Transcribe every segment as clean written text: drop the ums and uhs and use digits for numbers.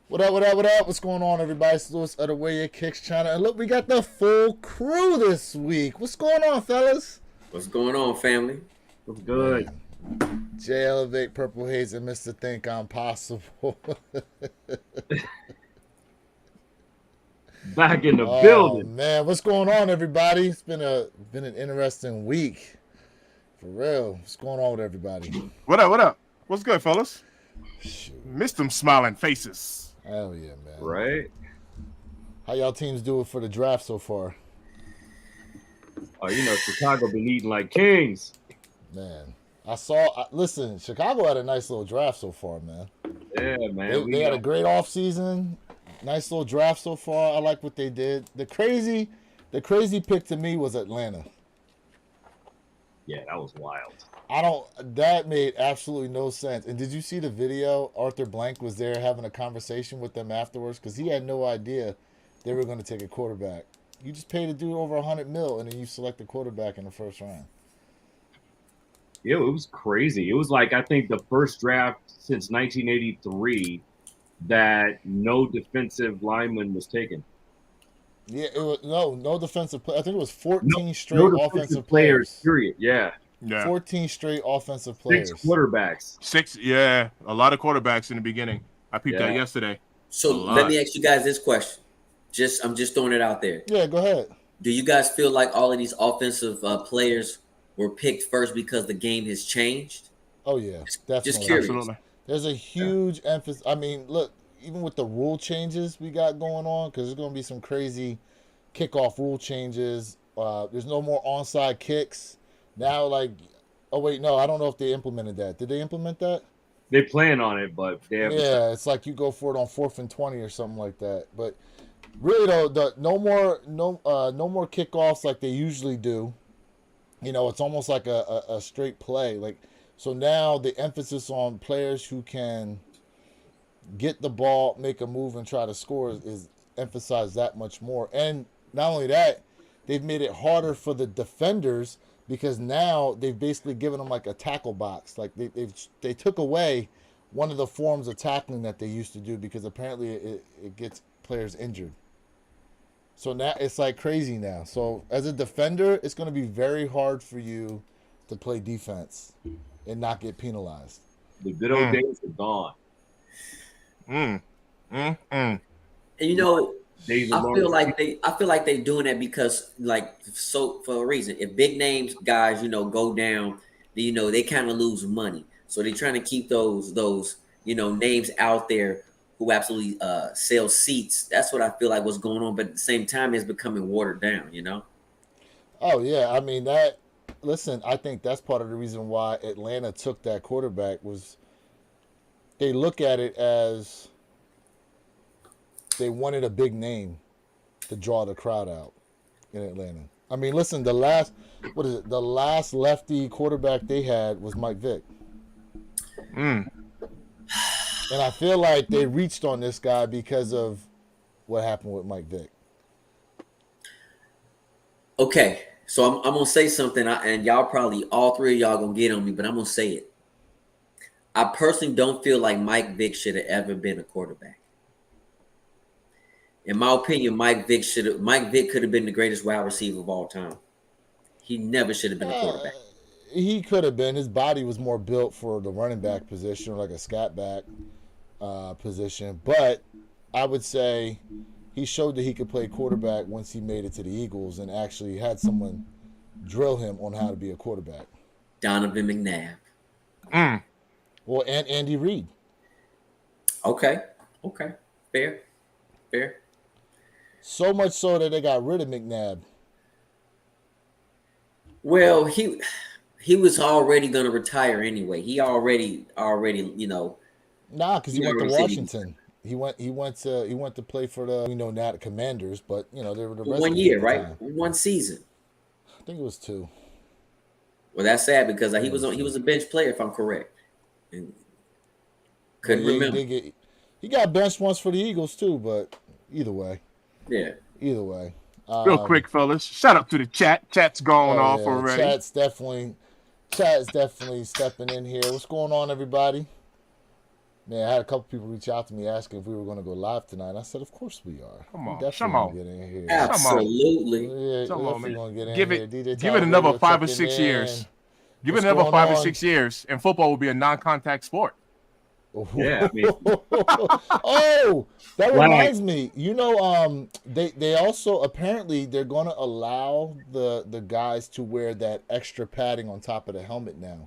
What up, what up, what up? What's going on, everybody? It's Lewis of the Way Your Kicks channel. And look, we got the full crew this week. What's going on, fellas? What's going on, family? What's good? Man, Jay Elevate, Purple Haze, and Mr. Think I'm Possible. Back in the Oh, building. man. What's going on, everybody? It's been an interesting week. For real. What's going on with everybody? What up? What up? What's good, fellas? Shoot. Missed them smiling faces. Hell yeah, man. Right? How y'all teams do it for the draft so far? Oh, Chicago been eating like kings. Man. Listen, Chicago had a nice little draft so far, man. Yeah, man. They had a great offseason. Nice little draft so far. I like what they did. The crazy pick to me was Atlanta. Yeah, that was wild. That made absolutely no sense. And did you see the video? Arthur Blank was there having a conversation with them afterwards because he had no idea they were going to take a quarterback. You just paid a dude over $100 million and then you select a quarterback in the first round. Yeah, it was crazy. It was like, I think, the first draft since 1983 that no defensive lineman was taken. Yeah, it was no defensive play. I think it was 14 No straight defensive offensive players, players. period. Yeah. Yeah. 14 straight offensive players. 6 quarterbacks. 6, yeah. A lot of quarterbacks in the beginning. I peeped that yesterday. So let me ask you guys this question. I'm just throwing it out there. Yeah, go ahead. Do you guys feel like all of these offensive players were picked first because the game has changed? Oh yeah, definitely. Just curious. Absolutely. There's a huge emphasis. I mean, look, even with the rule changes we got going on, because there's going to be some crazy kickoff rule changes. There's no more onside kicks now. Oh wait, no, I don't know if they implemented that. Did they implement that? They plan on it, but they haven't. Yeah, it's like you go for it on 4th and 20 or something like that. But really though, no more kickoffs like they usually do. It's almost like a straight play. So now the emphasis on players who can get the ball, make a move, and try to score is emphasized that much more. And not only that, they've made it harder for the defenders because now they've basically given them like a tackle box. Like they took away one of the forms of tackling that they used to do because apparently it gets players injured. So now it's like crazy now. So as a defender, it's going to be very hard for you to play defense and not get penalized. The good old days are gone. And I feel like they're doing that because for a reason. If big names guys, go down, they kind of lose money. So they're trying to keep those names out there who absolutely sell seats. That's what I feel like what's going on. But at the same time, it's becoming watered down. Oh yeah, I mean that. Listen, I think that's part of the reason why Atlanta took that quarterback was they look at it as they wanted a big name to draw the crowd out in Atlanta. I mean, listen, the last lefty quarterback they had was Mike Vick. And I feel like they reached on this guy because of what happened with Mike Vick. Okay, so I'm gonna say something, and y'all probably all three of y'all gonna get on me, but I'm gonna say it. I personally don't feel like Mike Vick should have ever been a quarterback. In my opinion, Mike Vick could have been the greatest wide receiver of all time. He never should have been a quarterback. He could have been. His body was more built for the running back position, or like a scat back position. But I would say he showed that he could play quarterback once he made it to the Eagles and actually had someone drill him on how to be a quarterback. Donovan McNabb. Well, and Andy Reid. Okay. Fair. So much so that they got rid of McNabb. Well, he was already going to retire anyway. He already, Nah, because he went to Washington. He went to play for the now the Commanders, but they were the rest 1 year, right? 1 season. I think it was 2. Well, that's sad because he was a bench player, if I'm correct. And couldn't remember. He got benched once for the Eagles too, but either way. Yeah. Either way. Real quick, fellas. Shout out to the chat. Chat's going off already. Chat's definitely stepping in here. What's going on, everybody? Man, I had a couple people reach out to me asking if we were going to go live tonight. I said, of course we are. Come We on, definitely come going on. to get in here. Absolutely. Yeah, we Come on, definitely man. going to get in Give here. it, DJ give it Tyler another Radio 5 or checking 6 in. years. Give it What's another going 5 or on? 6 years, and football will be a non-contact sport. Yeah, I mean, Oh, that Flag. reminds me. You know, they also apparently they're going to allow the guys to wear that extra padding on top of the helmet now.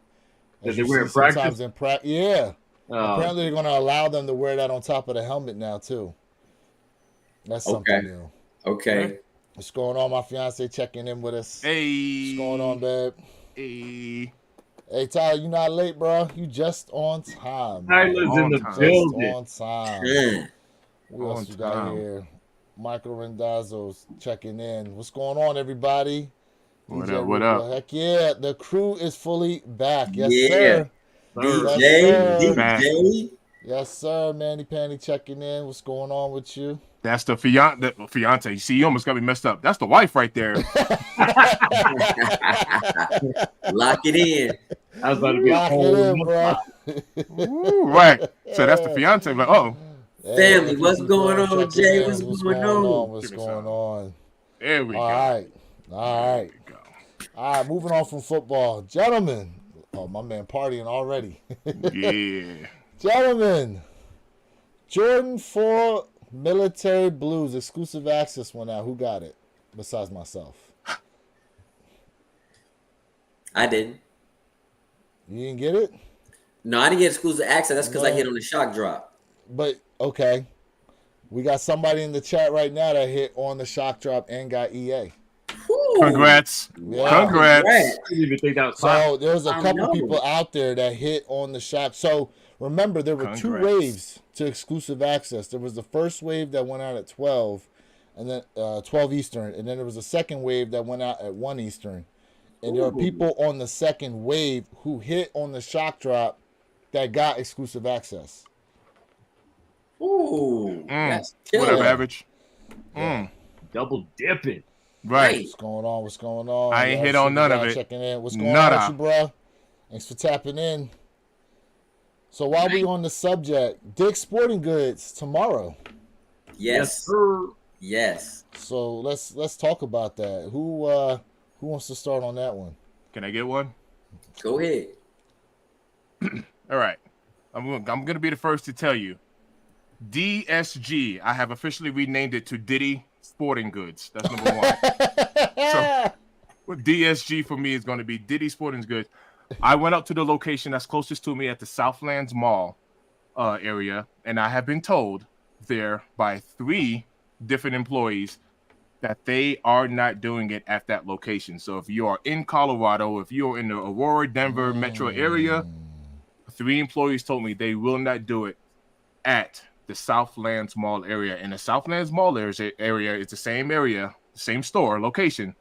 That As they you wear see in practice? sometimes in practice. Yeah. uh, Apparently they're going to allow them to wear that on top of the helmet now too. That's something Okay. new. Okay. What's going on? My fiance checking in with us. Hey, What's going on, babe? Hey, Hey, Tyler, you not late, bro. You just on time. Tyler's man. in the On time. Just building. on time. Yeah. What else On we got time. here? Michael Rendazzo's checking in. What's going on, everybody? What DJ up? What Rubio. up? Heck yeah, the crew is fully back. Yes, Yeah. sir. Third. DJ. Back. DJ. Yes, sir. Manny Panny checking in. What's going on with you? That's the fiance. You see, you almost got me messed up. That's the wife right there. Lock it in. I was about to be a Lock whole it in, nother- bro. Ooh, right. So that's the fiance. Like, oh, Family, Hey, what's keep going on, checking Jay? in. What's going on? What's Give me going some. on? there we All go. right. All There right. we go. All right, moving on from football. Gentlemen. Oh, my man partying already. Yeah. Gentlemen. Jordan 4 Military Blues exclusive access went out. Who got it? Besides myself. I didn't. You didn't get it? No, I didn't get exclusive access. That's because I No. hit on the shock drop. But, okay. We got somebody in the chat right now that hit on the shock drop and got EA. Whew. Congrats. Yeah. Congrats. I didn't even think that was possible. So there's a I couple know. people out there that hit on the shock. So remember, there were two Congrats. waves to exclusive access. There was the first wave that went out at 12, and then 12 Eastern, and then there was a second wave that went out at 1 Eastern. And there were Ooh. people on the second wave who hit on the shock drop that got exclusive access. Ooh, that's What up, killer. average? Mm. Double dipping. Right. Right. What's going on? What's going on? I ain't Y'all hit on super none of guy it. Checking in. What's going Nada. on with you, bro? Thanks for tapping in. So while we on the subject, Dick's Sporting Goods tomorrow. Yes. sir. Yes. So let's talk about that. Who wants to start on that one? Can I get one? Go ahead. All right. I'm going to be the first to tell you. DSG. I have officially renamed it to Diddy Sporting Goods. That's number one. So what DSG for me is going to be Diddy Sporting Goods. I went up to the location that's closest to me at the Southlands Mall area, and I have been told there by 3 different employees that they are not doing it at that location. So if you are in Colorado, if you're in the Aurora, Denver metro area, 3 employees told me they will not do it at the Southlands Mall area. And the Southlands Mall area is the same area, same store, location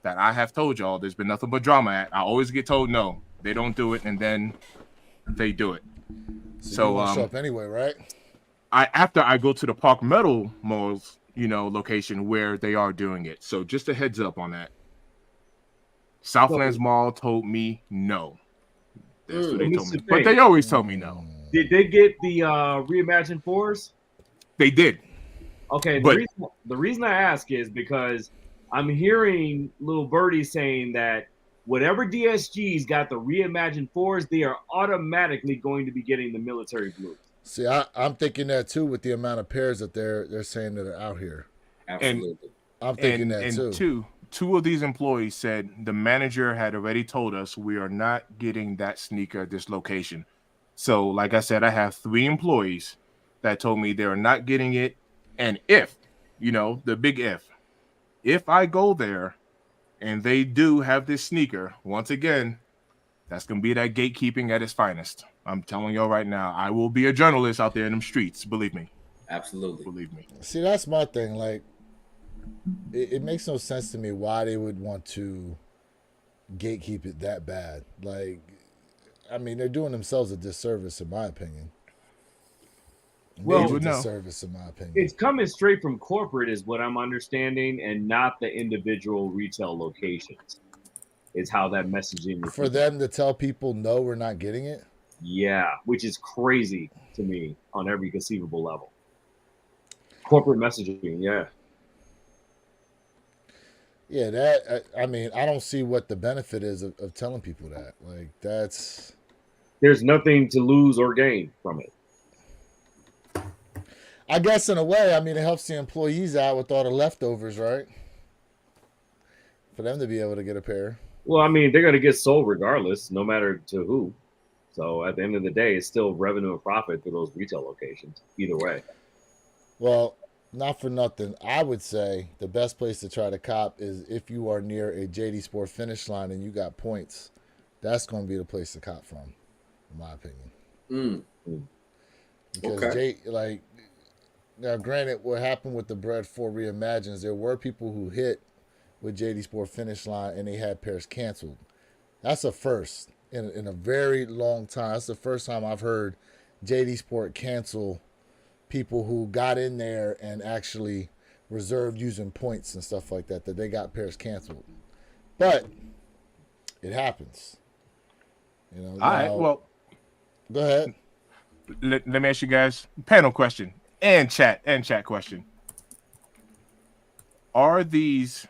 that I have told y'all there's been nothing but drama at. I always get told no, they don't do it, and then they do it. So you want to show up anyway, right? After I go to the Park Meadow Malls, location where they are doing it. So just a heads up on that. Southlands Mall told me no. That's what they told me. But they always tell me no. Did they get the reimagined fours? They did. Okay, But- the reason I ask is because I'm hearing Little Birdie saying that whatever DSG's got the reimagined fours, they are automatically going to be getting the military blues. See, I'm thinking that too with the amount of pairs that they're saying that are out here. Absolutely. I'm thinking that and too. two of these employees said the manager had already told us we are not getting that sneaker at this location. So, like I said, I have 3 employees that told me they're not getting it. And if, the big if I go there and they do have this sneaker, once again, that's going to be that gatekeeping at its finest. I'm telling y'all right now, I will be a journalist out there in them streets. Believe me. Absolutely. Believe me. See, that's my thing. Like, it makes no sense to me why they would want to gatekeep it that bad. Like, I mean, they're doing themselves a disservice, in my opinion. Well, Major you would know. disservice, in my opinion. It's coming straight from corporate, is what I'm understanding, and not the individual retail locations. Is how that messaging is. For them to tell people, no, we're not getting it. Yeah, which is crazy to me on every conceivable level. Corporate messaging, yeah. Yeah, that I mean, I don't see what the benefit is of telling people that. Like, that's. There's nothing to lose or gain from it. I guess in a way, I mean, it helps the employees out with all the leftovers, right? For them to be able to get a pair. Well, I mean, they're going to get sold regardless, no matter to who. So at the end of the day, it's still revenue and profit for those retail locations, either way. Well, not for nothing. I would say the best place to try to cop is if you are near a JD Sport finish line and you got points. That's going to be the place to cop from, in my opinion. Because Okay. like, now granted, what happened with the Bread 4 Reimagines, there were people who hit with JD Sport finish line and they had pairs canceled. That's a first in a very long time. That's the first time I've heard JD Sport cancel people who got in there and actually reserved using points and stuff like that, that they got pairs canceled. But it happens. You know. All right. Well, go ahead. Let me ask you guys panel question and chat question. Are these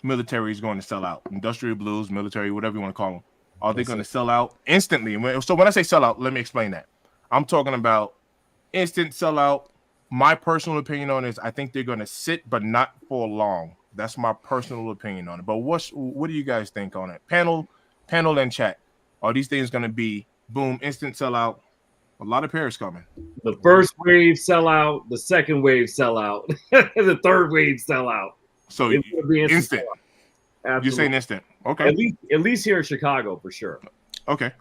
militaries going to sell out? Industrial blues, military, whatever you want to call them. Are they going to sell out instantly? So when I say sell out, let me explain that. I'm talking about instant sellout. My personal opinion on it is I think they're going to sit, but not for long. That's my personal opinion on it. But what do you guys think on it? Panel and chat. Are these things going to be boom, instant sellout? A lot of pairs coming. The first wave sell out, the second wave sell out, the third wave sell out. So It's gonna be instant. Absolutely. You're saying instant. Okay. At least here in Chicago for sure. Okay.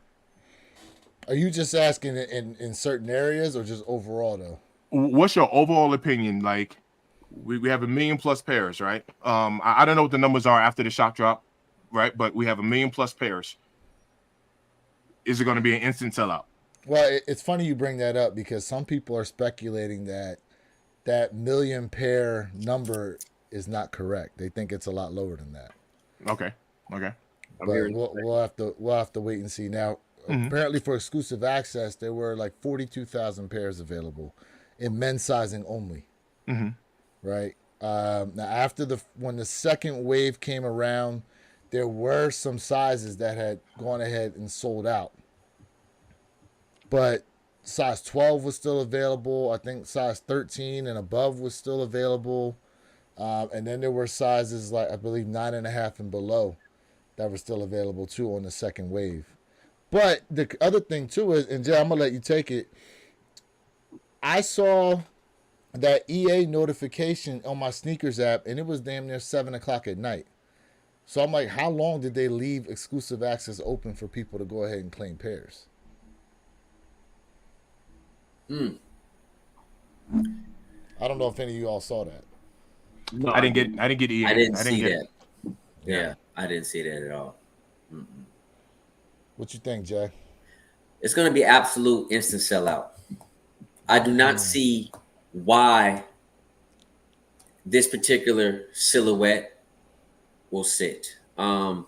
Are you just asking in certain areas or just overall though? What's your overall opinion? Like, we have 1 million plus pairs, right? I don't know what the numbers are after the shock drop, right? But we have 1 million plus pairs. Is it going to be an instant sellout? Well, it's funny you bring that up because some people are speculating that million pair number is not correct. They think it's a lot lower than that. Okay. But we'll have to wait and see. Now, apparently for exclusive access, there were like 42,000 pairs available in men's sizing only. Right. Now, when the second wave came around, there were some sizes that had gone ahead and sold out. But size 12 was still available. I think size 13 and above was still available. And then there were sizes like, I believe, 9.5 and below that were still available too on the second wave. But the other thing too is, and Jay, I'm going to let you take it. I saw that EA notification on my sneakers app, and it was damn near 7 o'clock at night. So I'm like, how long did they leave exclusive access open for people to go ahead and claim pairs? I don't know if any of you all saw that. No, I didn't get EA. I didn't see get that. Yeah, I didn't see that at all. What you think, Jay? It's going to be absolute instant sellout. I do not see why this particular silhouette will sit. Now,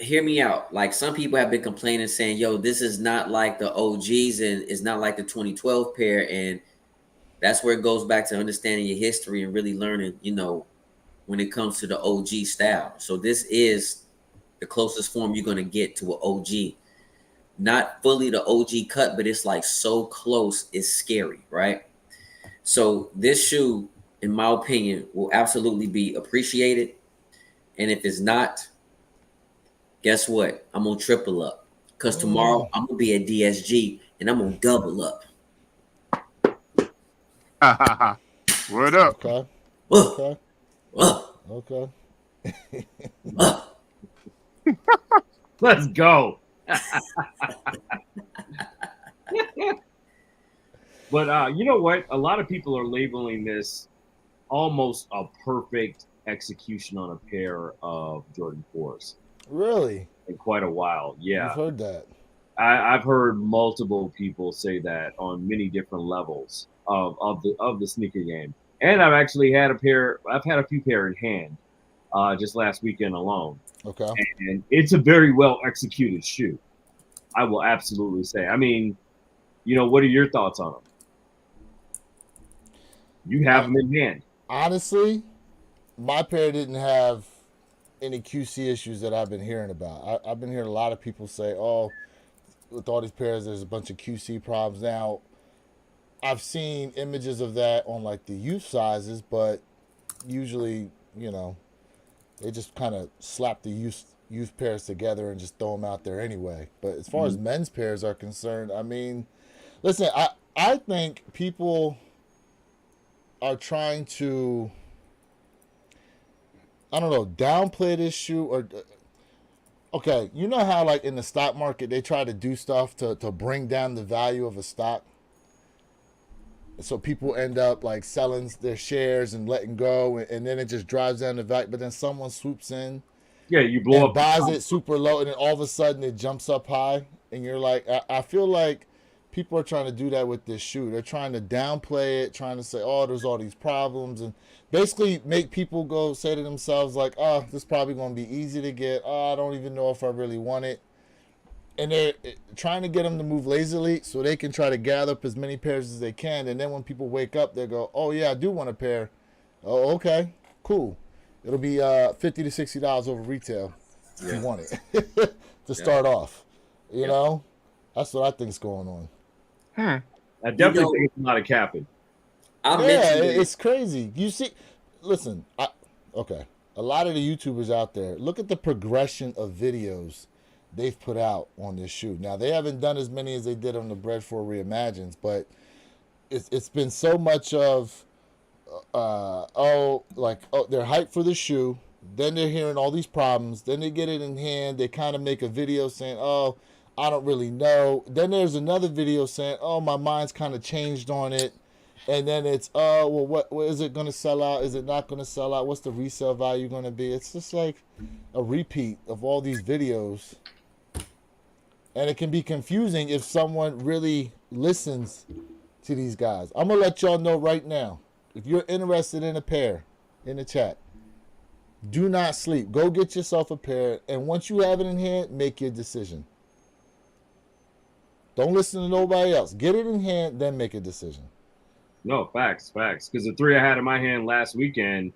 hear me out. Like, some people have been complaining, saying, "Yo, this is not like the OGs, and it's not like the 2012 pair." And that's where it goes back to understanding your history and really learning, when it comes to the OG style. So this is the closest form you're going to get to an OG. Not fully the OG cut, but it's like so close, it's scary, right? So this shoe, in my opinion, will absolutely be appreciated. And if it's not, guess what? I'm going to triple up. Because tomorrow I'm going to be at DSG and I'm going to double up. Word up. Okay. Okay. Let's go. But you know what? A lot of people are labeling this almost a perfect execution on a pair of Jordan 4s. Really? in quite a while. Yeah, I've heard that. I've heard multiple people say that on many different levels of the sneaker game, and I've actually had a pair. I've had a few pair in hand. just last weekend alone. Okay. And it's a very well executed shoe. I will absolutely say. I mean, what are your thoughts on them? You have them in hand. Honestly, my pair didn't have any QC issues that I've been hearing about. I've been hearing a lot of people say, "Oh, with all these pairs, there's a bunch of QC problems." Now, I've seen images of that on like the youth sizes, but usually, they just kind of slap the youth pairs together and just throw them out there anyway. But as far as men's pairs are concerned, I mean, listen, I think people are trying to, I don't know, downplay this shoe or. Okay, you know how like in the stock market they try to do stuff to bring down the value of a stock? So people end up like selling their shares and letting go, and then it just drives down the value. But then someone swoops in, Yeah, you blow and up, buys it super low, and then all of a sudden it jumps up high, and you're like, I feel like people are trying to do that with this shoe. They're trying to downplay it, trying to say, oh, there's all these problems, and basically make people go say to themselves like, oh, this is probably going to be easy to get. Oh, I don't even know if I really want it. And they're trying to get them to move lazily so they can try to gather up as many pairs as they can. And then when people wake up, they go, oh, yeah, I do want a pair. Oh, okay, cool. It'll be $50 to $60 over retail if you want it to start off. You know, that's what I think is going on. I definitely think it's a lot of capping. It's crazy. You see, listen, okay, a lot of the YouTubers out there, look at the progression of videos they've put out on this shoe. Now, they haven't done as many as they did on the Bread 4 Reimagines, but it's been so much of, they're hyped for the shoe, then they're hearing all these problems, then they get it in hand, they kind of make a video saying, oh, I don't really know. Then there's another video saying, oh, my mind's kind of changed on it. And then it's, oh, well, what is it going to sell out? Is it not going to sell out? What's the resale value going to be? It's just like a repeat of all these videos. And it can be confusing if someone really listens to these guys. I'm going to let y'all know right now. If you're interested in a pair in the chat, do not sleep. Go get yourself a pair. And once you have it in hand, make your decision. Don't listen to nobody else. Get it in hand, then make a decision. No, facts. Because the three I had in my hand last weekend,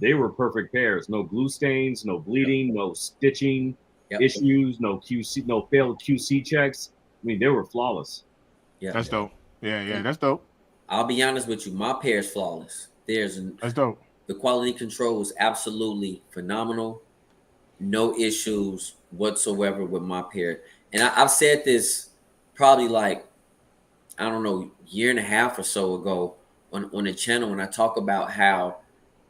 they were perfect pairs. No glue stains, no bleeding, no stitching issues, no QC, no failed QC checks. I mean, they were flawless. Yeah, that's dope. Yeah, that's dope. I'll be honest with you, my pair is flawless. That's dope. The quality control was absolutely phenomenal. No issues whatsoever with my pair. And I've said this probably like, I don't know, year and a half or so ago on the channel when I talk about how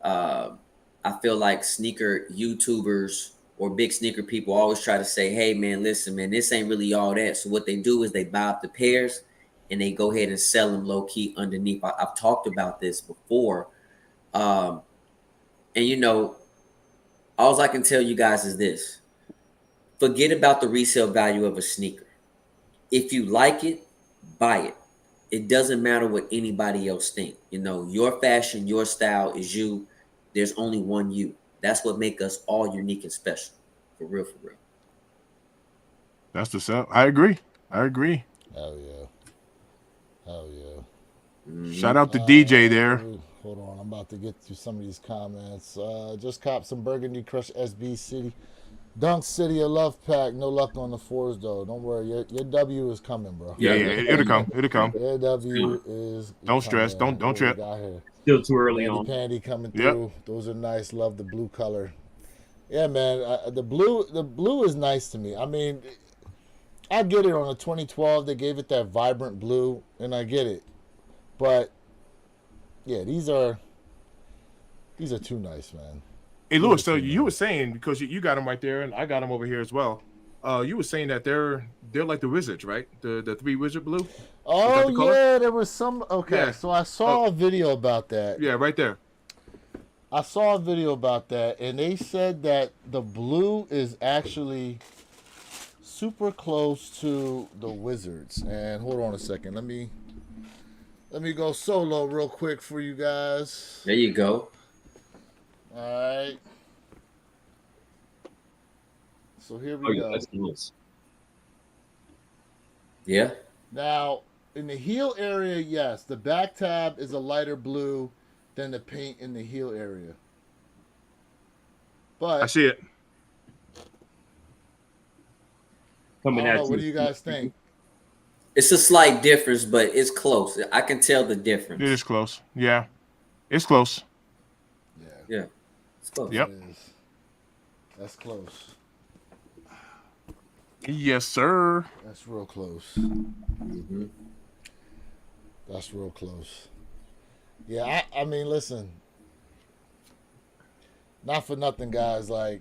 I feel like sneaker YouTubers or big sneaker people always try to say, hey, man, listen, man, this ain't really all that. So what they do is they buy up the pairs and they go ahead and sell them low key underneath. I've talked about this before. And, all I can tell you guys is this. Forget about the resale value of a sneaker. If you like it, buy it. It doesn't matter what anybody else think. Your fashion, your style is you. There's only one you. That's what makes us all unique and special. For real, for real. That's the stuff. I agree. Hell yeah. Mm-hmm. Shout out to DJ there. Hold on. I'm about to get to some of these comments. Just cop some Burgundy Crush SB City. Dunk City of Love Pack. No luck on the fours, though. Don't worry. Your W is coming, bro. Yeah. It'll come. Your W is Don't stress. Don't trip. Still too early on. Pandy coming through. Those are nice. Love the blue color. Yeah, man. The blue is nice to me. I mean, I get it on the 2012. They gave it that vibrant blue, and I get it. But yeah, these are too nice, man. Hey, Lewis, so you were saying, because you got them right there, and I got them over here as well. You were saying that they're like the Wizards, right? The 3 Wizard blue. Oh yeah, there was some. Okay, yeah. So I saw a video about that. Yeah, right there. I saw a video about that, and they said that the blue is actually super close to the Wizards. And hold on a second, let me go solo real quick for you guys. There you go. All right. So here Oh we yeah, go. that's loose. Yeah. Now, in the heel area, yes, the back tab is a lighter blue than the paint in the heel area. I But see it. I Coming don't at know. you. What do you guys think? It's a slight difference, but it's close. I can tell the difference. It is close. Yeah, it's close. Yeah, Yeah, it's close. Yep. it is. That's close. Yes, sir. That's real close. Mm-hmm. That's real close. Yeah, I mean, listen. Not for nothing, guys. Like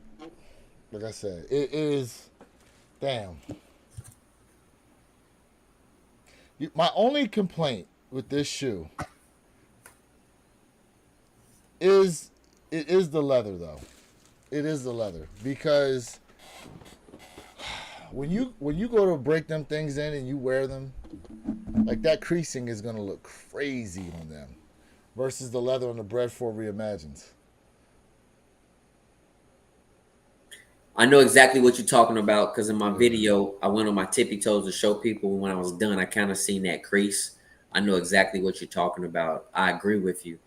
I said, it is. Damn. My only complaint with this shoe is it is the leather, though. It is the leather because when you go to break them things in and you wear them, like that creasing is gonna look crazy on them, versus the leather on the Bread 4 Reimagined. I know exactly what you're talking about because in my video, I went on my tippy toes to show people. When I was done, I kind of seen that crease. I know exactly what you're talking about. I agree with you.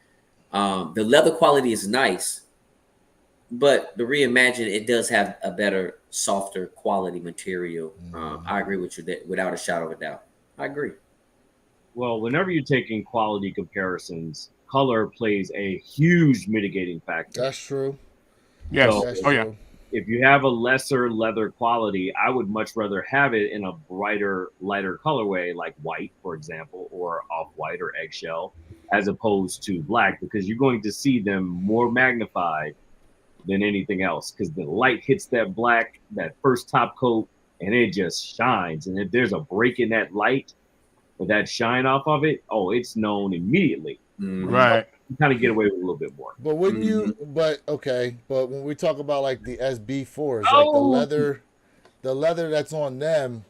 The leather quality is nice, but the Reimagine, it does have a better, softer quality material. I agree with you that without a shadow of a doubt. I agree. Well, whenever you're taking quality comparisons, color plays a huge mitigating factor. That's true. Yes. So- That's Oh yeah. true. If you have a lesser leather quality, I would much rather have it in a brighter, lighter colorway, like white, for example, or off-white or eggshell, as opposed to black, because you're going to see them more magnified than anything else, because the light hits that black, that first top coat, and it just shines. And if there's a break in that light or that shine off of it, oh, it's known immediately. Mhm. Right. You kind of get away with a little bit more. But wouldn't you? But okay. But when we talk about like the SB4s, like the leather that's on them,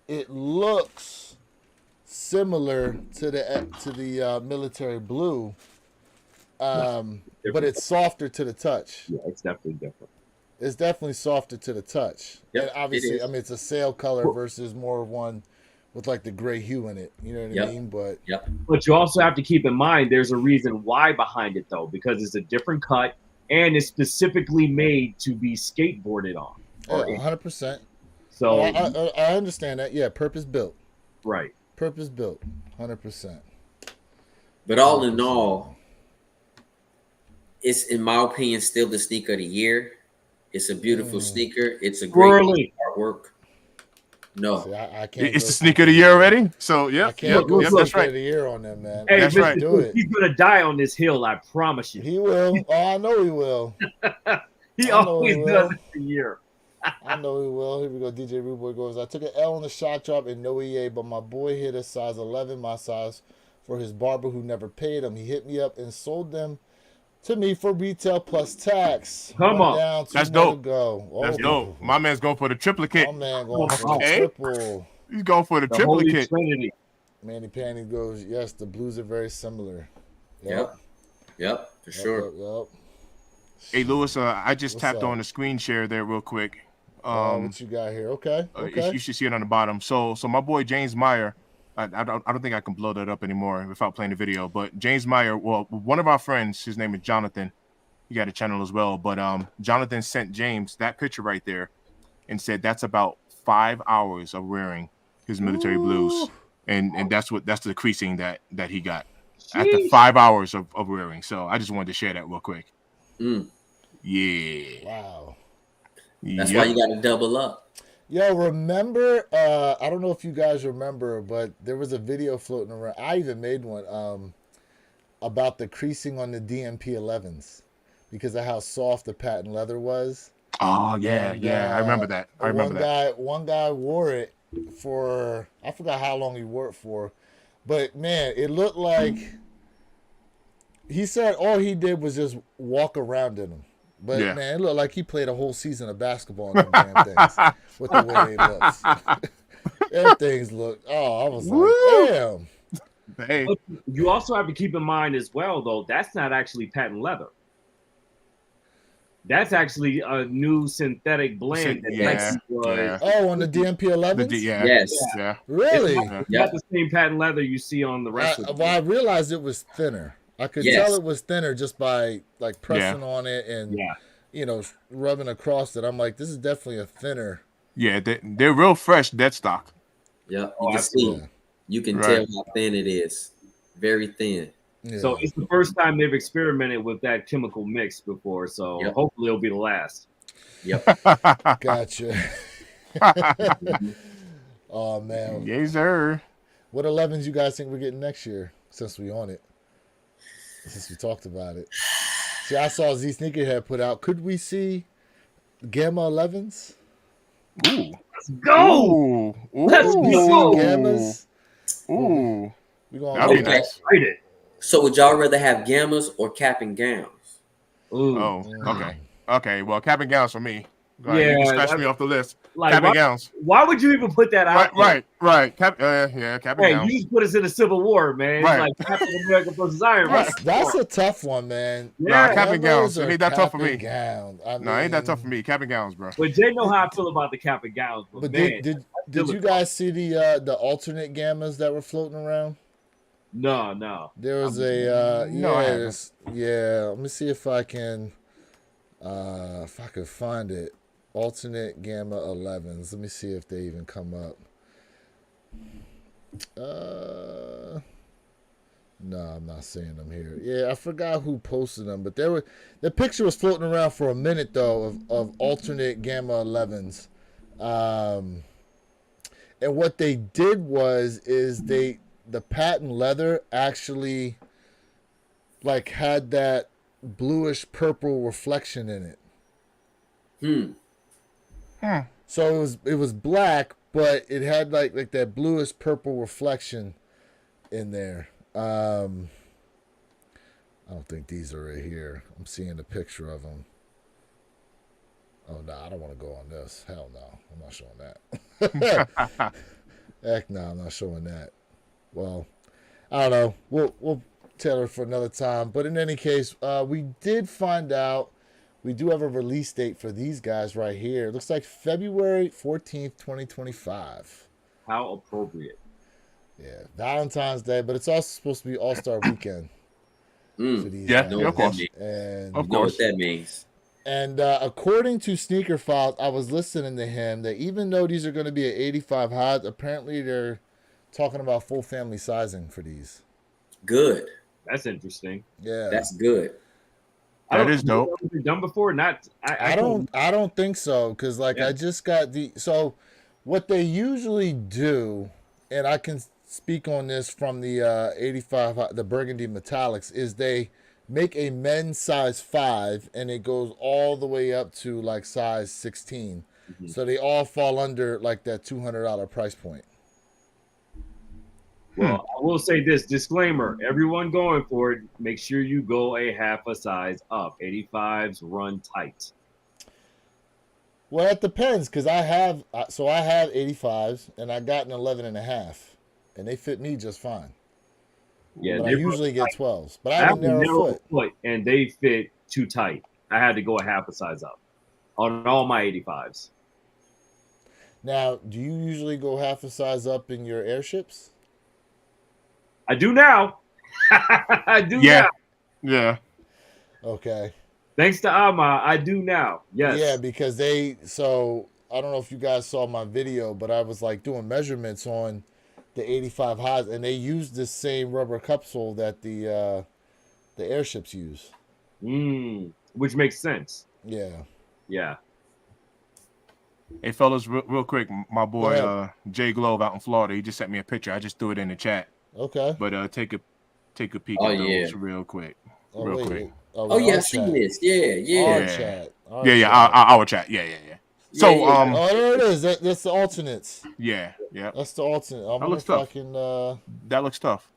it looks similar to the military blue, but it's softer to the touch. Yeah, it's definitely different. It's definitely softer to the touch. Yep, And obviously, it is. I mean, it's a sail color versus more of one with like the gray hue in it. You know what I Yep. mean? But But you also have to keep in mind there's a reason why behind it, though, because it's a different cut and it's specifically made to be skateboarded on. yeah, 100%. So, I understand that. Yeah, purpose built. right. Purpose built. 100%. But all in all, it's in my opinion still the sneaker of the year. It's a beautiful sneaker. It's a great Swirly. artwork. No, See, I can't. It's go the sneaker of the year already. So I yeah. can't Yep. go Yep. sneaker That's right. of the year on them, man. Hey, That's Mr. right. Do it. He's going to die on this hill, I promise you. He will. Oh, I know he will. He I know always he does will. it a year. I know he will. Here we go. DJ Rude Boy goes, I took an L on the shot drop in no EA, but my boy hit a size 11, my size, for his barber who never paid him. He hit me up and sold them to me for retail plus tax. Come One on. down, 2 That's more dope. to go. That's Oh, dope. My man's going for the triplicate. My man going for the Okay. triple. He's going for the The Holy triplicate. Trinity. Manny Panty goes, yes, the blues are very similar. Yep. For sure. Yep. Hey Lewis, I just What's tapped up? on the screen share there real quick. What you got here? Okay. Okay. You should see it on the bottom. So my boy James Meyer, I don't think I can blow that up anymore without playing the video. But James Meyer, well, one of our friends, his name is Jonathan. He got a channel as well. But Jonathan sent James that picture right there, and said that's about 5 hours of wearing his military blues, and that's the creasing that he got after Jeez. 5 hours of wearing. So I just wanted to share that real quick. Mm. Yeah. Wow. That's Yep. why you got to double up. Yo, remember, I don't know if you guys remember, but there was a video floating around. I even made one about the creasing on the DMP 11s because of how soft the patent leather was. Oh yeah, And, I remember that. I remember that. One guy wore it for, I forgot how long he wore it for, but man, it looked like, he said all he did was just walk around in them. But Yeah. man, it looked like he played a whole season of basketball in them damn things with the way they looked. Them things look. Oh, I was like, Woo! damn. Hey, But you also have to keep in mind as well, though, that's not actually patent leather. That's actually a new synthetic blend that Yeah, Nike was. yeah. Oh, on the DMP 11s? Yeah, Yes. yeah. Really? It's not the same patent leather you see on the rest of Well, I realized it was thinner. I could Yes. tell it was thinner just by like pressing on it and Yeah. you know rubbing across it. I'm like, this is definitely a thinner. Yeah, they're real fresh dead stock. Yep. Oh, You can see. absolutely. You can Right. tell how thin it is. Very thin. Yeah. So it's the first time they've experimented with that chemical mix before. So Yep. hopefully it'll be the last. Yep. Gotcha. Oh man, Yes, sir. what 11s you guys think we're getting next year? Since we on it, since we talked about it. See, I saw Z Sneakerhead put out. Could we see Gamma 11s? Ooh. Let's go. Ooh. Let's Could we see go. Gammas? Ooh. We gonna That'd be Okay. nice. Excited. So would y'all rather have gammas or cap and gowns? Ooh. Oh, okay. Okay. Well, cap and gowns for me. Go ahead, you Yeah, can scratch that- me off the list. Like, Cap and gowns. why would you even put that out? Right. Cap and Hey, gowns. you just put us in a civil war, man. Right. Like Captain America versus Iron Man. That's a tough one, man. Nah, Yeah. cap and gowns. Gammas It or ain't that tough for cap me. and gown? I No, ain't that mean, tough for me. Cap and gowns, bro. But Jay know how I feel about the cap and gowns. But, But man, did you guys see the alternate gammas that were floating around? no. There was a No, I haven't. yeah. Let me see if I can find it. Alternate Gamma 11s. Let me see if they even come up. No, I'm not seeing them here. Yeah, I forgot who posted them, but the picture was floating around for a minute though of alternate Gamma 11s. And what they did is the patent leather actually like had that bluish purple reflection in it. So it was black, but it had like that bluish purple reflection in there. I don't think these are right here. I'm seeing a picture of them. Oh no, I don't want to go on this. Hell no, I'm not showing that. Heck no, I'm not showing that. Well, I don't know. We'll tailor it for another time. But in any case, we did find out we do have a release date for these guys right here. It looks like February 14th, 2025. How appropriate. Yeah, Valentine's Day, but it's also supposed to be All-Star Weekend for these Yeah, guys. yeah, of course. And Of You know course. what that means. And according to Sneaker Files, I was listening to him that even though these are going to be at 85 highs, apparently they're talking about full family sizing for these. Good. That's interesting. Yeah, That's good. That is dope. Has been done before? Not. I don't think so because like Yeah. I just got so what they usually do, and I can speak on this from the 85 the Burgundy Metallics, is they make a men's size 5 and it goes all the way up to like size 16. Mhm. So they all fall under like that $200 price point. Well, I will say this disclaimer: everyone going for it, make sure you go a half a size up. 85s run tight. Well, it depends because I have 85s and I got an 11.5 and they fit me just fine. Yeah, But I they're usually get 12s. But I I have have a a narrow narrow foot. foot, and they fit too tight. I had to go a half a size up on all my 85s. Now, do you usually go half a size up in your airships? I do now. I do Yeah. now. Yeah. Okay. Thanks to Ama, I do now. Yes. Yeah, because so I don't know if you guys saw my video, but I was like doing measurements on the 85 highs, and they used the same rubber capsule that the airships use. Which makes sense. Yeah. Yeah. Hey, fellas, real quick, my Go boy ahead. Jay Glove out in Florida, he just sent me a picture. I just threw it in the chat, Okay. but take a peek Oh, at those yeah. real quick. Oh, Real wait. quick. Oh yeah, our I've seen chat. this. Yeah, yeah. Our Yeah. chat. Our Yeah, chat. our chat. Yeah. So, Yeah, yeah. Oh, there it is. That's the alternates. yeah. That's the alternate. I wonder looks if I tough. can. That looks tough.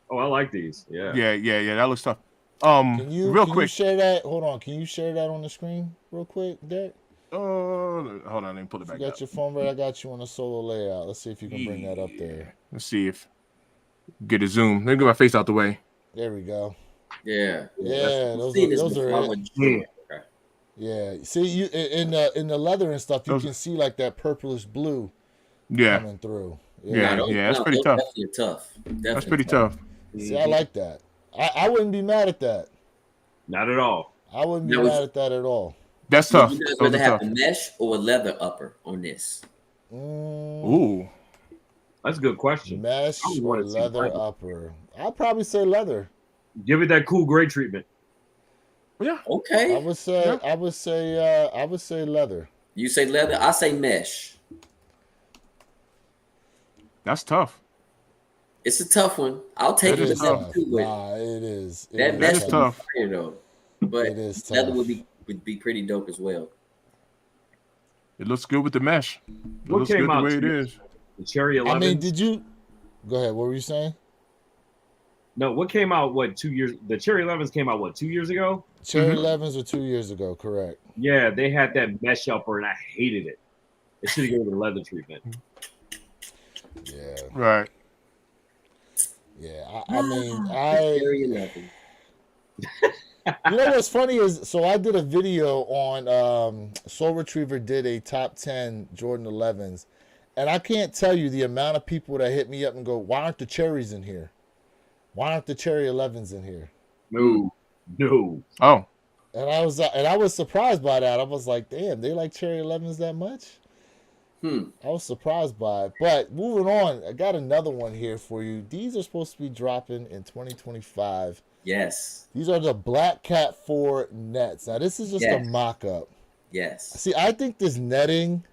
Oh, I like these. Yeah. Yeah. That looks tough. Can you real can quick. you share that? Hold on. Can you share that on the screen real quick, Derek? Hold on, let me pull it If back you up. got your phone ready, I got you on a solo layout. Let's see if you can bring that up there. Let's see if get a zoom. Let me get my face out the way. There we go. Yeah. Yeah, I've those seen are this those before. are I it. wasn't sure. Okay. Yeah. See, you in the leather and stuff, you Those- can see like that purplish blue Yeah, coming through. Yeah, those, that's pretty those tough. definitely are tough. Definitely That's pretty tough. See, I like that. I wouldn't be mad at that. Not at all. I wouldn't be Now, mad at that at all. That's would tough. you guys Those rather are have tough. a mesh or a leather upper on this? Mm, Ooh, That's a good question. mesh I would or wanna see leather leather. upper? I'd probably say leather. Give it that cool gray treatment. yeah. I Okay. would say. Yeah. I would say leather. You say leather, I say mesh. That's tough. It's a tough one. I'll take That it is with tough. that too. With Nah, it is. It that is mesh is would tough. be fire though. But It is leather tough. would be pretty dope as well. It looks good with the mesh. It What looks came good the out way it to you? is. The cherry 11. I mean, did you? Go ahead. What were you saying? No, what came out? What 2 years? The cherry 11s came out. What 2 years ago? Cherry Mhm. 11s were 2 years ago, correct? Yeah, they had that mesh upper, and I hated it. They should have given it the leather treatment. Yeah, Right. yeah. I mean, Cherry 11. you know what's funny is, so I did a video on Soul Retriever did a top 10 Jordan 11s, and I can't tell you the amount of people that hit me up and go, "Why aren't the cherries in here? Why aren't the cherry 11s in here?" No, no. Oh, And I was surprised by that. I was like, "Damn, they like cherry 11s that much?" I was surprised by it. But moving on, I got another one here for you. These are supposed to be dropping in 2025. Yes. These are the Black Cat 4 nets. Now, this is just a Yes. mock-up. Yes. See, I think this netting,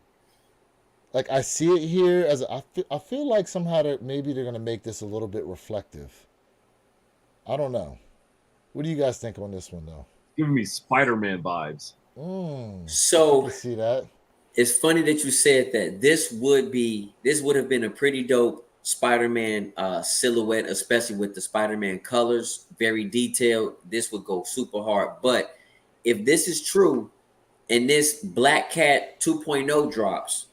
like I see it here as I feel like somehow that maybe they're gonna make this a little bit reflective. I don't know. What do you guys think on this one though? Giving me Spider-Man vibes. I So can see that. it's funny that you said that. This would have been a pretty dope Spider-Man silhouette, especially with the Spider-Man colors, very detailed. This would go super hard. But if this is true and this Black Cat 2.0 drops,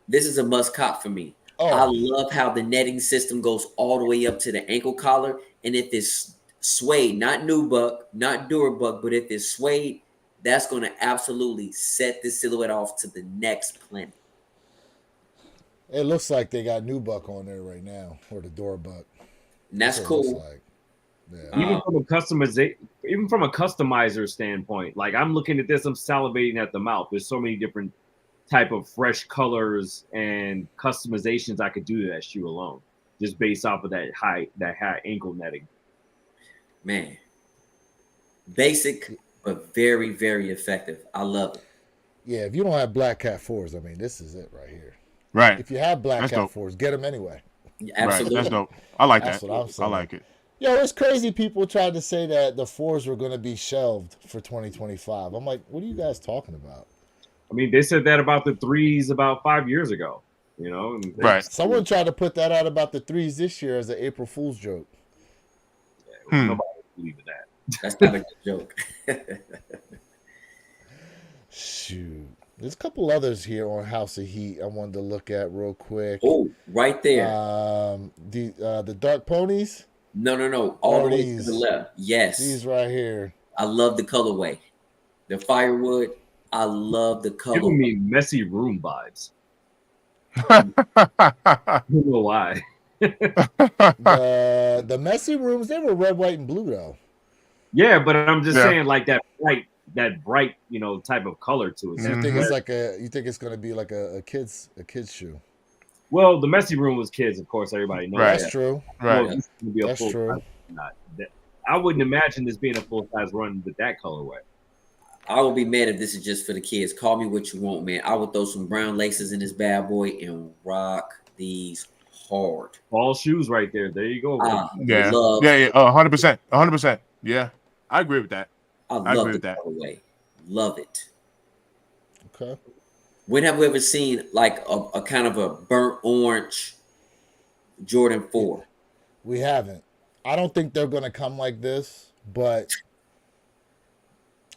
this is a must cop for me. Oh. I love how the netting system goes all the way up to the ankle collar. And if it's suede, not nubuck, not Durabuck, but if it's suede, that's going to absolutely set this silhouette off to the next planet. It looks like they got Nubuck on there right now, or the Doorbuck. And that's what it looks cool. like. Yeah. Even from a customizer standpoint, like I'm looking at this, I'm salivating at the mouth. There's so many different type of fresh colors and customizations I could do to that shoe alone, just based off of that high ankle netting. Man, basic but very, very effective. I love it. Yeah, if you don't have Black Cat 4s, I mean, this is it right here. right. If you have Black That's Cat dope. 4s, get them anyway. Absolutely. Right. That's dope. I like That's that. what I'm I saying. like it. Yo, it's crazy people tried to say that the 4s were going to be shelved for 2025. I'm like, what are you guys talking about? I mean, they said that about the 3s about 5 years ago, you know? And Right. Someone tried to put that out about the 3s this year as an April Fool's joke. Nobody believed in that. That's not a good joke. Shoot. There's a couple others here on House of Heat I wanted to look at real quick. Oh, right there. The Dark Ponies, No. All the way to these. the left. Yes. these right here. I love the colorway. The firewood. I love the color. Giving me messy room vibes. I don't know why. The messy rooms, they were red, white, and blue though. Yeah, but I'm just Yeah. saying, like that bright, you know, type of color to it. So you think Mhm. it's like you think it's gonna be like a kid's shoe? Well, the messy room was kids, of course. Everybody knows Right. That's true. Well, Right. this is gonna be a That's full true. size, not that. I wouldn't imagine this being a full size run with that colorway. I will be mad if this is just for the kids. Call me what you want, man. I would throw some brown laces in this bad boy and rock these hard. Ball shoes right there. There you go. I Yeah. love, Yeah. 100%. 100%. Yeah. I agree with that. I I love agree the with that. colorway. Love it. Okay. When have we ever seen like a kind of a burnt orange Jordan 4? We haven't. I don't think they're gonna come like this, but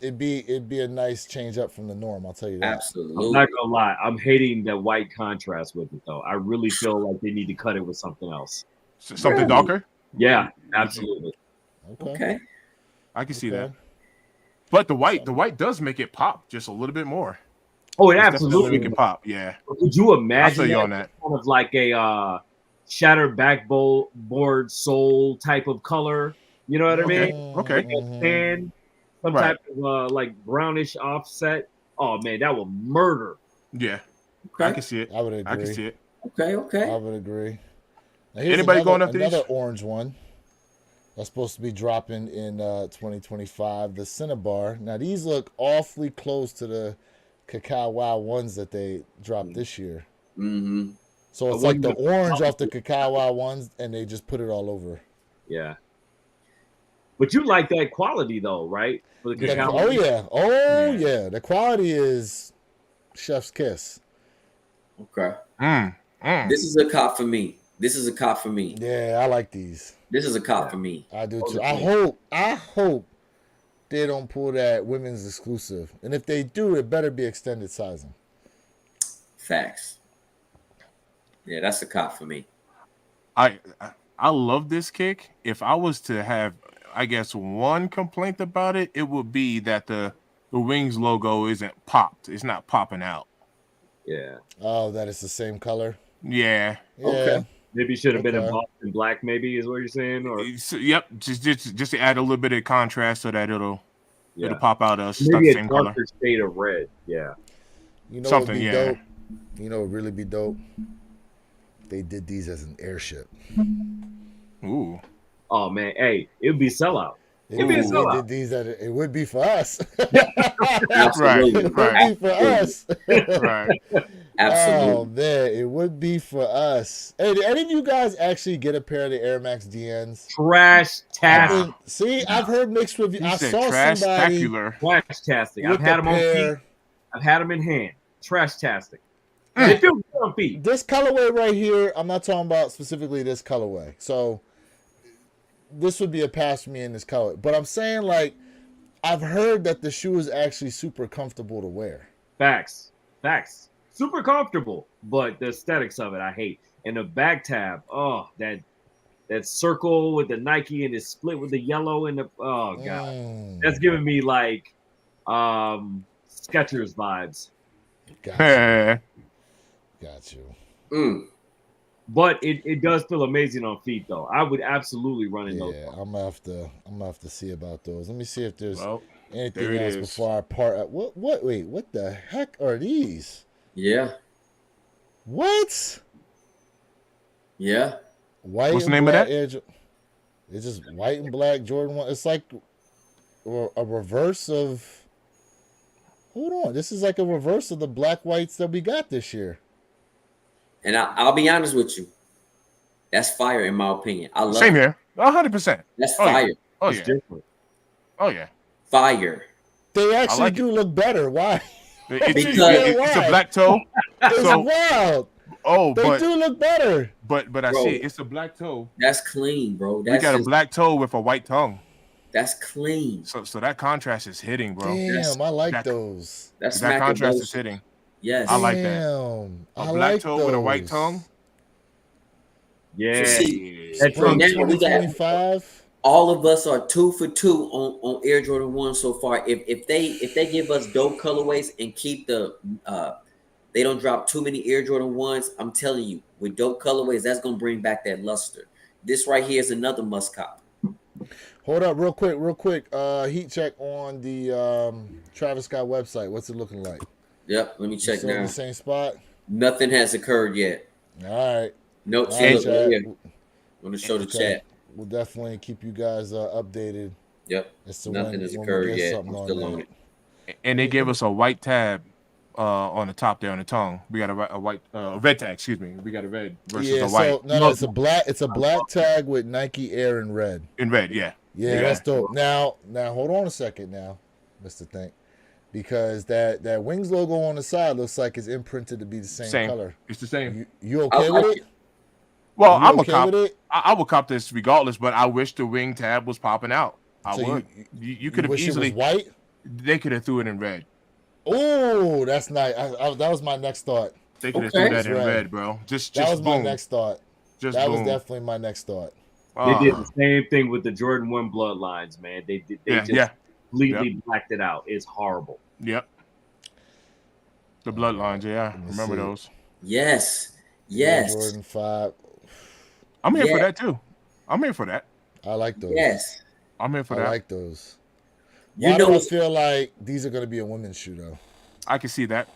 it'd be a nice change up from the norm. I'll tell you that. I'm Absolutely. not gonna lie. I'm hating that white contrast with it, though. I really feel like they need to cut it with something else. Something Really? darker. Yeah, absolutely. Okay. I can see that. Okay. But the white does make it pop just a little bit more. Oh, it It's definitely absolutely. make it pop. Yeah, Could you I imagine feel you that? on that. Kind of like a shattered backboard soul type of color? You know what I mean? Okay. Like a tan, some Right. type of like brownish offset. Oh man, that will murder. Yeah, I Okay. can see it. I would I can agree. see it. Okay. Okay. I would agree. Now here's Anybody going after another these? orange one that's supposed to be dropping in 2025. The Cinnabar. Now these look awfully close to the Cacao Wow ones that they dropped this year. Mm-hmm. So it's I like the wonder- orange off the Cacao Wow ones, and they just put it all over. Yeah. But you like that quality though, right? For the Yeah. cacao. Oh yeah, Yeah. yeah. The quality is chef's kiss. Okay. Mm. This is a cop for me. This is a cop for me. Yeah, I like these. This is a cop for me. I do All too. the I time. hope they don't pull that women's exclusive. And if they do, it better be extended sizing. Facts. Yeah, that's a cop for me. I love this kick. If I was to have, I guess, one complaint about it, it would be that the Wings logo isn't popped. It's not popping out. Yeah. Oh, that is the same color. Yeah. Yeah. Okay. Maybe should have been in Okay. Boston black, maybe is what you're saying? Or Yep. Just to add a little bit of contrast so that it'll yeah. pop out stuff Maybe the a same color. darker shade of red. Yeah. You know what would Something, be yeah. dope? You know what would really be dope? They did these as an airship. Ooh. Oh man, hey, it would be sellout. They, It'd be a did, sellout. they did these it would be for us. Absolutely. It would Right. be for us. Right. Absolutely. Oh man, it would be for us. Hey, did any of you guys actually get a pair of the Air Max DNs? Trash tastic. I've heard mixed reviews. He I said saw somebody trash-tacular. Trash tastic. I've with had a them on feet. pair. I've had them in hand. Trash tastic. They feel good on feet. This colorway right here, I'm not talking about specifically this colorway. So this would be a pass for me in this color. But I'm saying, like, I've heard that the shoe is actually super comfortable to wear. Facts. Super comfortable, but the aesthetics of it I hate. And the back tab, oh, that circle with the Nike and it's split with the yellow and the oh god. That's giving me like Skechers vibes. Got you. Mm. But it does feel amazing on feet though. I would absolutely run in those. Yeah, I'm gonna have to see about those. Let me see if there's Well, there anything it else is. before I part. Wait, what the heck are these? Yeah. What? Yeah. White What's the and name of black that? Air it's just white and black Jordan 1. It's like a reverse of. Hold on, this is like a reverse of the black whites that we got this year. And I'll be honest with you. That's fire in my opinion. I love Same it. here. 100%. That's Oh, yeah. fire. Oh It's yeah. different. Oh yeah. Fire. They actually like do look better. Why? It's Why? a black toe. It's So wild. oh, They but do look better. but I Bro. see it's a black toe. That's clean, bro. We That's got a just, black toe with a white tongue. that's clean. So that contrast is hitting, bro. Damn, I like that- those. That's That smack contrast above- is hitting. Yes. I like that. Damn, A I black like toe with a white those. tongue. Yeah. So see, That's so Spring now we got 2025. all of us are 2 for 2 on Air Jordan 1 so far. If they give us dope colorways and keep the they don't drop too many Air Jordan 1s, I'm telling you, with dope colorways, that's gonna bring back that luster. This right here is another must cop. Hold up, real quick. Heat check on the Travis Scott website. What's it looking like? Yep, let me check Still in now. the same spot. Nothing has occurred yet. All right. Nope. All See, right, look right chat. here. I'm gonna show the Okay. chat. We'll definitely keep you guys updated Yep. as to Nothing when, has when occurred we get yet. something I'm on still that. on it. And they gave us a white tab on the top there on the tongue. We got a white red tag. Excuse me. We got a red versus Yeah, a white. so no, it's a black. It's a black tag with Nike Air in red. In red, yeah. Yeah, Yeah. that's dope. Now, hold on a second, now, Mr. Think, because that Wings logo on the side looks like it's imprinted to be the same color. It's the same. You okay I with like it? Well, You I'm okay a cop. with it? I would cop this regardless, but I wish the wing tab was popping out. I So would. You could have wish easily. it was white. They could have threw it in red. Oh, that's nice. That was my next thought. They could have Okay. threw that in Right. red, bro. Just That was my boom. next thought. Just That boom. was definitely my next thought. They did Ah, the same thing with the Jordan 1 bloodlines, man. They yeah, just yeah. completely blacked it out. It's horrible. Yep. The bloodlines, yeah. Let me Remember see. those. Yes. Air Yes. Jordan 5. I'm here for Yeah. that too. I'm here for that. I like those. Yes. I'm here for I that. like those. You Why know do I what's- feel like these are going to be a women's shoe, though? I can see that.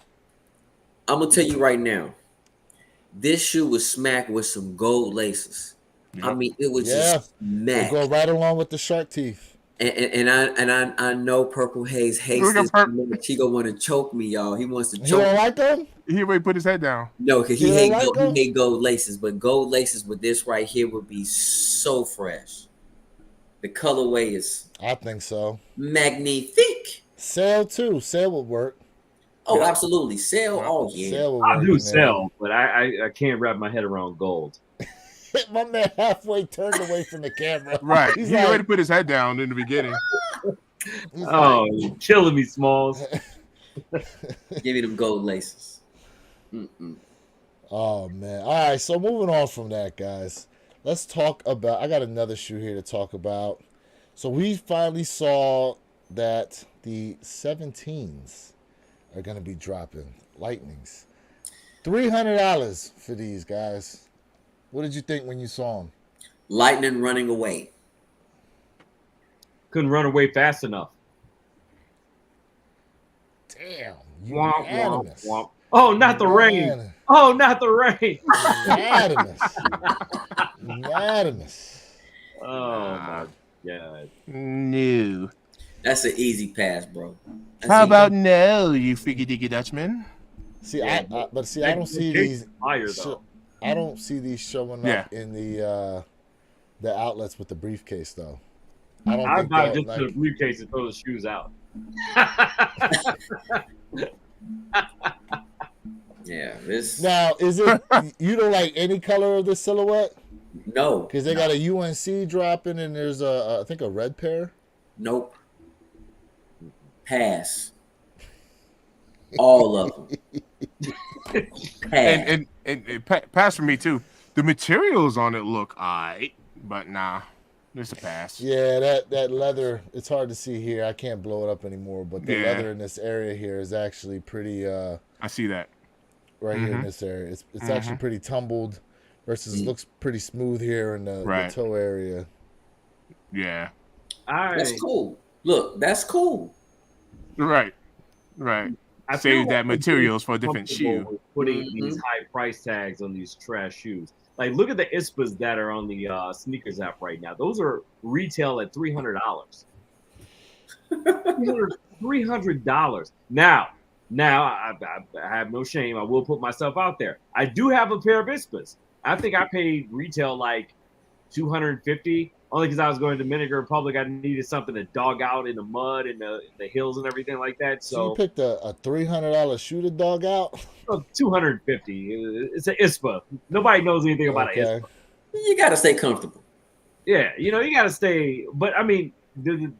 I'm gonna tell you right now. This shoe was smacked with some gold laces. I Yep. mean, it was Yeah. just They smacked. go right along with the shark teeth. I know Purple Haze hates Look at this. Purp- He gonna want to choke me, y'all. He wants to You choke don't me. like them? He already put his head down. No, because You he don't hate like gold, them? he hate gold laces, but gold laces with this right here would be so fresh. The colorway is I think so. magnifique. Sale, too. Sale would work. Oh, Yeah. absolutely. Sell. Oh yeah. Sale would I work do in there. sell, but I can't wrap my head around gold. My man halfway turned away from the camera. Right. He's He like- already put his head down in the beginning. He's Oh, you're killing me, Smalls. Give me them gold laces. Mm-mm. Oh man. All right, so moving on from that, guys. Let's talk about I got another shoe here to talk about. So we finally saw that the 17s are going to be dropping. Lightnings. $300 for these guys. What did you think when you saw them? Lightning running away. Couldn't run away fast enough. Damn. Womp, womp, Unanimous. womp. Oh, not the rain. Oh, not the rain. Unanimous. Unanimous. Oh my god. No. That's an easy pass, bro. That's How easy. about no, you freaky dicky Dutchman? See, Yeah, I don't see these. Fire Sho- though. I don't see these showing Yeah. up in the outlets with the briefcase though. I don't I think buy that, just like, the briefcase and throw the shoes out. Yeah, this now is it you don't like any color of the silhouette no. because they got a UNC dropping and there's I think a red pair. Nope. Pass. All of them. Pass. And pass for me too. The materials on it look alright, but nah, it's a pass. Yeah, that leather. It's hard to see here. I can't blow it up anymore, but the Yeah. leather in this area here is actually pretty. I see that. Right here in Mhm. this area, it's actually pretty tumbled. Versus it looks pretty smooth here in the Right. toe area. Yeah. That's cool. Look, that's cool. Right. Right. I Save feel that like materials for a different comfortable shoe. with putting Mhm. these high price tags on these trash shoes. Like, look at the ISPAs that are on the sneakers app right now. Those are retail at $300. $300. Now I have no shame. I will put myself out there. I do have a pair of ISPAs. I think I paid retail like $250. Only because I was going to Dominican Republic, I needed something to dog out in the mud and the hills and everything like that. So So you picked a $300 shoe to dog out. $250. It's an ISPA. Nobody knows anything about an ISPA. Okay. You gotta stay comfortable. Yeah, you got to stay. But I mean, the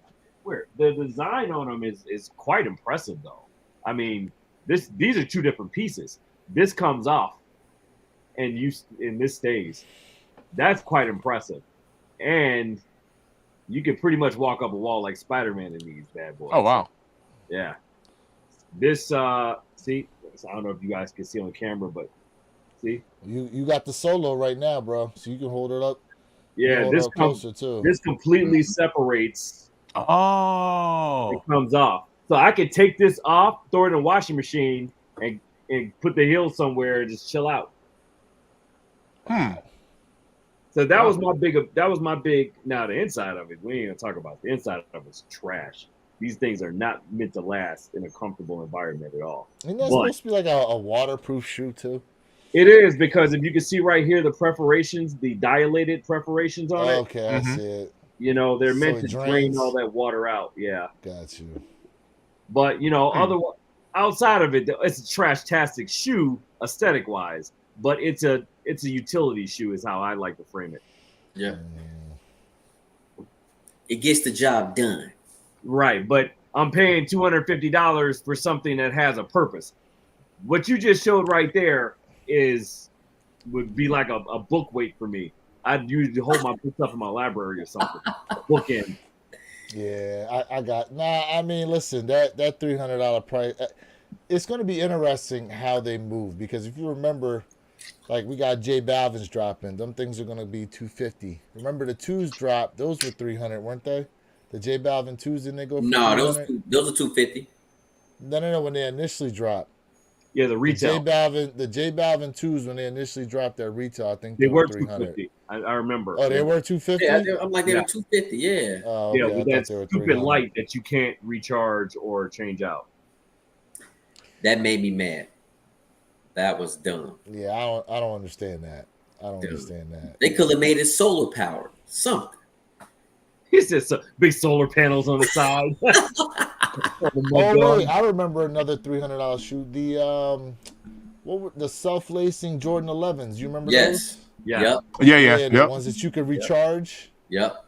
design on them is quite impressive, though. I mean, these are two different pieces. This comes off, and this stays. That's quite impressive. And you can pretty much walk up a wall like Spider-Man in these bad boys. Oh wow. Yeah. This see, I don't know if you guys can see on camera, but see, You got the solo right now, bro. So you can hold it up. yeah, hold it this up comes. closer too. This completely separates. Oh. It comes off. So I could take this off, throw it in a washing machine, and put the heel somewhere and just chill out. So that was my big. Now the inside of it, we ain't gonna talk about the inside of it's trash. These things are not meant to last in a comfortable environment at all. Isn't that But- supposed to be like a waterproof shoe too? It is, because if you can see right here, the perforations, the dilated perforations on it, Okay, I Mhm. see it. they're So meant it to drain drains. all that water out. Yeah. Got you. But outside of it, it's a trash-tastic shoe aesthetic wise, but it's a utility shoe is how I like to frame it. Yeah. It gets the job done. Right, but I'm paying $250 for something that has a purpose. What you just showed right there would be like a book weight for me. I'd usually hold my books up in my library or something. Bookend. Yeah, I got nah. I mean, listen, that $300 price. It's going to be interesting how they move because if you remember, like we got J Balvin's dropping, them things are going to be 250. Remember the twos dropped; those were 300, weren't they? The J Balvin twos didn't they go for No, 300? those are 250. No. When they initially dropped, Yeah, the retail. The J Balvin twos when they initially dropped their retail, I think They were 300. 250. I remember. Oh, they were 250. Yeah, I'm like they Yeah. were 250. Yeah, Oh, Yeah, okay. with I that thought they were stupid 300. light that you can't recharge or change out. that made me mad. That was dumb. Yeah, I don't understand that. I don't Dude. understand that. They could have made it solar powered. Something. He said so big solar panels on the side. Oh wait, I remember another $300 shoe. What were the self-lacing Jordan 11s? You remember Yes. those? Yeah. Yep. Yeah. The Yep. ones that you could recharge. Yep.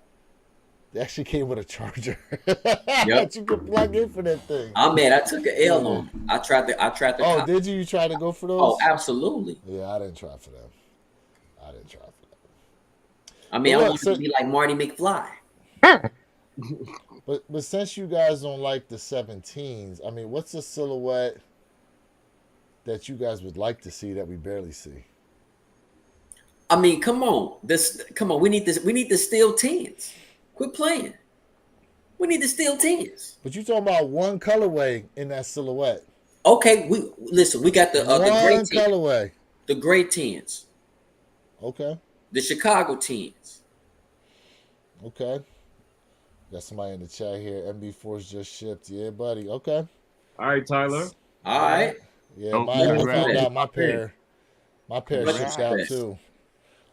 They actually came with a charger that you could plug in for that thing. I'm mad. I took an L on them. I tried to. Oh, copy. did you? You tried to go for those? Oh, absolutely. Yeah, I didn't try for them. I didn't try for them. I mean, Well, I look, want so- to be like Marty McFly. But since you guys don't like the 17s, I mean, what's a silhouette that you guys would like to see that we barely see? I mean, come on. Come on. We need this. We need the steel 10s. Quit playing. We need the steel 10s. But you talking about one colorway in that silhouette. Okay. We got the gray One 10, colorway. the gray 10s, Okay. the Chicago 10s. Okay. Got somebody in the chat here. MB4's just shipped. Yeah, buddy. Okay. All right, Tyler. All right. Yeah, Oh, I found congrats. out my pair. My pair Congrats. shipped out too.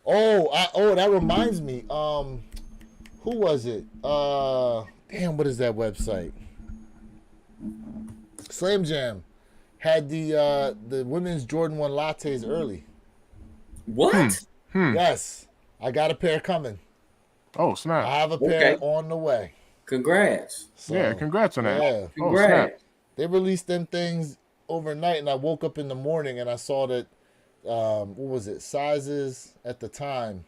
Oh, that reminds me. Who was it? Damn, what is that website? Slam Jam had the women's Jordan 1 lattes early. What? Yes, I got a pair coming. Oh I snap! have a pair Okay. on the way. Congrats. So, Yeah, congrats on that. Yeah, Oh snap! Congrats. they released them things overnight, and I woke up in the morning and I saw that. What was it? Sizes at the time.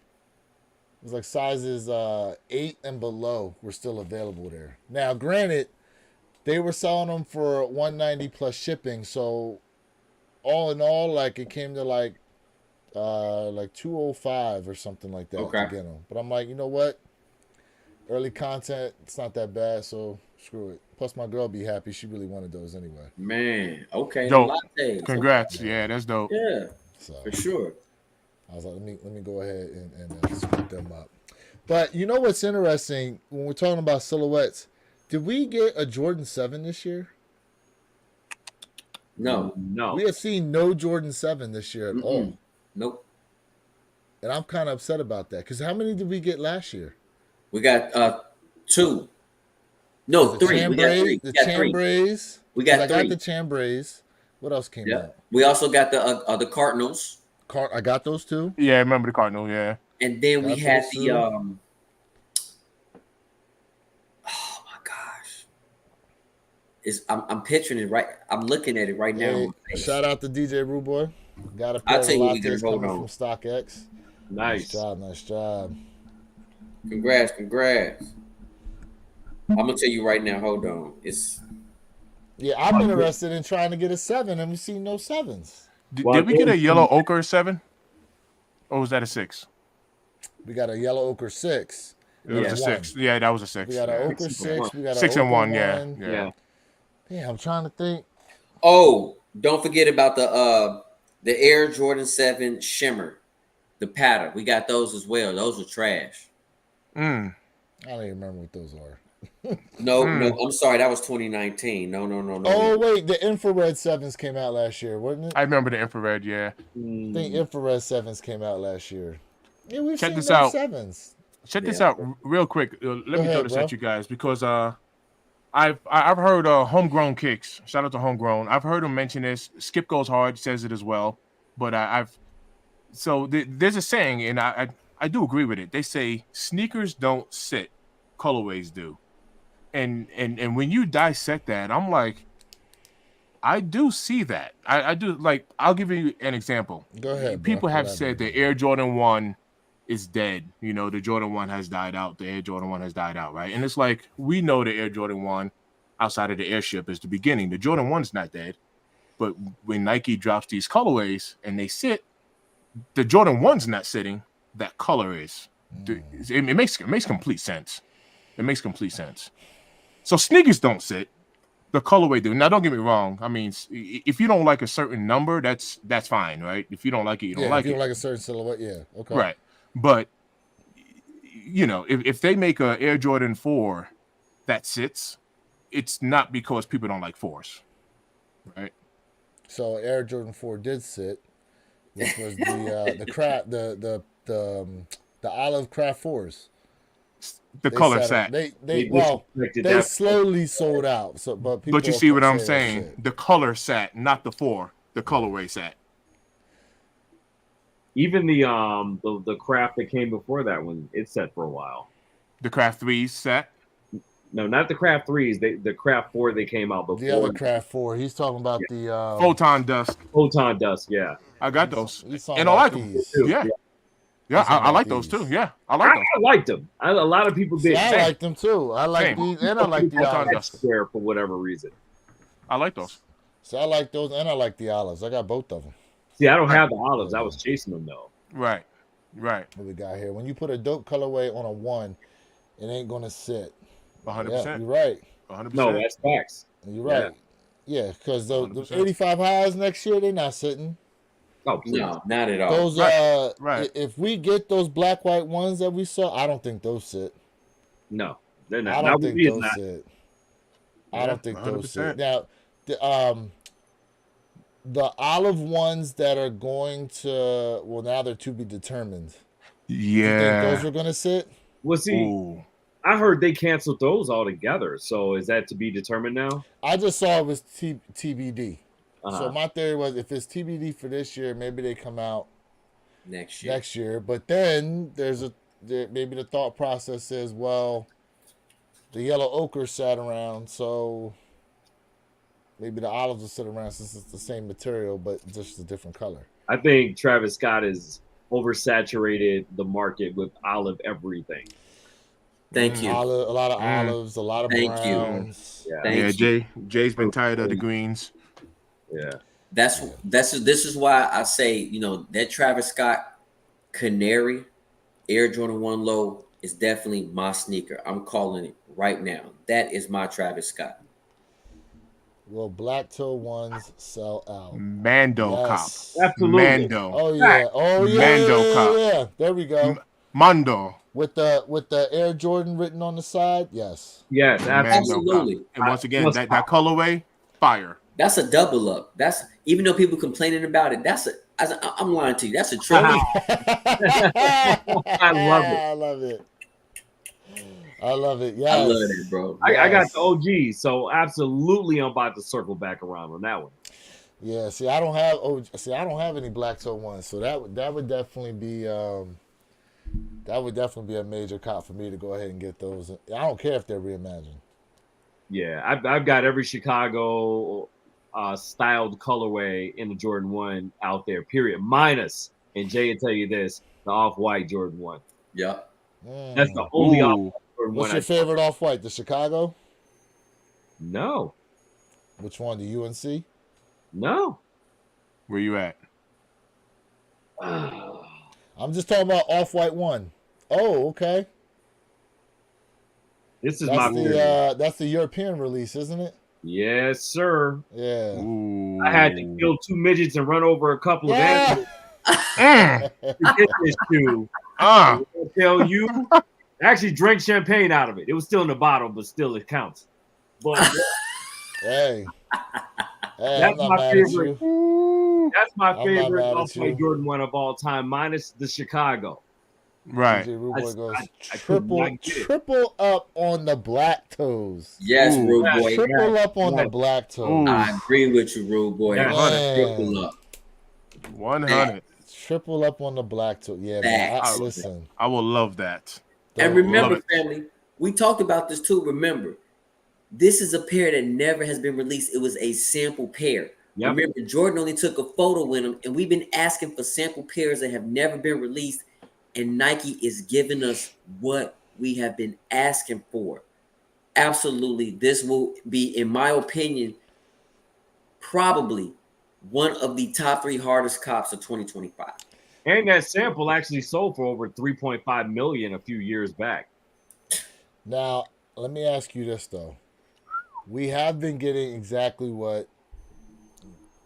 It was like sizes 8 and below were still available there. Now, granted, they were selling them for $190 plus shipping. So, all in all, like it came to like $205 or something like that Okay. to get them. But I'm like, you know what? Early content, it's not that bad. So screw it. Plus, my girl be happy. She really wanted those anyway. Man. Okay. Dope. Lattes. Congrats! Yeah, that's dope. Yeah, So for sure. I was like, let me go ahead and scoop them up. But you know what's interesting when we're talking about silhouettes? Did we get a Jordan 7 this year? No. No. We have seen no Jordan 7 this year at all. Mm-mm. Nope. And I'm kind of upset about that. Because how many did we get last year? We got 2. No, The 3. We got 3. The We got 3. Chambrays. We got I got 3. the Chambrays. What else came Yeah. out? We also got the Cardinals, I got those too. Yeah, I remember the Cardinal. Yeah. and then we Got had those the too. Oh my gosh. I'm picturing it right. I'm looking at it right now. Hey, shout out to DJ Rude Boy. Got a pair I'll of tell you what we got. lattes Hold coming on. from StockX. Nice. Nice job. Congrats. I'm gonna tell you right now. Hold on. It's Yeah, I'm interested in trying to get a 7, and we see no 7s. Well, Did we get a yellow ochre 7? Or was that a 6? We got a yellow ochre 6. It was Yeah. a 6. Yeah, that was a 6. We got yeah. an ochre 6. We got 6 an and ochre 1. Yeah. 1. Yeah. Yeah, I'm trying to think. Oh, don't forget about the Air Jordan 7 Shimmer, the pattern. We got those as well. Those are trash. Mm. I don't even remember what those are. No, I'm sorry. That was 2019. No. Oh wait, the infrared 7s came out last year, wasn't it? I remember the infrared. Yeah. I think infrared 7s came out last year. Yeah, we've Check seen this no out. 7s. Check this Yeah. out real quick. Let me ahead, throw this bro. at you guys because I've heard homegrown kicks. Shout out to homegrown. I've heard him mention this. Skip Goes Hard says it as well. But there's a saying, and I do agree with it. They say sneakers don't sit, colorways do. And when you dissect that, I'm like, I do see that. I do. Like, I'll give you an example. Go ahead. People bro. have Whatever. said the Air Jordan 1 is dead. You know, the Jordan 1 has died out. The Air Jordan 1 has died out, right? And it's like, we know the Air Jordan 1 outside of the airship is the beginning. The Jordan 1's not dead. But when Nike drops these colorways and they sit, the Jordan 1's not sitting. That color is. It makes complete sense. It makes complete sense. So sneakers don't sit. The colorway do. Now, don't get me wrong. I mean, if you don't like a certain number, that's fine, right? If you don't like it, you don't like if you it. don't like a certain silhouette, yeah, okay, Right. But you know, if they make a Air Jordan 4 that sits, it's not because people don't like 4s, right? So Air Jordan 4 did sit, which was the olive craft 4s. The color sat. They slowly sold out. So, but you see what I'm say saying? The color sat, not the 4. The colorway sat. Even the craft that came before that one, it sat for a while. The craft 3s sat. No, not the craft 3s. The craft 4 they came out before. The other craft 4. He's talking about the Photon Dust. Photon Dust. Yeah, I got those, and I like them. Yeah, I like those too. Yeah, I like them. I liked them. A lot of people did. I like them too. I like these, and I like the Photon olives. Dust. There for whatever reason. I like those. So I like those, and I like the olives. I got both of them. See, I don't have the olives. I was chasing them though. Right. What we got here? When you put a dope colorway on a 1, it ain't gonna sit. 100%. Yeah, you're right. 100%. No, that's facts. You're right. Yeah, because those 85 highs next year, they're not sitting. Oh, please. No, not at all. Those Right. If we get those black white ones that we saw, I don't think those sit. No, they're not. I don't think those not. sit. Yeah, I don't think those 100%. sit. Now, the olive ones that are going to, well, now they're to be determined. You think Yeah. those are going to sit? Well, see, Ooh. I heard they canceled those altogether. So is that to be determined now? I just saw it was TBD. Uh-huh. So my theory was if it's TBD for this year, maybe they come out next year. next year. But then maybe the thought process is, well, the yellow ochre sat around, so maybe the olives will sit around since it's the same material, but just a different color. I think Travis Scott has oversaturated the market with olive everything. Thank you. A lot of olives, a lot of Thank you. browns. Yeah. Thank you. Jay's been tired of the greens. Yeah. This is why I say, you know, that Travis Scott Canary Air Jordan 1 Low is definitely my sneaker. I'm calling it right now. That is my Travis Scott. Well, black toe ones sell out. Mando Yes. Cop. Absolutely. Mando. Oh yeah. Oh yeah. Mando yeah, cop. yeah. There we go. Mondo. With the Air Jordan written on the side. Yes. Yes, Mando Absolutely. Cop. And once again, that colorway, fire. That's a double up. That's even though people complaining about it. I'm lying to you. That's a trophy. I love it. I love it. I love it. Yes. I love that, bro. I got the OG, so absolutely I'm about to circle back around on that one. Yeah. See, I don't have any black toe ones, so that would definitely be a major cop for me to go ahead and get those. I don't care if they're reimagined. Yeah, I've got every Chicago styled colorway in the Jordan 1 out there, period. Minus, and Jay will tell you this, the off-white Jordan 1. Yep. That's the only Ooh. off-white Jordan 1. What's your favorite off-white? The Chicago? No. Which one? The UNC? No. Where you at? I'm just talking about off-white one. Oh, okay. This is That's the European release, isn't it? Yes, sir. Yeah. Ooh. I had to kill 2 midgets and run over a couple of Yeah. animals to get this shoe. Ah. I'll tell you, I actually drank champagne out of it. It was still in the bottle, but still it counts. But Hey, That's I'm not my mad at favorite. you. that's my I'm not favorite mad at off-white you. Jordan 1 of all time, minus the Chicago. Right. DJ Rude Boy goes I could not get it. triple up on the black toes. Yes, Ooh. Rude Boy. Triple up on the Yes. black toes. Ooh. I agree with you, Rude Boy. Yeah. Triple up. 100. Triple up on the black toe. Yeah, man. Facts. Listen. I will love that. And Don't- remember, Love family, we talked about this too. Remember, this is a pair that never has been released. It was a sample pair. Yep. Remember, Jordan only took a photo with them, and we've been asking for sample pairs that have never been released. and Nike is giving us what we have been asking for. Absolutely, this will be, in my opinion, probably one of the top 3 hardest cops of 2025. And that sample actually sold for over 3.5 million a few years back. Now, let me ask you this though. We have been getting exactly what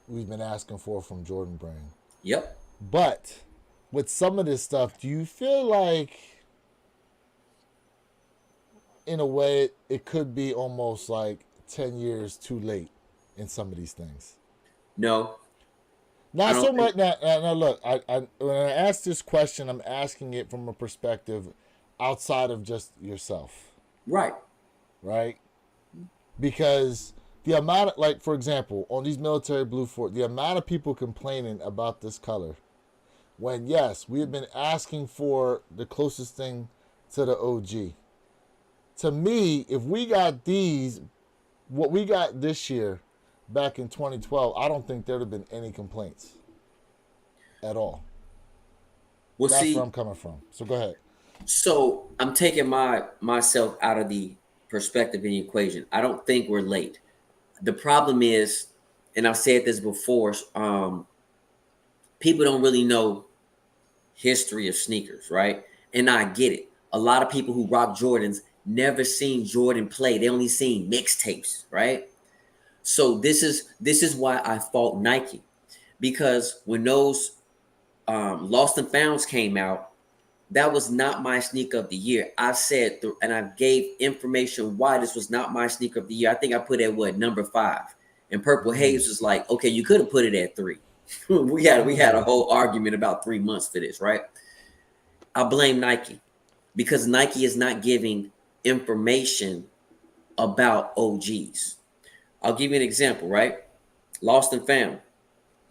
we've been asking for from Jordan Brand. Yep. But with some of this stuff, do you feel like, in a way, it could be almost like 10 years too late in some of these things? No. Not so much. Now, look, when I ask this question, I'm asking it from a perspective outside of just yourself. Right. Right? Because the amount of, like, for example, on these military blue Ford, the amount of people complaining about this color, when, yes, we have been asking for the closest thing to the OG. To me, if we got these, what we got this year, back in 2012, I don't think there'd have been any complaints at all. Well, That's see, where I'm coming from. So go ahead. So I'm taking myself out of the perspective in the equation. I don't think we're late. The problem is, and I've said this before, people don't really know history of sneakers, right? And I get it. A lot of people who rock Jordans never seen Jordan play. They only seen mixtapes, right? So this is why I fault Nike, because when those Lost and Founds came out, that was not my sneaker of the year. I said, and I gave information why this was not my sneaker of the year. I think I put it at number 5, and Purple Haze was like, okay, you could have put it at 3. we had a whole argument about 3 months for this, right? I blame Nike because Nike is not giving information about OGs. I'll give you an example, right? Lost and Found.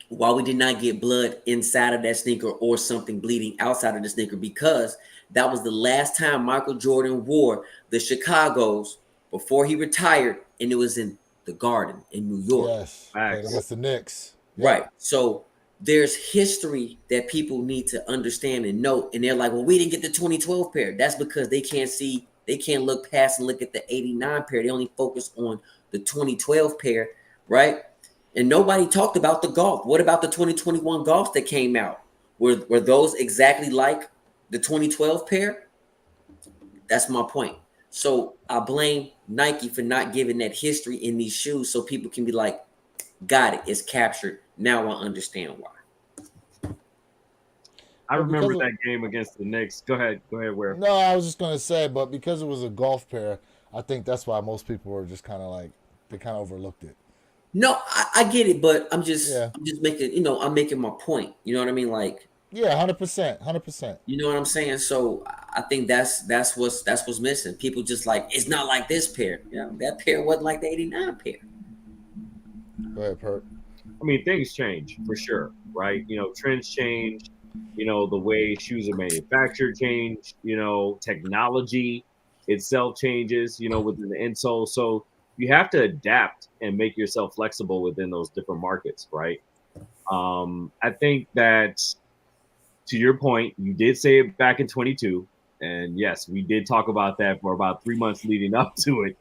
While we did not get blood inside of that sneaker or something bleeding outside of the sneaker, because that was the last time Michael Jordan wore the Chicago's before he retired, and it was in the Garden in New York. Yes, against the Knicks. Yep. Right. So there's history that people need to understand and know, and they're like, well, we didn't get the 2012 pair. That's because they can't look past and look at the 89 pair. They only focus on the 2012 pair, right? And nobody talked about the golf. What about the 2021 golfs that came out? Were those exactly like the 2012 pair? That's my point. So I blame Nike for not giving that history in these shoes so people can be like, got it, it's captured. Now I understand why. I remember that game against the Knicks. Go ahead, Ware. No, I was just going to say, but because it was a golf pair, I think that's why most people were just kind of like, they kind of overlooked it. No, I get it, but I'm just making, I'm making my point. You know what I mean? Like, yeah, 100%. You know what I'm saying? So I think that's what's missing. People just like, it's not like this pair. Yeah, that pair wasn't like the 89 pair. Go ahead, Pert. I mean, things change for sure, right? Trends change. The way shoes are manufactured change. Technology itself changes. Within the insole, so you have to adapt and make yourself flexible within those different markets, right? I think that, to your point, you did say it back in 22, and yes, we did talk about that for about 3 months leading up to it.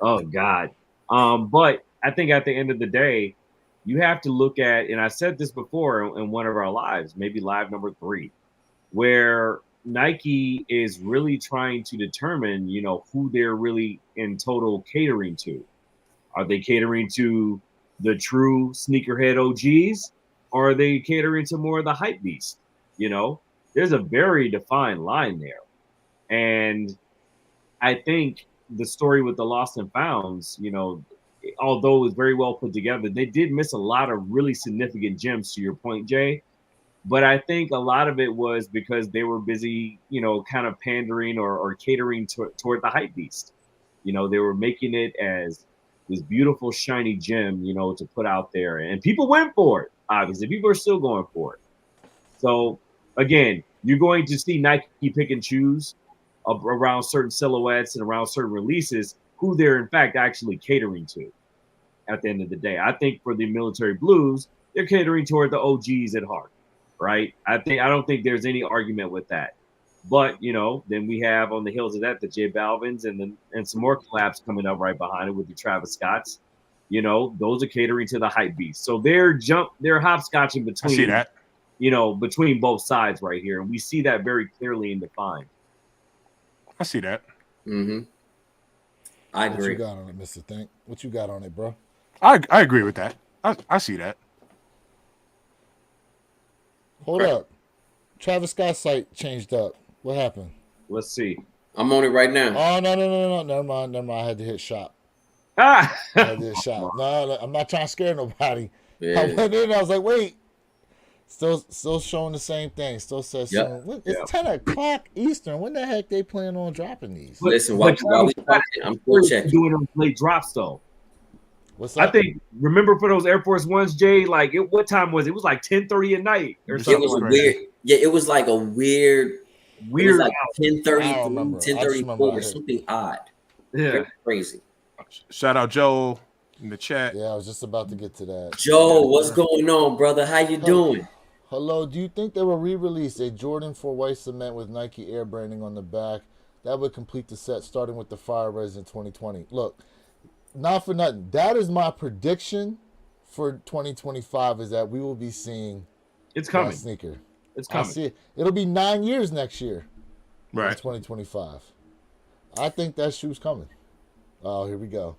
Oh God. But I think at the end of the day, you have to look at, and I said this before in one of our lives, maybe live number 3, where Nike is really trying to determine, who they're really in total catering to. Are they catering to the true sneakerhead OGs, or are they catering to more of the hype beast? There's a very defined line there. And I think the story with the Lost and Founds, although it was very well put together, they did miss a lot of really significant gems, to your point, Jay. But I think a lot of it was because they were busy, kind of pandering or catering toward the hype beast. They were making it as this beautiful, shiny gem, to put out there. And people went for it, obviously. People are still going for it. So, again, you're going to see Nike pick and choose around certain silhouettes and around certain releases who they're, in fact, actually catering to at the end of the day. I think for the military blues, they're catering toward the OGs at heart. Right. I don't think there's any argument with that. But then we have on the heels of that the J Balvin's and some more collabs coming up right behind it with the Travis Scotts. Those are catering to the hype beast. So they're hopscotching I see between that. between both sides right here, and we see that very clearly and defined. I see that. Mm-hmm. I What you agree. got on it, Mr. Think? What you got on it, bro? I agree with that. I see that. Hold Okay. up. Travis Scott's site changed up. What happened? Let's see. I'm on it right now. Oh, no. Never mind. I had to hit shop. Ah, I had to hit shop. No, I'm not trying to scare nobody. I Yeah. went in, I was like, wait. Still showing the same thing. Still says Yep. soon. It's 10 o'clock Eastern. When the heck they plan on dropping these? Listen, while we talking, I'm still checking. doing those late drops though. What's I that? think remember for those Air Force Ones, Jay. Like what time was it? It was like 10:30 at night or It It something. was like crazy. weird. Yeah, it was like a weird. It was weird. like I don't 10:33, remember. I just remember I 10:34, heard. something odd. Yeah. Very crazy. Shout out Joe in the chat. Yeah, I was just about to get to that. Joe, what's going on, brother? How you doing? Hello, do you think they will re-release a Jordan 4 white cement with Nike Air branding on the back? That would complete the set, starting with the Fire Res in 2020. Look, not for nothing. That is my prediction for 2025, is that we will be seeing It's that coming. sneaker. It's I coming. see it. It'll be 9 years next year, in Right. 2025. I think that shoe's coming. Oh, here we go.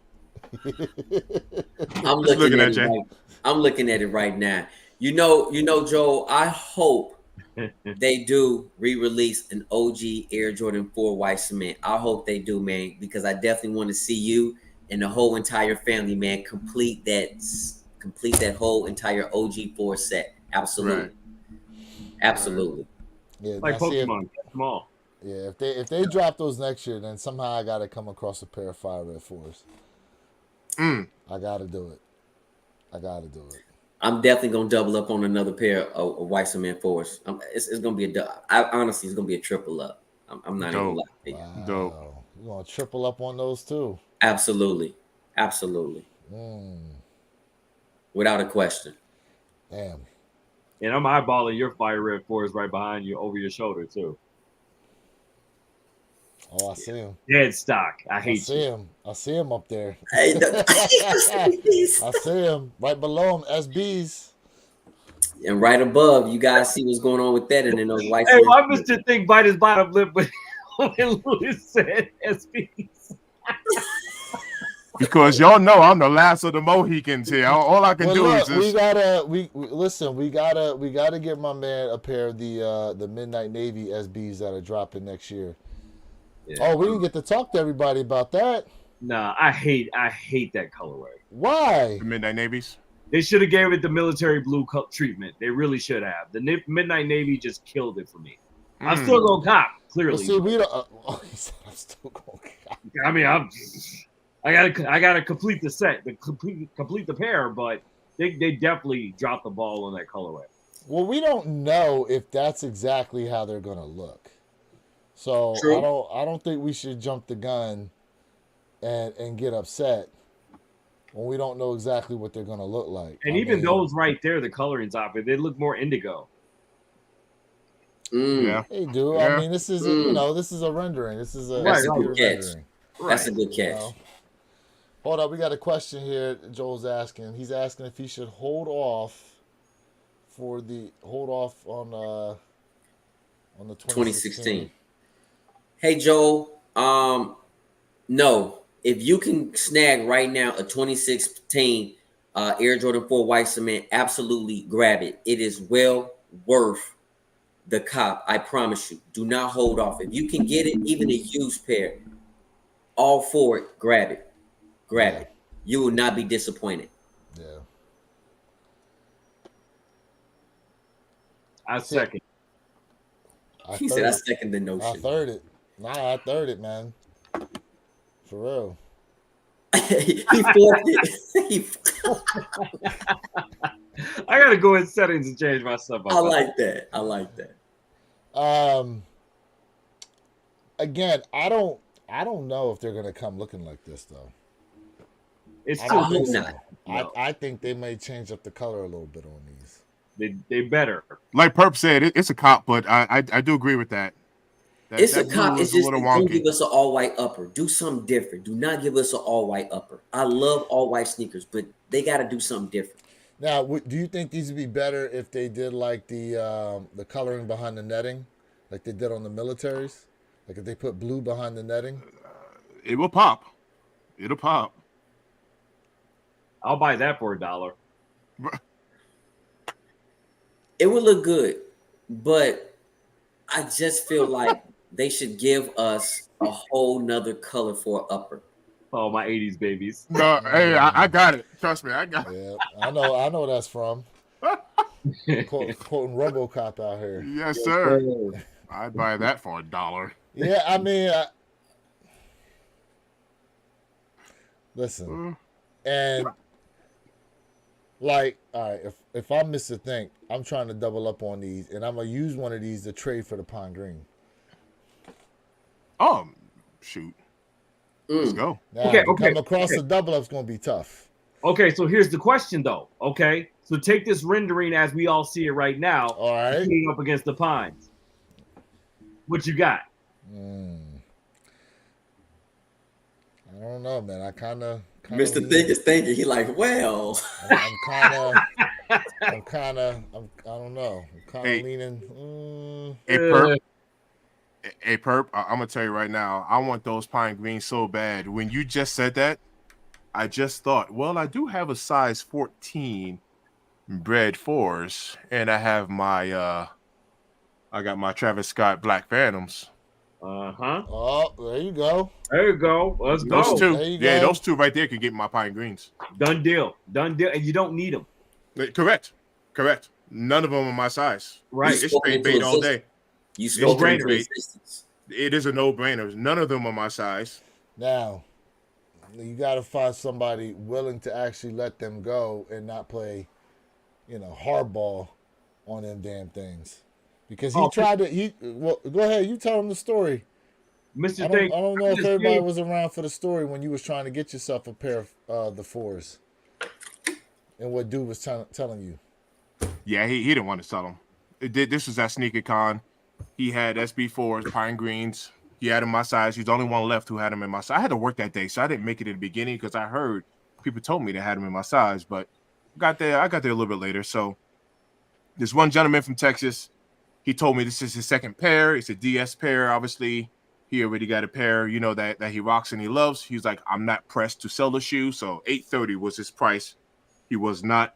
I'm Just looking looking at at it. Jay. I'm looking at it right now. You know, Joe. I hope they do re-release an OG Air Jordan 4 white cement. I hope they do, man, because I definitely want to see you and the whole entire family, man, complete that whole entire OG 4 set. Absolutely, Right. absolutely. Yeah, Like now see Pokemon. Catch 'em all. if they drop those next year, then somehow I gotta come across a pair of Fire Red 4s. I gotta do it. I'm definitely gonna double up on another pair of white cement 4s. It's gonna be honestly, it's gonna be a triple up. I'm not even Dope. lying to you. Wow. Dope. You gonna triple up on those too? Absolutely, without a question. Damn. And I'm eyeballing your Fire Red 4s right behind you over your shoulder too. Oh, I see him. Dead stock. I I hate see you. him. I see him up there. Hey, I see him right below him. SBs. and right above, you guys see what's going on with that, and then those white. Hey, cement- why Mr. Think bite his bottom lip when Louis said SBs? Because y'all know I'm the last of the Mohicans here. All I can Well, do look, is just we gotta get my man a pair of the Midnight Navy SBs that are dropping next year. Yeah. Oh, we didn't get to talk to everybody about that. Nah, I hate that colorway. Why? the Midnight Navies. They should have gave it the military blue treatment. They really should have. The Midnight Navy just killed it for me. I'm still gonna cop, Well, clearly. see, we don't. He said I'm still going. I mean, I gotta complete the set, complete the pair, but they definitely dropped the ball on that colorway. Well, we don't know if that's exactly how they're gonna look. So True. I don't think we should jump the gun and get upset when we don't know exactly what they're gonna look like. And I even mean, those right there, the colorings off it, they look more indigo. Yeah. they do. Yeah. I mean, this is this is a rendering. This is a That's a computer good catch. rendering. That's a Right. good You catch. know? Hold up, we got a question here. Joel's asking. He's asking if he should hold off on the 2016. Hey Joel, no. If you can snag right now a 2016 Air Jordan 4 white cement, absolutely grab it. It is well worth the cop. I promise you. Do not hold off. If you can get it, even a used pair, all for it. Grab it. Grab it. You will not be disappointed. Yeah. I second. He said, "I second the I notion." third it. Nah, I third it, man. For real. He forced it. I gotta go in settings and change my stuff up. I like that. I like that. Again, I don't know if they're gonna come looking like this though. It's I too don't hope think so. not. No. I think they may change up the color a little bit on these. They better. Like Perp said, it's a cop, but I do agree with that. It's a that cop. blue It's is a just little don't give wonky. us an all white upper. Do something different. Do not give us an all white upper. I love all white sneakers, but they got to do something different. Now, do you think these would be better if they did like the coloring behind the netting, like they did on the militaries? Like if they put blue behind the netting? It will pop. It'll pop. I'll buy that for $1. It would look good, but I just feel like they should give us a whole nother color for upper. Oh, my 80s babies. No, hey, I got it. Trust me, I got it. Yeah, I know that's from. Quoting RoboCop out here. Yes, sir. I'd buy that for $1. Yeah, I mean, listen, and like, all right, if I'm Mr. Think, I'm trying to double up on these, and I'm gonna use one of these to trade for the pine green. Shoot. Let's go. Now, Okay, to okay, come across okay. the double up's gonna be tough. Okay, so here's the question, though. Okay, so take this rendering as we all see it right now, All right. being up against the pines. What you got? I don't know, man. I kind of. Mr. Think is thinking. He like, well, I'm kind of. I don't know. I'm kind of Hey. leaning. Hey, Perp. Hey, Perp, I'm going to tell you right now, I want those pine greens so bad. When you just said that, I just thought, well, I do have a size 14 bred 4s, and I have my, I got my Travis Scott Black Phantoms. Uh-huh. Oh, there you go. There you go. Let's Those go. two, There you yeah, go. those two right there can get my pine greens. Done deal. Done deal. And you don't need them. Correct. None of them are my size. Right. It's straight bait all day. you spoke No-brainer. into existence. It is a no-brainer. None of them are my size. Now, you got to find somebody willing to actually let them go and not play, hardball on them damn things. Because he tried to. Well, go ahead. You tell him the story. Mr. I Think, don't know if just everybody gave- was around for the story when you was trying to get yourself a pair of the 4s, and what dude was telling you. Yeah, he didn't want to sell them. This was at Sneaker Con. He had SB4s, pine greens. He had them my size. He's the only one left who had them in my size. I had to work that day, so I didn't make it in the beginning because I heard people told me they had them in my size, but I got there a little bit later. So there's one gentleman from Texas. He told me this is his second pair. It's a DS pair. Obviously, he already got a pair, that he rocks and he loves. He's like, I'm not pressed to sell the shoe. So $830 was his price. He was not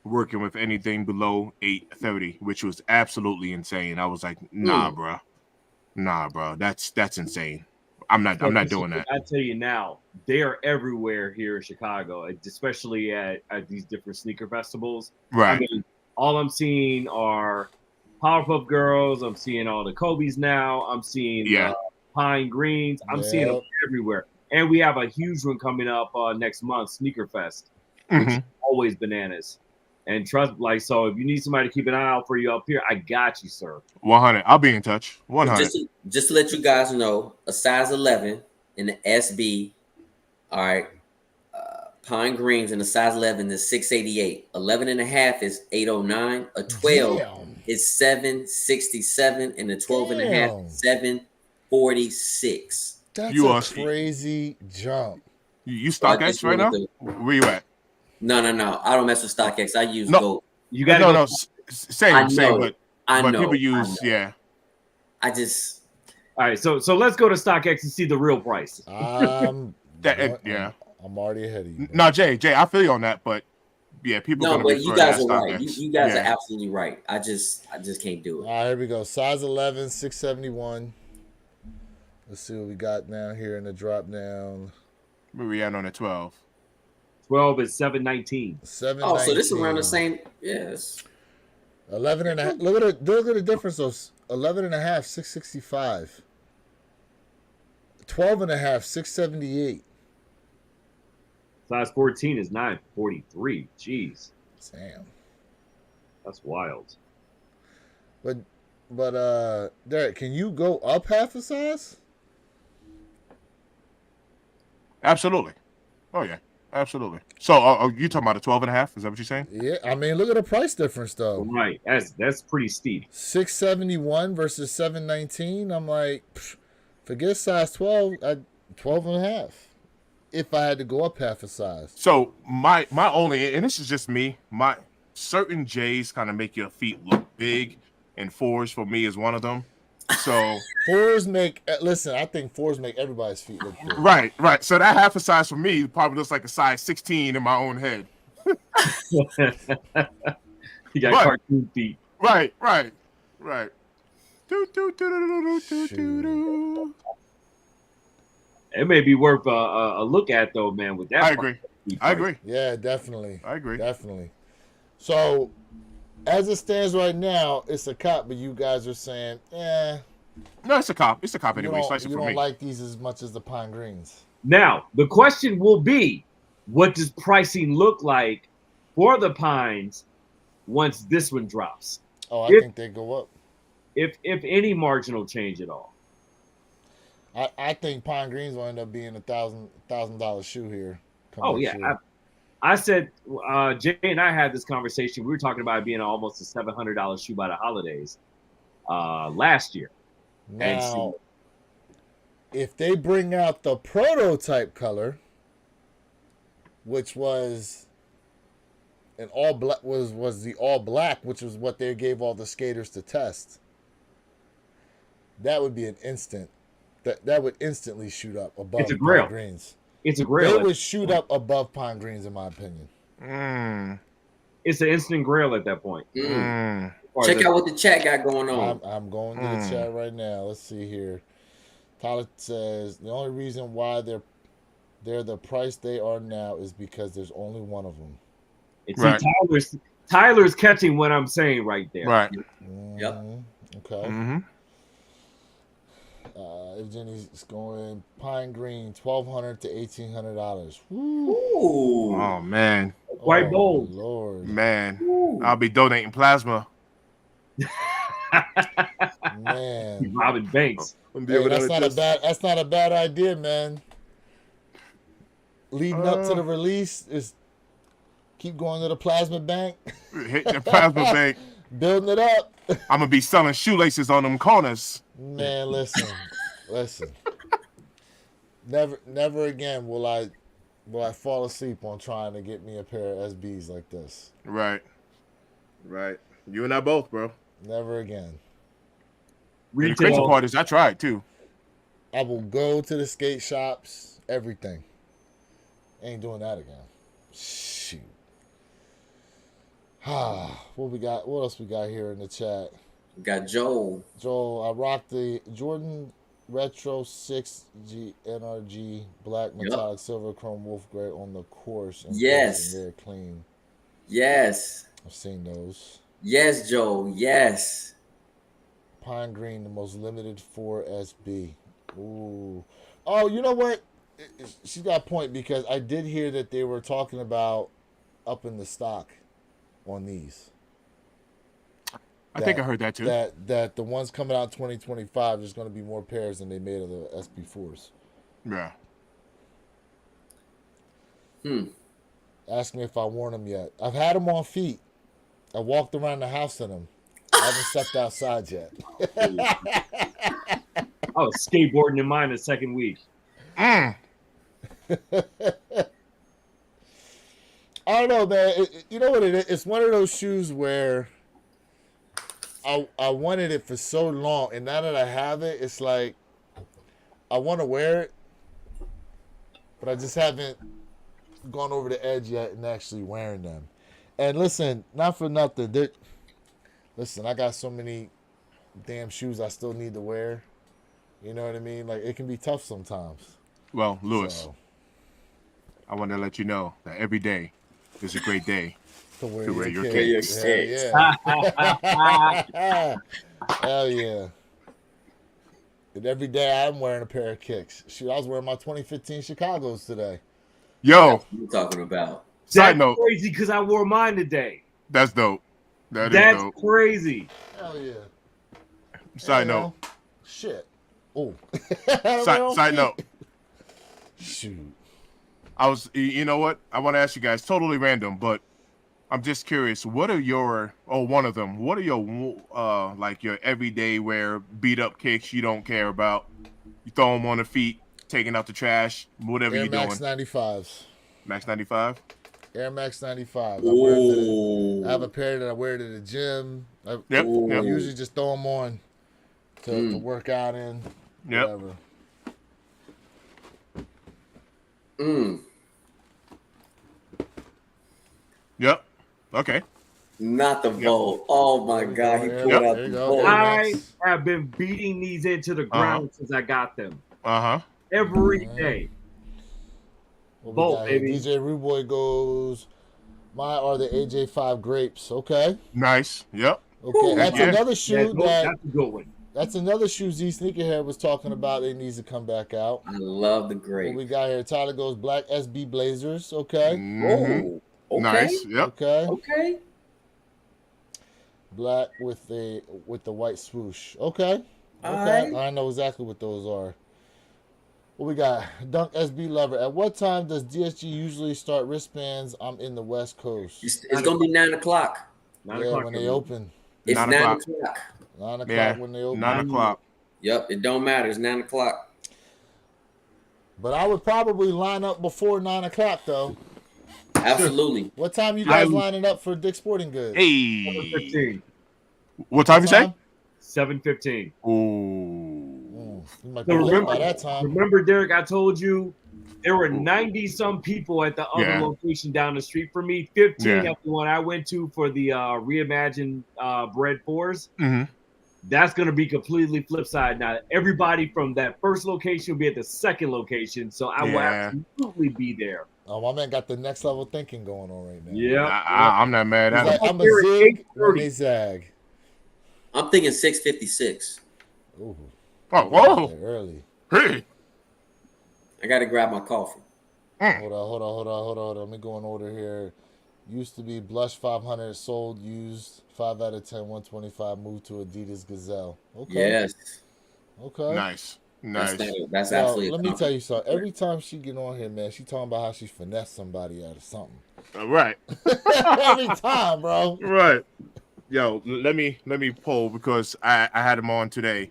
working with anything below $830, which was absolutely insane. I was like, nah, bro. That's insane. I'm not doing that. I tell you now, they are everywhere here in Chicago, especially at these different sneaker festivals. Right. I mean, all I'm seeing are Powerpuff Girls. I'm seeing all the Kobe's now. I'm seeing Pine Greens. I'm seeing them everywhere. And we have a huge one coming up next month, Sneaker Fest, which is always bananas. And trust, so if you need somebody to keep an eye out for you up here, I got you, sir. 100. I'll be in touch. 100. Just to let you guys know, a size 11 in the SB, all right, pine greens in the size 11 is 688. 11 and a half is 809. A 12 is 767, and a 12 and a half is 746. That's a crazy jump. You StockX right now? Where you at? No. I don't mess with StockX. I use Gold. You got no. Same, but people use I just. All right, so let's go to StockX and see the real price. I'm already ahead of you. No, Jay, I feel you on that, but yeah, people. No, but you guys are right. You guys are absolutely right. I just can't do it. All right, here we go. Size 11, 671. Let's see what we got now here in the drop down. Where we at on the 12? 12 is 719. 719. Oh, so this is around the same. Yes. 11 and a half. Look at the difference. Those 11 and a half, 665. 12 and a half, 678. Size 14 is 943. Jeez. Damn. That's wild. But Derek, can you go up half a size? Absolutely. Oh yeah. Absolutely. So, you talking about a 12.5? Is that what you're saying? Yeah, I mean, look at the price difference though. Right. That's pretty steep. 671 versus 719. I'm like, forget size 12. 12 and a half. If I had to go up half a size. So my only, and this is just me, my certain J's kind of make your feet look big, and 4s for me is one of them. So 4s make, listen, I think 4s make everybody's feet look big. right. So that half a size for me probably looks like a size 16 in my own head. You got But- cartoon feet. Right. Do, do, do, do, do, do, do, do. It may be worth a look at though, man. With that, I agree. I agree. Yeah, definitely. I agree. Definitely. So, as it stands right now, it's a cop, but you guys are saying, No, it's a cop. It's a cop you anyway. Slice it don't for me. like these as much as the pine greens. Now the question will be, what does pricing look like for the pines once this one drops? Oh, I If- think they go up. If any marginal change at all. I think pine greens will end up being $1,000 shoe here. come Oh next yeah, year. I said Jay and I had this conversation. We were talking about it being almost a $700 shoe by the holidays last year. Now, if they bring out the prototype color, which was an all black, was the all black, which was what they gave all the skaters to test, that would be an instant. That would instantly shoot up above It's a grail. pine greens. It's a They grail. would shoot up above pine greens, in my opinion. It's an instant grail at that point. Or Check the- out what the chat got going on. I'm going to the chat right now. Let's see here. Tyler says the only reason why they're the price they are now is because there's only one of them. It's Right. Tyler's catching what I'm saying right there. Right. Yep. Okay. Mm-hmm. Evgeny's going pine green, $1,200 to $1,800. Ooh. Oh man, Quite bold. Lord, man, Ooh. I'll be donating plasma. man. Robin Banks. Hey, that's not a bad idea, man. Leading up to the release is keep going to the plasma bank, Hit the plasma bank. building it up. I'm gonna be selling shoelaces on them corners. Man, listen. Never again will I fall asleep on trying to get me a pair of SBs like this. Right. You and I both, bro. Never again. And the crazy Retail. part is I tried too. I will go to the skate shops, everything. Ain't doing that again. Shoot. What we got? What else we got here in the chat? Got Joel. Joel, I rocked the Jordan Retro 6G NRG Black Metallic Silver Chrome Wolf Gray on the course. And Yes. They're clean. Yes. I've seen those. Yes, Joel. Yes. Pine Green, the most limited 4SB. Ooh. Oh, you know what? She's got a point because I did hear that they were talking about upping the stock on these. I think I heard that too. That the ones coming out in 2025, there's going to be more pairs than they made of the SB4s. Yeah. Ask me if I worn them yet. I've had them on feet. I walked around the house in them. I haven't stepped outside yet. I was skateboarding in mine the second week. I don't know, man. You know what it is? It's one of those shoes where I wanted it for so long, and now that I have it, it's like I want to wear it, but I just haven't gone over the edge yet and actually wearing them. And listen, not for nothing. Listen, I got so many damn shoes I still need to wear. You know what I mean? Like, it can be tough sometimes. Well, Lewis, So, I want to let you know that every day is a great day. to wear, To wear your kicks. kicks. Hell yeah. Hell yeah. And every day I'm wearing a pair of kicks. Shoot, I was wearing my 2015 Chicago's today. Yo, What you talking about? side That's note, crazy because I wore mine today. that's dope. That is That's dope. crazy. Hell yeah. Side You note. know? Shit. Oh. Side note. Shoot. You know what? I want to ask you guys, totally random, but I'm just curious. What are your, one of them? What are your, like your everyday wear beat up kicks you don't care about? You throw them on the feet, taking out the trash, whatever Air you're Max doing. 95s. Max 95. Air Max 95s. I have a Ooh. pair that I wear to the gym. Yep. Ooh. I Yep. usually just throw them on to work out in. Yep. Whatever. Mm. Yep. Okay. Not the Volt. Oh my God, he There pulled you go. out There the you go. Volt. Air I Max. have been beating these into the ground since I got them. Uh-huh. Every day. What Bolt, we got here? baby. DJ Ruboy goes. Mine are the AJ5 grapes. Okay. Nice. Yep. Okay. That's Yeah. another shoe That's a good one. That's another shoe Z Sneakerhead was talking about. It needs to come back out. I love the What grape. we got here? Tyler goes black SB Blazers. Okay. Mhm. Oh, okay. Nice. Yep. Okay. Okay. Black with the white swoosh. Okay. Alright. I know exactly what those are. What we got? Dunk SB Lover. At what time does DSG usually start wristbands? I'm in the West Coast. It's gonna be 9 o'clock. 9 Yeah, o'clock. when they open. It's 9 9 o'clock. o'clock. 9 o'clock Yeah. when they open. 9 o'clock. Yep, it don't matter. It's 9 o'clock. But I would probably line up before 9 o'clock though. Absolutely. What time you guys I'm- lining up for Dick's Sporting Goods? Hey. 7:15. What time you say? 7:15. Ooh. You might So be late remember- by that time. Remember, Derek, I told you there were 90 some people at the other Yeah. location down the street from me. 15 Yeah. at the one I went to for the reimagined bread fours. Mhm. That's going to be completely flip side now. Everybody from that first location will be at the second location, so I will Yeah. absolutely be there. Oh, my man got the next level thinking going on right now. Yeah. I'm not mad He's at like, him. I'm a Here at zig when 8:30. they zag. I'm thinking 6:56. Ooh, Oh, whoa. early. Hey. I gotta grab my coffee. Hold on. Let me go in order here. Used to be Blush 500, sold used 5 out of 10, 125, moved to Adidas Gazelle. Okay. Yes. Okay. Nice. That's Nice. that's Yo, absolutely. let me tell you something. Every time she get on here, man, she talking about how she finessed somebody out of something. Right. Every time, bro. Right. Yo, let me pull because I had him on today.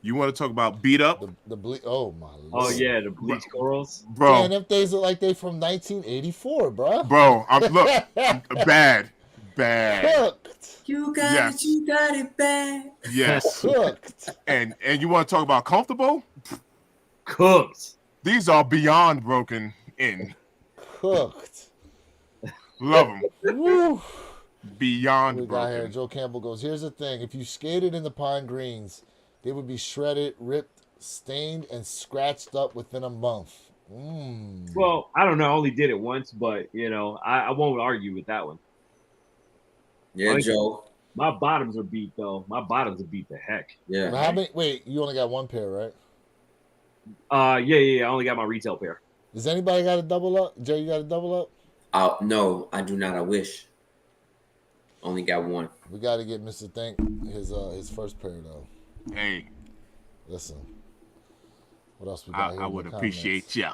You want to talk about beat up, Oh my Oh, lord. yeah, the bleach corals. bro? Man, them things look like they from 1984, bro. Bro, I'm bad. Cooked. You got Yes. it. You got it bad. Yes. Cooked. And you want to talk about comfortable? Cooked. These are beyond broken in. Cooked. Love them. Woo. Beyond We got here. broken. Joe Campbell goes, here's the thing. If you skated in the Pine Greens, they would be shredded, ripped, stained, and scratched up within a month. Well, I don't know. I only did it once, but, I won't argue with that one. Yeah, Like- Joe. My bottoms are beat, though. My bottoms are beat the heck. Yeah. Now, how many? Wait, you only got one pair, right? Yeah. I only got my retail pair. Does anybody got a double up? Jay, you got a double up? No, I do not. I wish. Only got one. We got to get Mr. Think his first pair though. Hey, Listen, what else we got here? I in the would comments? appreciate ya.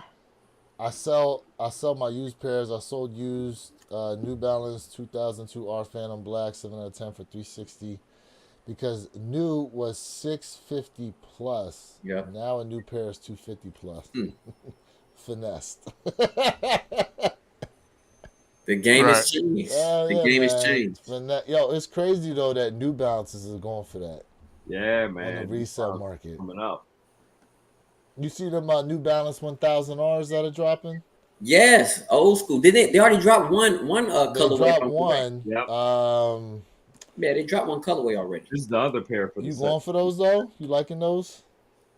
I sell my used pairs. I sold used New Balance 2002 R Phantom Black 7 out of 10 for $360 because new was $650 plus. Yep. Now a new pair is $250 plus. Finessed. The game Right. has changed. Yeah, The yeah, game has man. changed. Yo, it's crazy though that New Balances is going for that Yeah, on man. the resale market. Coming up. You see them New Balance 1000Rs that are dropping? Yes, old school. Did they already dropped one They colorway? dropped from- one. Yep. Yeah, they dropped one colorway already. This is the other pair for the You set. going for those though? You liking those?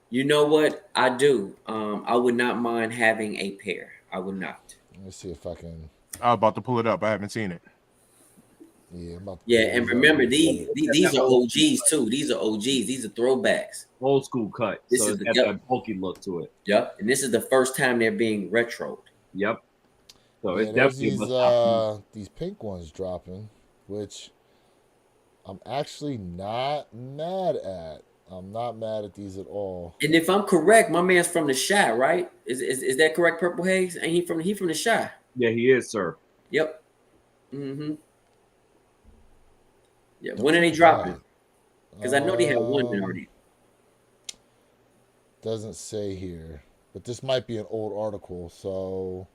You know what? I do. I would not mind having a pair. I would not. Let me see if I can. I was about to pull it up. I haven't seen it. Yeah, I'm about to Yeah, pull and these up. remember these are OGs too. These are OGs. These are throwbacks. Old school cut. This So is it's the- got yep. that bulky look to it. Yep. And this is the first time they're being retroed. Yep. So Yeah, it's there's definitely a must-have. these pink ones dropping, which I'm actually not mad at. I'm not mad at these at all. And if I'm correct, my man's from the Shy, right? Is that correct, Purple Haze? And he from the Shy. Yeah, he is, sir. Yep. Mm-hmm. Yeah. Those When are they are dropping? bad. Because I know they had one already. Doesn't say here, but this might be an old article. So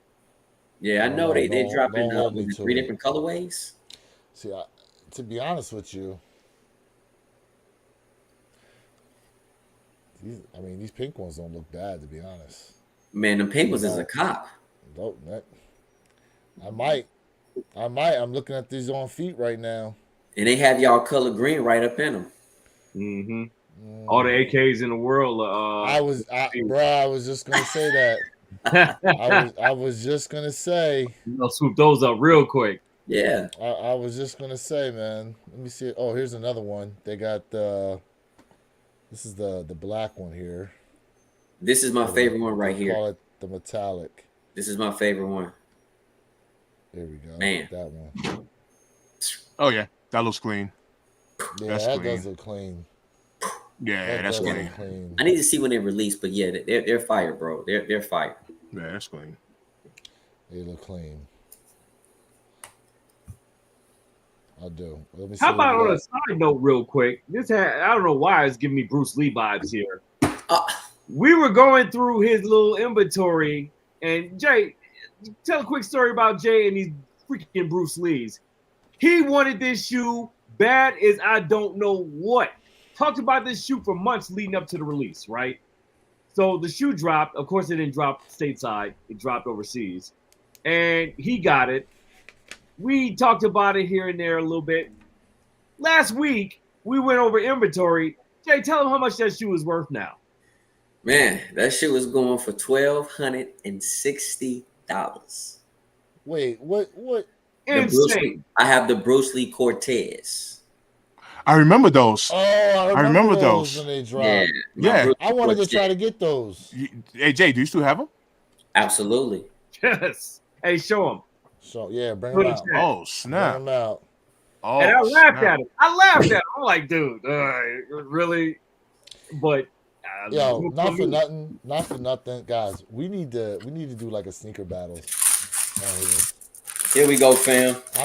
Yeah, I know they're dropping don't hold me to 3 it. different colorways. See, to be honest with you, these pink ones don't look bad. To be honest, Man, them pink ones is a cop. nope. I might. I'm looking at these on feet right now. And they have y'all color green right up in them. Mm-hmm. All the AKs in the world. I was just gonna say that. I was just gonna say. Swoop those up real quick. Yeah. I was just gonna say, man. Let me see. Oh, here's another one. They got this is the black one here. This is my favorite one right here. Call it the metallic. This is my favorite one. There we go. Man. That one. Oh yeah, that looks clean. Yeah, That's that clean. does look clean. Yeah, That that's does clean. look clean. I need to see when they release, but yeah, they're fire, bro. They're fire. Yeah, that's clean. They look clean. I do. Let me see. How about what on a side note, real quick? I don't know why it's giving me Bruce Lee vibes here. We were going through his little inventory, and Jay, tell a quick story about Jay and these freaking Bruce Lees. He wanted this shoe bad as I don't know what. Talked about this shoe for months leading up to the release, right? So the shoe dropped. Of course, it didn't drop stateside. It dropped overseas. And he got it. We talked about it here and there a little bit. Last week, we went over inventory. Jay, tell him how much that shoe is worth now. Man, that shit was going for $1,260. Wait, what? Insane. I have the Bruce Lee Cortez. I remember those. Oh, I remember those when they dropped. Yeah. Yeah. Bruce I wanted to Cortez. try to get those. Hey Jay, do you still have them? Absolutely. Yes. Hey, show him. So yeah, bring Put them it out. in. Oh Bring snap! them out. Oh, And I laughed snap. at him. I'm like, dude, really? But Yo, not for nothing, guys. We need to do like a sneaker battle. Here we go, fam. I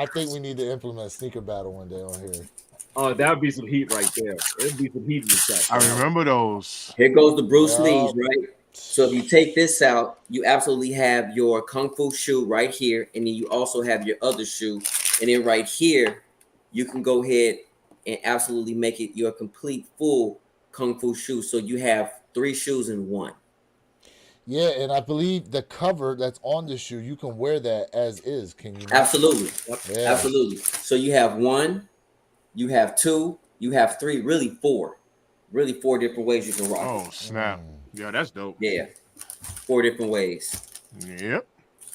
think we need to implement a sneaker battle one day on here. Oh, that would be some heat right there. It'd be some heat in the set. I remember those. Here goes the Bruce Yeah. Lees, right? So if you take this out, you absolutely have your Kung Fu shoe right here, and then you also have your other shoe. And then right here, you can go ahead and absolutely make it your complete full Kung Fu shoe. So you have 3 shoes in one. Yeah, and I believe the cover that's on the shoe, you can wear that as is. Can you? Not? Absolutely. Yeah. Absolutely. So you have 1, you have 2, you have 3, really 4. Really 4 different ways you can rock it. Oh snap! Yeah, that's dope. Yeah. 4 different ways. Yep.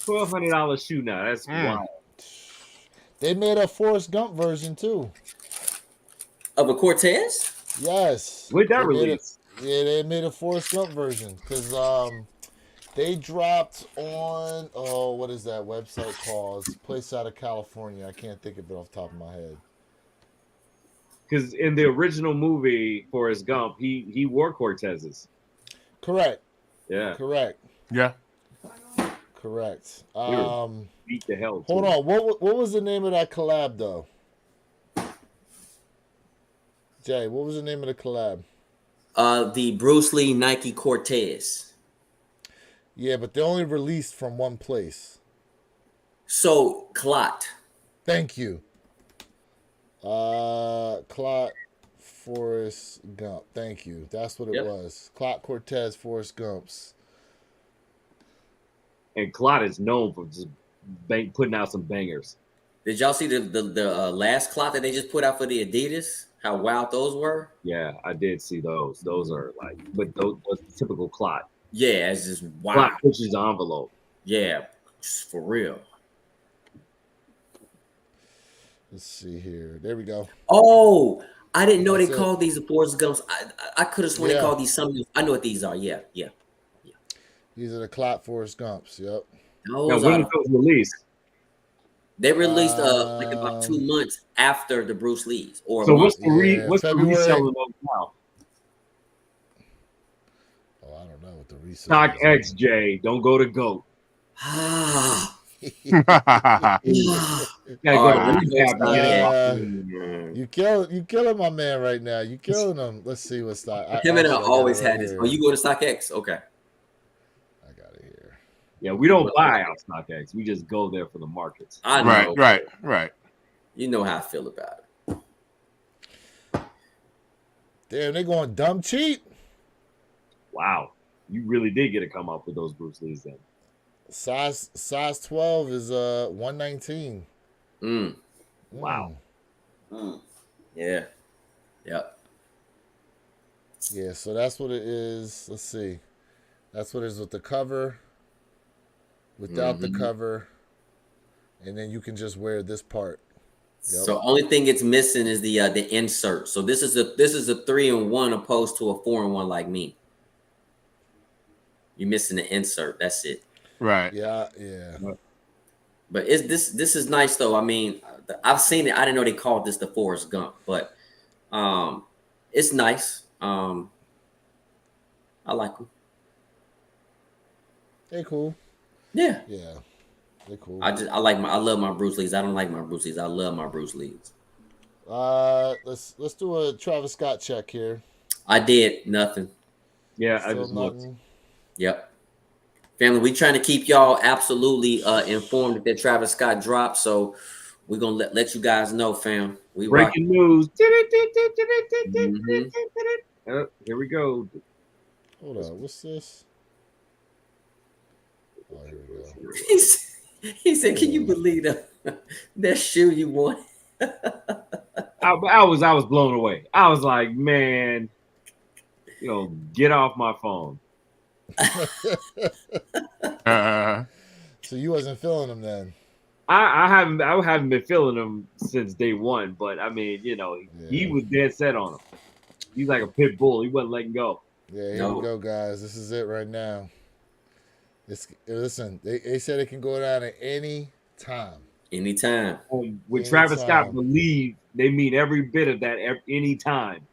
$1,200 shoe now. That's wild. They made a Forrest Gump version too. Of a Cortez? Yes. With that They made release. they made a Forrest Gump version because they dropped on what is that website called? It's a place out of California. I can't think of it off the top of my head. Because in the original movie, Forrest Gump, he wore Cortezes. Correct. Yeah. Correct. Yeah. Correct. Beat the hell. Hold on. What was the name of that collab though? Jay, what was the name of the collab? The Bruce Lee Nike Cortez. Yeah, but they only released from one place. So Clot. Thank you. Clot Forrest Gump. Thank you. That's what it Yep. was. Clot Cortez Forrest Gumps. And Clot is known for just putting out some bangers. Did y'all see the last Clot that they just put out for the Adidas? How wild those were? Yeah, I did see those. Those are like, but those typical Clot. Yeah, it's just wow. Clot pushes the envelope. Yeah, just for real. Let's see here. There we go. Oh, I didn't know That's they it. called these the Forrest Gumps. I could have sworn Yeah. they called these something. I know what these are. Yeah. These are the Clot Forrest Gumps. Yep. Now, Those when are, did those release? they released like about 2 months after the Bruce Lees. Or So what's the yeah, what's the February. resale of those now? Reese's Stock was XJ. Don't go to GOAT. Ah. You gotta go All to right, let me go recap and get Uh, it. You killing my man right now. You killing him. Let's see what's that. Him and I Actually, got always it right had this. here. Oh, you go to StockX? Okay. I got it here. Yeah, we don't buy out StockX. We just go there for the markets. I Right, know. right. You know how I feel about it. Damn, they going dumb cheap. Wow. You really did get to come up with those Bruce Lees then. Size 12 is 119. Mm. Wow. Mm. Yeah. Yep. Yeah, so that's what it is. Let's see. That's what it is with the cover, without the cover, and then you can just wear this part. Yep. So only thing it's missing is the insert. So this is a 3-in-1 opposed to a 4-in-1 like me. You're missing the insert. That's it. Right. Yeah. But this is nice though. I mean, I've seen it. I didn't know they called this the Forrest Gump, but it's nice. I like them. They cool. Yeah. Yeah. They cool. I love my Bruce Lees. I don't like my Bruce Lees. I love my Bruce Lees. Let's do a Travis Scott check here. I did nothing. Yeah, I Still just looked. nothing. Yep. Family, we trying to keep y'all absolutely informed that Travis Scott dropped. So we're gonna let you guys know, fam. We Breaking news. Mhm. Oh, here we go. Hold on. What's this? Oh, here we go. He said, "Can you believe that shoe you want?" I was blown away. I was like, man, get off my phone. So you wasn't feeling them then? I haven't been feeling him since day one, but I mean, he was dead set on him. He's like a pit bull. He wasn't letting go. Yeah, here we go, guys. This is it right now. Listen, they said it can go down at any time. Anytime. With Travis Scott, believe they mean every bit of that. Any time.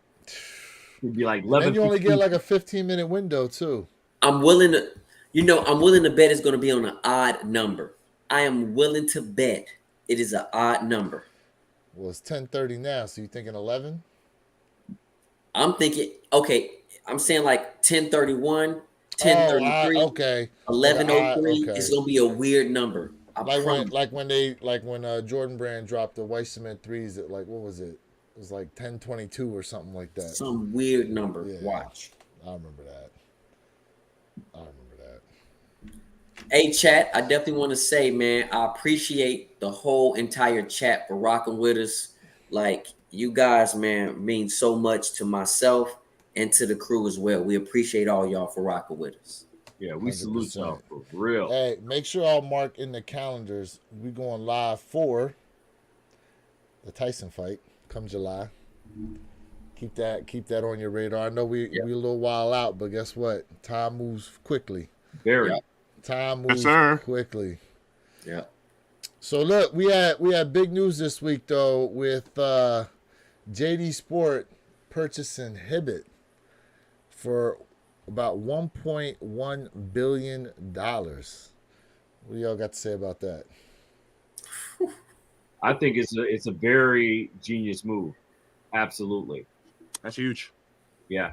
It'd be like 11. And you only get like a 15-minute window too. I'm willing to bet it's going to be on an odd number. I am willing to bet it is an odd number. Well, it's 10:30 now, so you thinking 11? I'm thinking, okay, I'm saying like 10:31, 10:33, okay, 11:03. Okay. It's going to be a weird number. When Jordan Brand dropped the white cement threes at what was it? It was like 10:22 or something like that. Some weird number. Yeah. Watch. I remember that. Hey, chat, I definitely want to say, man, I appreciate the whole entire chat for rocking with us. Like, you guys, man, mean so much to myself and to the crew as well. We appreciate all y'all for rocking with us. Yeah, we 100%. salute y'all for real. Hey, make sure I'll mark in the calendars. We going live for the Tyson fight come July. Keep that on your radar. I know we a little while out, but guess what? Time moves quickly. Very. Yep. Time moves quickly. Yeah. So look, we had big news this week though with JD Sport purchasing Hibbett for about $1.1 billion. What do y'all got to say about that? I think it's a very genius move. Absolutely. That's huge. Yeah.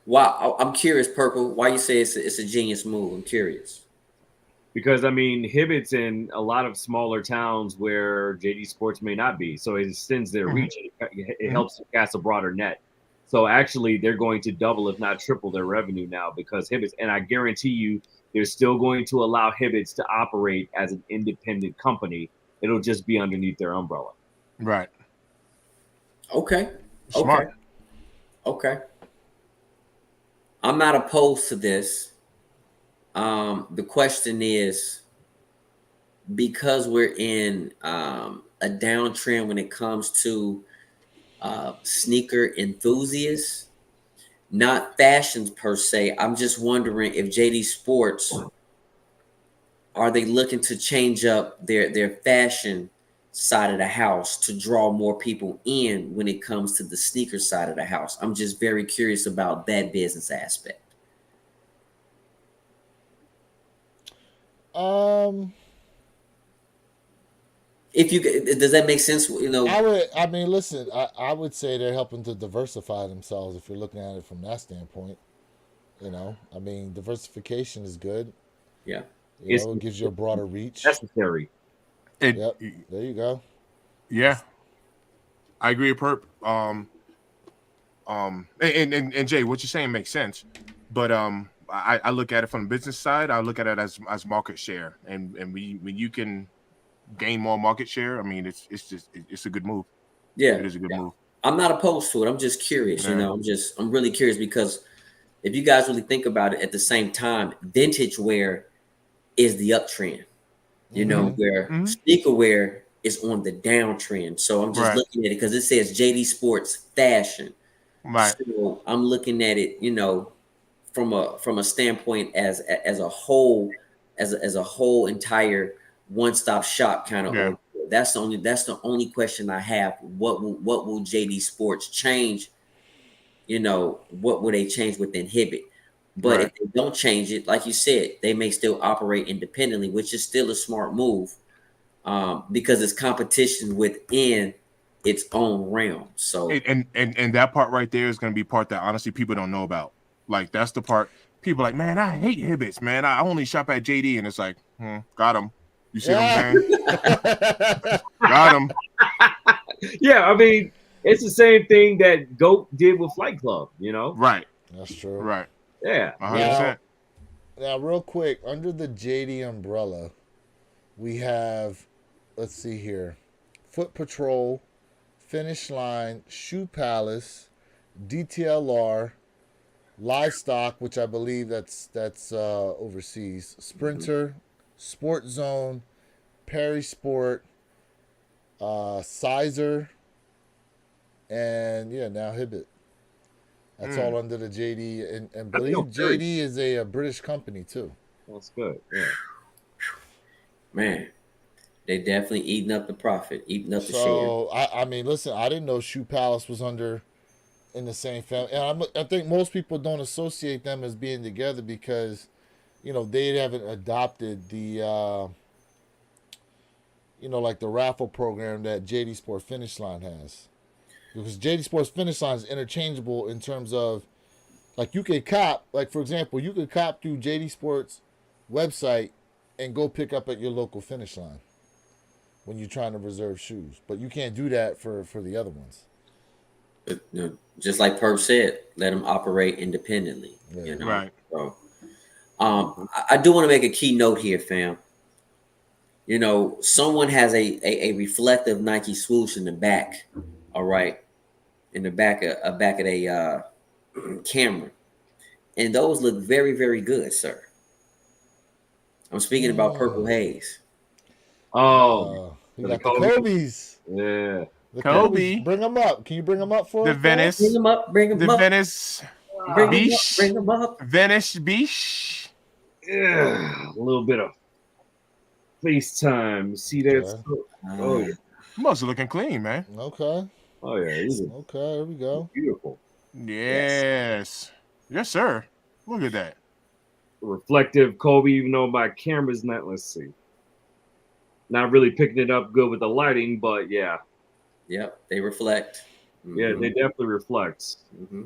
Wow, I'm curious, Purple. Why you say it's a genius move? I'm curious. Because I mean, Hibbett's in a lot of smaller towns where JD Sports may not be, so it extends their reach. It helps to cast a broader net. So actually, they're going to double, if not triple, their revenue now because Hibbett's. And I guarantee you, they're still going to allow Hibbett's to operate as an independent company. It'll just be underneath their umbrella. Right. Okay. Smart. Okay. I'm not opposed to this. The question is, because we're in a downtrend when it comes to sneaker enthusiasts, not fashions per se. I'm just wondering if JD Sports, are they looking to change up their fashion side of the house to draw more people in when it comes to the sneaker side of the house? I'm just very curious about that business aspect. If you does that make sense? You know, I mean, listen, I would say they're helping to diversify themselves if you're looking at it from that standpoint. You know, I mean, diversification is good. yeah. You know, it gives you a broader reach. Necessary. Yep. There you go. Yeah, I agree with Perp. And Jay, what you're saying makes sense, but I look at it from the business side. I look at it as market share, and when you can gain more market share, I mean, it's a good move. Yeah, it is a good move. I'm not opposed to it. I'm just curious. You know, I'm really curious because if you guys really think about it, at the same time, vintage wear is the uptrend. You know, where sneaker wear is on the downtrend. So I'm just looking at it because it says JD Sports Fashion. Right. So I'm looking at it, you know, from a standpoint as a whole, as a whole entire one-stop shop kind of. Yeah. That's the only question I have. What will JD Sports change? You know, what will they change with Inhibit? But if they don't change it, like you said, they may still operate independently, which is still a smart move, because it's competition within its own realm. So and that part right there is going to be part that honestly people don't know about. Like that's the part people are like, man, I hate Hibbits, man. I only shop at JD, and it's like, got him. You see what I'm saying? Got him. Yeah, I mean, it's the same thing that GOAT did with Flight Club, you know? Right. That's true. Right. Yeah. 100%. Now, real quick, under the JD umbrella, we have, let's see here, Foot Patrol, Finish Line, Shoe Palace, DTLR, Livestock, which I believe that's overseas, Sprinter, Sport Zone, Perry Sport, Sizer, and now Hibbett. That's all under the JD, and believe JD is a British company too. That's good. Yeah. Man, they definitely eating up the profit, eating up the share. So I mean, listen, I didn't know Shoe Palace was in the same family, and I think most people don't associate them as being together because, you know, they haven't adopted the, like the raffle program that JD Sport Finish Line has. Because JD Sports Finish Line is interchangeable in terms of, like, you could cop, like, for example, you could cop through JD Sports website and go pick up at your local Finish Line when you're trying to reserve shoes. But you can't do that for the other ones. But, you know, just like Perp said, let them operate independently. Yeah. You know? Right. So, I do want to make a key note here, fam. You know, someone has a reflective Nike swoosh in the back. All right, in the back of a camera, and those look very, very good, sir. I'm speaking about Purple Haze. Oh, we got the Kobe's. Yeah, the Kobe. Kobe's. Bring them up. Can you bring them up for The us? Venice. Bring them up. Bring them The up. Venice. Bring them up. Beach. Bring them up. Venice Beach. yeah. A little bit of FaceTime. See that? Oh yeah. Must looking clean, man. Okay. Oh yeah. He's Okay. Here we go. beautiful. Yes, sir. Look at that. Reflective Kobe, even though my camera's not. Let's see. Not really picking it up good with the lighting, but yeah. Yep, they reflect. Mm-hmm. Yeah, they definitely reflect. Mm-hmm.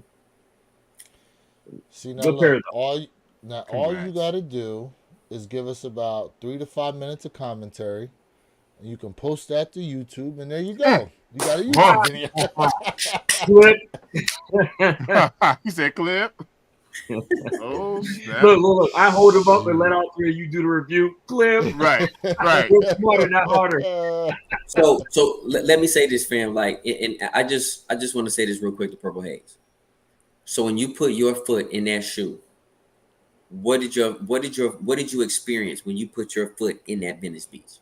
See, now Good look, pair, all you Congrats. got to do is give us about 3 to 5 minutes of commentary, and you can post that to YouTube, and there you go. You got a YouTube video. Clip. He said clip. Oh, snap. Look. I hold them up and let all three of you do the review. Clip. Right. Work smarter, not harder. So let me say this, fam. Like, and I just want to say this real quick to Purple Haze. So when you put your foot in that shoe, what did you experience when you put your foot in that Venice Beach?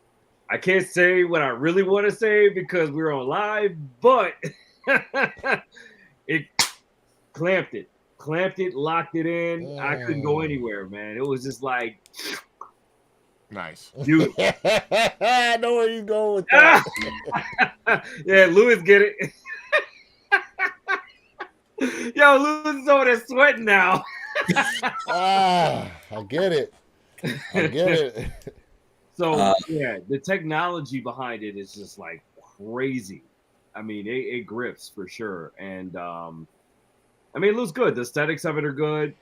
I can't say what I really want to say because we're on live, but it clamped it, locked it in. I couldn't go anywhere, man. It was just like Nice. You, I know where you going with that. yeah, Lewis get it. Yo, Lewis is over there sweating now. I get it. I get it. So yeah, the technology behind it is just like crazy. I mean, it grips for sure, and I mean, it looks good. The aesthetics of it are good.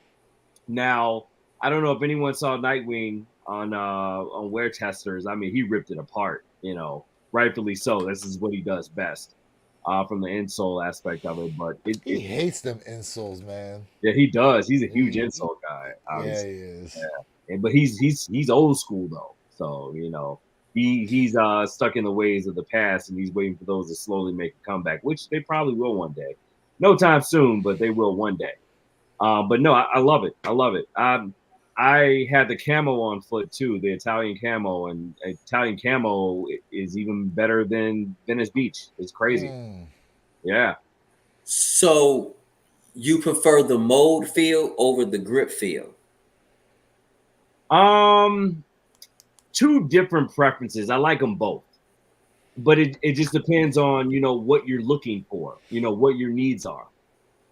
Now, I don't know if anyone saw Nightwing on Wear Testers. I mean, he ripped it apart. You know, rightfully so. This is what he does best from the insole aspect of it. But He hates them insoles, man. yeah, he does. He's a huge insole guy. Yeah, Obviously. he is. But he's old school though. So you know, he's stuck in the ways of the past, and he's waiting for those to slowly make a comeback, which they probably will one day. No time soon, but they will one day. But no, I love it. I love it. I had the camo on foot too, the Italian camo, and Italian camo is even better than Venice Beach. It's crazy. Yeah. So you prefer the mold feel over the grip feel? Two different preferences. I like them both, but it just depends on, you know, what you're looking for, you know, what your needs are.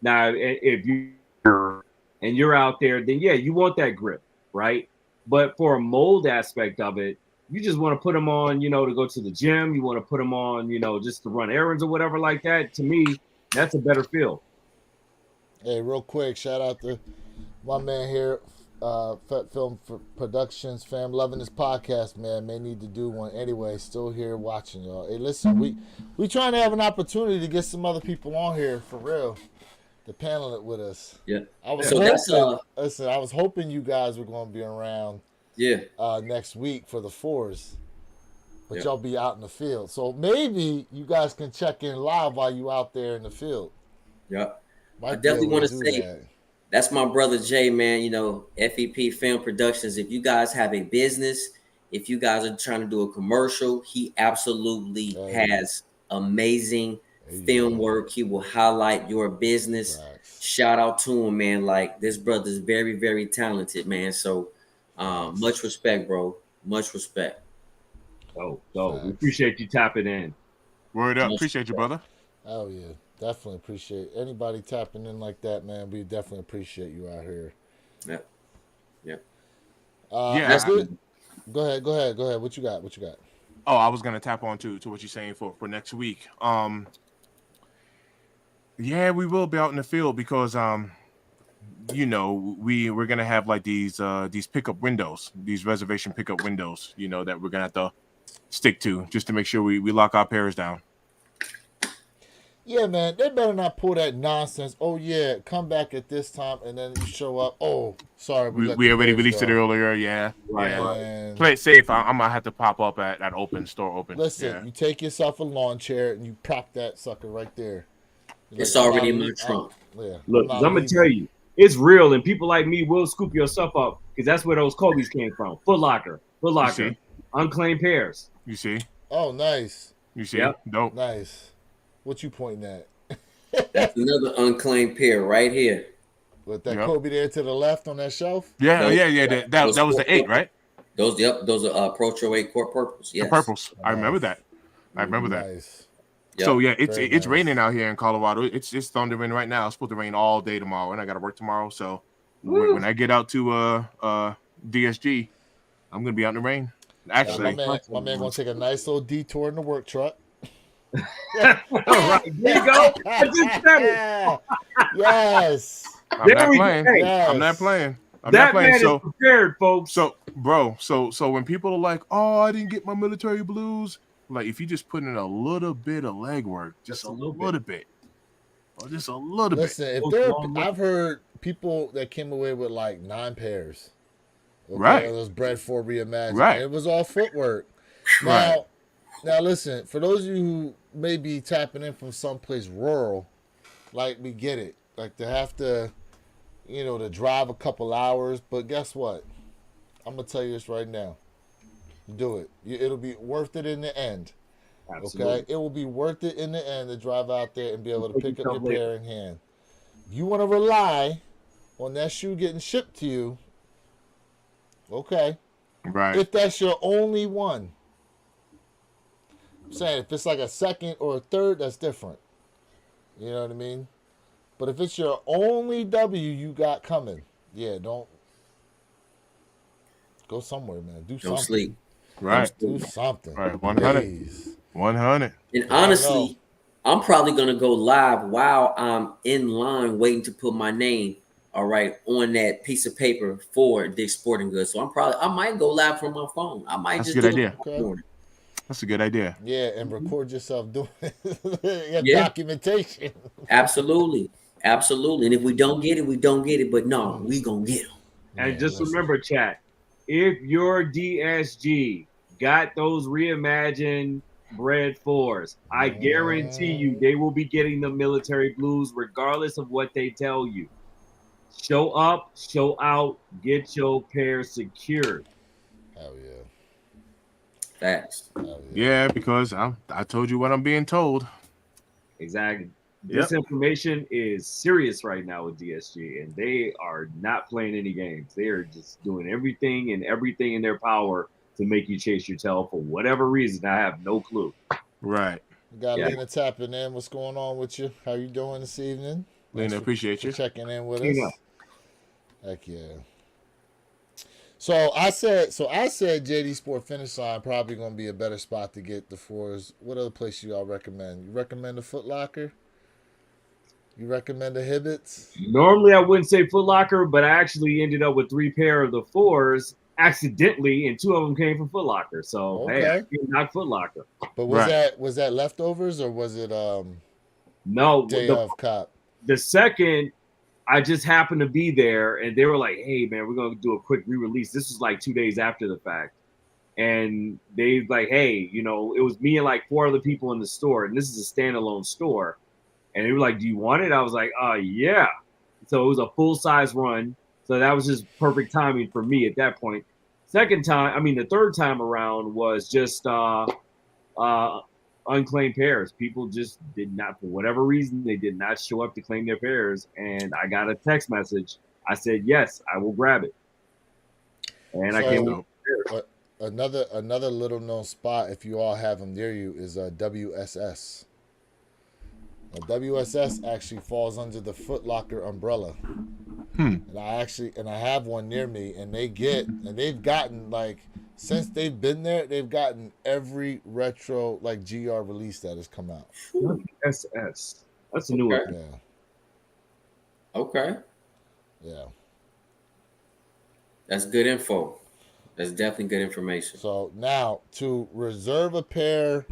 Now, if you're out there, then yeah, you want that grip, right? But for a mold aspect of it, you just want to put them on, you know, to go to the gym. You want to put them on, you know, just to run errands or whatever like that. To me, that's a better feel. Hey, real quick, shout out to my man here, Fat Film Productions, fam, loving this podcast, man. May need to do one anyway. Still here watching y'all. Hey, listen, we trying to have an opportunity to get some other people on here for real to panel it with us. Yeah. I was So hoping, that's I was hoping you guys were going to be around. Yeah. Next week for the fours, but Yeah. y'all be out in the field. So maybe you guys can check in live while you out there in the field. Yeah. Might I be definitely able want to do say that. that's my brother Jay, man. You know, FEP Film Productions. If you guys have a business, if you guys are trying to do a commercial, he absolutely has amazing film work. He will highlight your business. Facts. Shout out to him, man. Like, this brother's very, very talented, man. So much respect, bro. Much respect. So we appreciate you tapping in. Word up. Appreciate you, brother. Oh yeah, definitely appreciate anybody tapping in like that, man. We definitely appreciate you out here. Yeah. Yeah. Yeah. That's good. Go ahead. What you got? Oh, I was gonna tap on to what you're saying for next week. Yeah, we will be out in the field because you know, we're gonna have like these pickup windows, these reservation pickup windows, you know, that we're gonna have to stick to just to make sure we lock our pairs down. Yeah, man, they better not pull that nonsense. Oh yeah, come back at this time, and then you show up. Oh, sorry, we already released it earlier. Yeah, Right. yeah. Play it safe. I'm gonna have to pop up at open store open. Listen, you take yourself a lawn chair and you prop that sucker right there. It's already in my trunk. Yeah. Look, I'm gonna tell you, it's real, and people like me will scoop your stuff up because that's where those Kobe's came from. Foot Locker, unclaimed pairs. You see? Oh, nice. You see? Yep. Dope. Nice. What you pointing at? That's another unclaimed pair right here. With that Yep. Kobe there to the left on that shelf? Yeah, Those- yeah. That was the 8, right? Those are Procho 8 Court Purples. Yes. The purples. I remember that. Nice. Yep. So yeah, Very it's nice. raining out here in Colorado. It's thundering right now. It's supposed to rain all day tomorrow, and I got to work tomorrow. So when I get out to DSG, I'm gonna be out in the rain. Actually, my man gonna take a nice little detour in the work truck. Right, there you go. I just said it. Yes. I'm There not we go. playing. Hey, Yes. I'm not playing. I'm that not playing. man So is prepared, folks. So, bro, so when people are like, "Oh, I didn't get my military blues," like if you just put in a little bit of legwork, just a little bit, or just a little Listen, if there, I've heard people that came away with like 9 pairs. Okay, Right. It was bred for reimagined. Right. And it was all footwork. Right. Now listen, for those of you who may be tapping in from someplace rural, like we get it. Like to have to, to drive a couple hours. But guess what? I'm going to tell you this right now. Do it. It'll be worth it in the end. Absolutely. Okay? It will be worth it in the end to drive out there and be able to pick up your later. pair in hand. If you want to rely on that shoe getting shipped to you, okay. Right. If that's your only one. I'm saying if it's like a second or a third, that's different. You know what I mean? But if it's your only W you got coming, yeah, don't go somewhere, man. Do Don't something. sleep. Right. Do something. Right. 100. Please. 100. And 'Cause I know. honestly, I'm probably gonna go live while I'm in line waiting to put my name, all right, on that piece of paper for Dick's Sporting Goods. So I might go live from my phone. I might That's a just good do idea. it. Okay. That's a good idea. Yeah, and record yourself doing your Yeah. documentation. Absolutely. Absolutely. And if we don't get it, we don't get it. But no, we gonna get them. And Yeah, just listen. remember, chat, if your DSG got those reimagined Bread 4s, I guarantee you they will be getting the military blues regardless of what they tell you. Show up, show out, get your pair secured. Hell yeah. Facts. Hell Yeah, because I told you what I'm being told. Exactly. Yep. This information is serious right now with DSG, and they are not playing any games. They are just doing everything in their power to make you chase your tail for whatever reason. I have no clue. Right. We got Yeah. Lena tapping in. What's going on with you? How you doing this evening? Thanks Lena, appreciate for you. checking in with Lena. us. Heck yeah. So I said JD Sport Finish Line probably gonna be a better spot to get the fours. What other place you all recommend? You recommend the Foot Locker? You recommend the Hibbits? Normally, I wouldn't say Foot Locker, but I actually ended up with 3 pair of the 4s accidentally, and 2 of them came from Foot Locker. So hey, I Okay. can't knock Foot Locker. But Right. was that leftovers or was it No, day the of cop? second, I just happened to be there, and they were like, "Hey, man, we're gonna do a quick re-release." This was like 2 days after the fact, and they like, "Hey, you know, it was me and like 4 other people in the store, and this is a standalone store." And they were like, "Do you want it?" I was like, yeah." So it was a full size run, so that was just perfect timing for me at that point. The third time around was just unclaimed pairs. People just did not, for whatever reason, they did not show up to claim their pairs. And I got a text message. I said, yes, I will grab it. And I So- came Dope. with Another little known spot, if you all have them near you, is WSS. Now, WSS actually falls under the Foot Locker umbrella. And I have one near me, and they've gotten like, since they've been there, they've gotten every retro like GR release that has come out. SS. That's a new Okay. one. Yeah, Okay. yeah. That's good info. That's definitely good information. So now to reserve a pair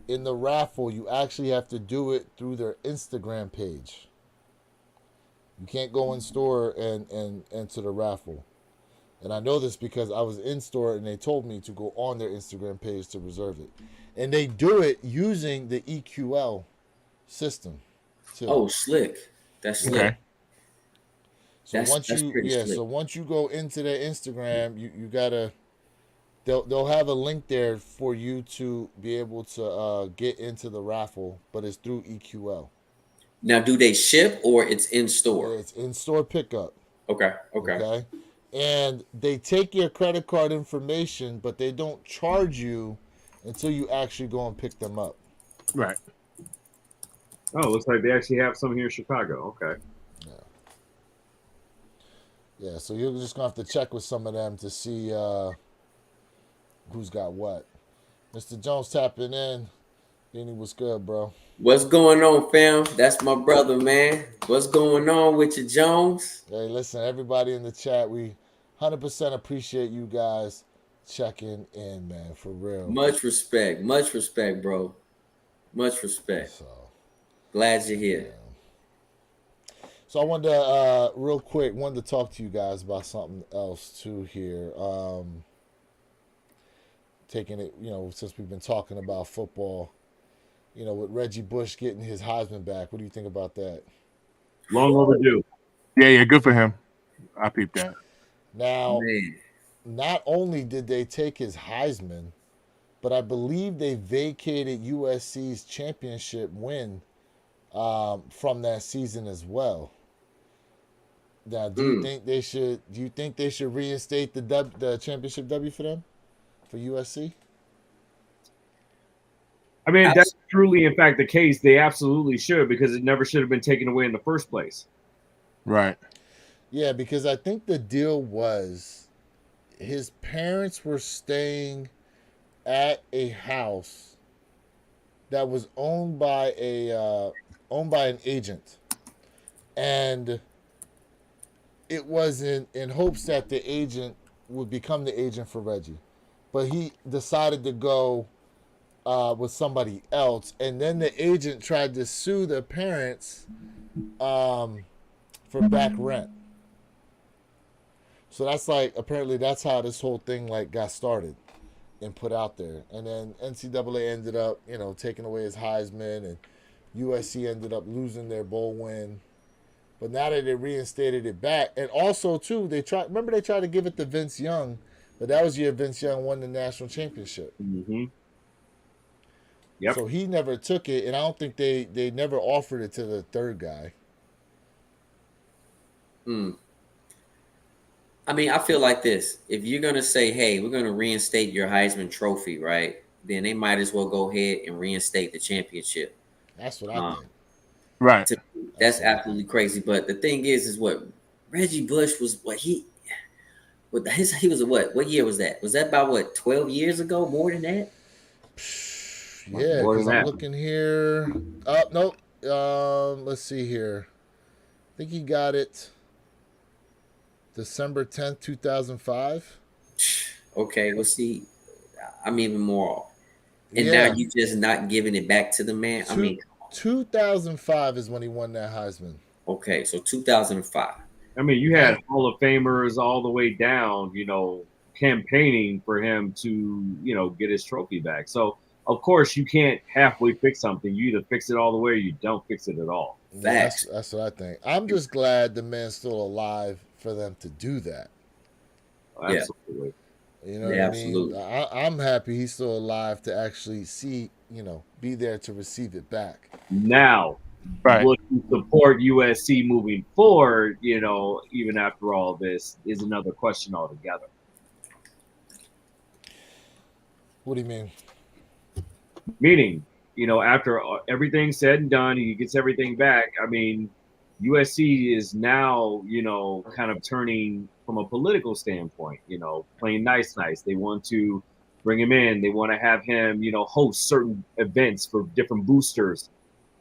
in the raffle, you actually have to do it through their Instagram page. You can't go in store and enter the raffle. And I know this because I was in store and they told me to go on their Instagram page to reserve it. And they do it using the EQL system too. Oh, slick. That's slick. Okay. so that's pretty slick. so once you go into their Instagram, you gotta they'll have a link there for you to be able to get into the raffle, but it's through EQL. Now, do they ship or it's in store? It's in store pickup. Okay. Okay. And they take your credit card information, but they don't charge you until you actually go and pick them up. Right. Oh, looks like they actually have some here in Chicago. Okay. Yeah, so you're just gonna have to check with some of them to see who's got what. Mr. Jones tapping in. Beanie, what's good, bro? What's going on, fam? That's my brother, man. What's going on with you, Jones? Hey, listen, everybody in the chat, we 100% appreciate you guys checking in, man, for real. Much respect, bro. Much respect. So, Glad you're here. So I wanted to, real quick, wanted to talk to you guys about something else too here. Taking it, since we've been talking about football, with Reggie Bush getting his Heisman back. What do you think about that? Long overdue. Yeah, good for him. I peeped that. Now, Man. not only did they take his Heisman, but I believe they vacated USC's championship win from that season as well. Now, do you think they should? Do you think they should reinstate the championship W for them, for USC? I mean, if that's truly, in fact, the case, they absolutely should, because it never should have been taken away in the first place. Right. Yeah, because I think the deal was his parents were staying at a house that was owned by an agent, and it was in hopes that the agent would become the agent for Reggie, but he decided to go with somebody else, and then the agent tried to sue the parents for back rent. So that's like, apparently that's how this whole thing like got started and put out there. And then NCAA ended up, taking away his Heisman, and USC ended up losing their bowl win. But now that they reinstated it back, and also too, they tried to give it to Vince Young, but that was the year Vince Young won the national championship. Mm-hmm. Yep. So he never took it, and I don't think they never offered it to the third guy. I mean, I feel like this. If you're going to say, hey, we're going to reinstate your Heisman Trophy, right, then they might as well go ahead and reinstate the championship. That's what I think. Right. That's absolutely crazy. But the thing is what Reggie Bush was, he was what year was that? Was that about 12 years ago? More than that? Yeah, because I'm looking here. Nope. Let's see here. I think he got it December 10th, 2005. Okay, well, see, I'm even more off. And now you just not giving it back to the man? 2005 is when he won that Heisman. Okay, so 2005. I mean, you had Hall of Famers all the way down, campaigning for him to, get his trophy back. So, of course, you can't halfway fix something. You either fix it all the way or you don't fix it at all. That's what I think. I'm just glad the man's still alive for them to do that. Absolutely. You know what I mean? I'm happy he's still alive to actually see, be there to receive it back. Now, will you support USC moving forward, even after all this, is another question altogether. What do you mean? Meaning, after everything's said and done, he gets everything back. I mean, USC is now, kind of turning from a political standpoint, playing nice. They want to bring him in. They want to have him, host certain events for different boosters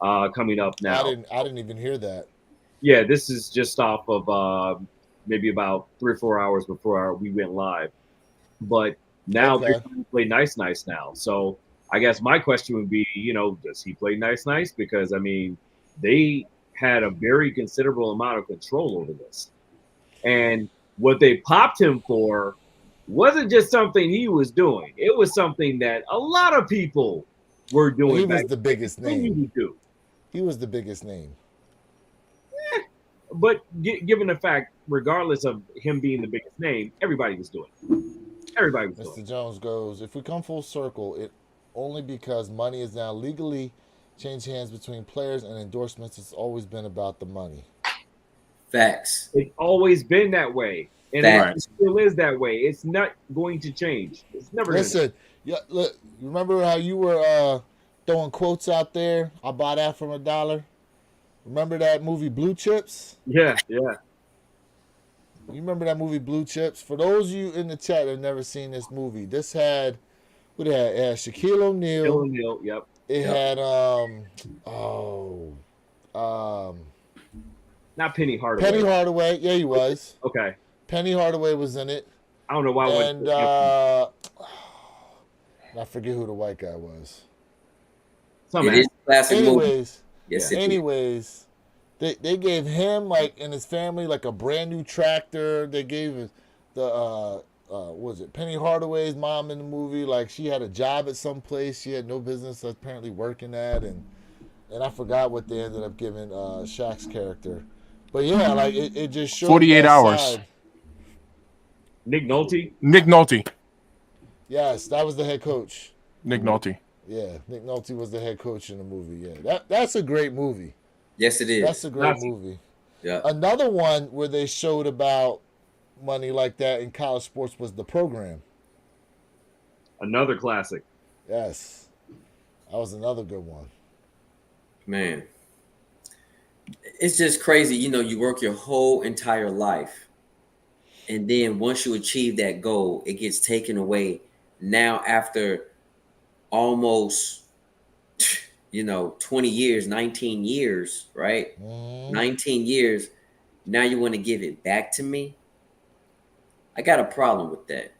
coming up now. I didn't even hear that. Yeah, this is just off of maybe about 3 or 4 hours before we went live. But now they're going to play nice now. So I guess my question would be, does he play nice? Because, I mean, they had a very considerable amount of control over this. And what they popped him for wasn't just something he was doing. It was something that a lot of people were doing. He was the biggest name. He was the biggest name. But given the fact, regardless of him being the biggest name, everybody was doing it. Everybody was doing it. Mr. Jones goes, if we come full circle, it only because money is now legally changed hands between players and endorsements. It's always been about the money. Facts. It's always been that way. And it still is that way. It's not going to change. It's never going to change. Look, remember how you were throwing quotes out there? I bought that from $1. Remember that movie Blue Chips? Yeah. You remember that movie Blue Chips? For those of you in the chat that have never seen this movie, this had it had Shaquille O'Neal. Yep. It had not Penny Hardaway. Penny Hardaway, yeah, he was. Okay. Penny Hardaway was in it. I don't know why. And I forget who the white guy was. It is classic anyways, yes, anyways, they gave him and his family a brand new tractor. They gave the was it Penny Hardaway's mom in the movie? She had a job at some place she had no business apparently working at, and I forgot what they ended up giving Shaq's character. But yeah, it just showed 48 hours. Side. Nick Nolte. Yes, that was the head coach. Nick Nolte. Yeah, Nick Nolte was the head coach in the movie. Yeah, that's a great movie. Yes, it is. That's a great movie. Yeah. Another one where they showed about money like that in college sports was The Program. Another classic. Yes, that was another good one. Man, it's just crazy. You know, you work your whole entire life, and then once you achieve that goal, it gets taken away. Now, after almost, 20 years, 19 years, right? Mhm. 19 years. Now you want to give it back to me? I got a problem with that.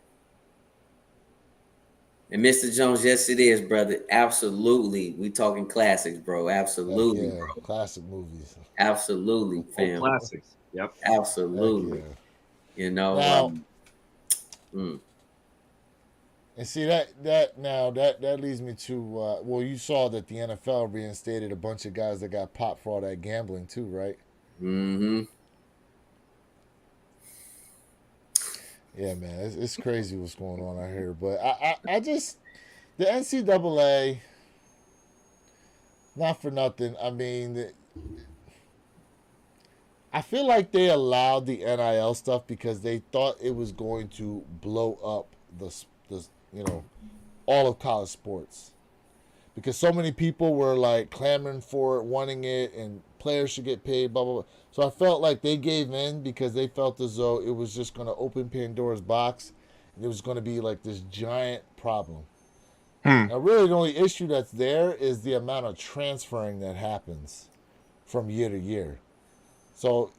And Mr. Jones, yes, it is, brother. Absolutely. We talking classics, bro. Heck Absolutely, yeah, bro. classic movies. Absolutely, Old fam. classics. Yep. Heck Absolutely. yeah. You know, Now, mm, and see that leads me to well, you saw that the NFL reinstated a bunch of guys that got popped for all that gambling too, right? mm-hmm. Yeah, man, it's crazy what's going on out here. But I just the NCAA, not for nothing. I mean, I feel like they allowed the NIL stuff because they thought it was going to blow up the all of college sports. Because so many people were like clamoring for it, wanting it, and players should get paid, blah blah blah. So I felt like they gave in because they felt as though it was just going to open Pandora's box, and it was going to be like this giant problem. Now, really, the only issue that's there is the amount of transferring that happens from year to year. So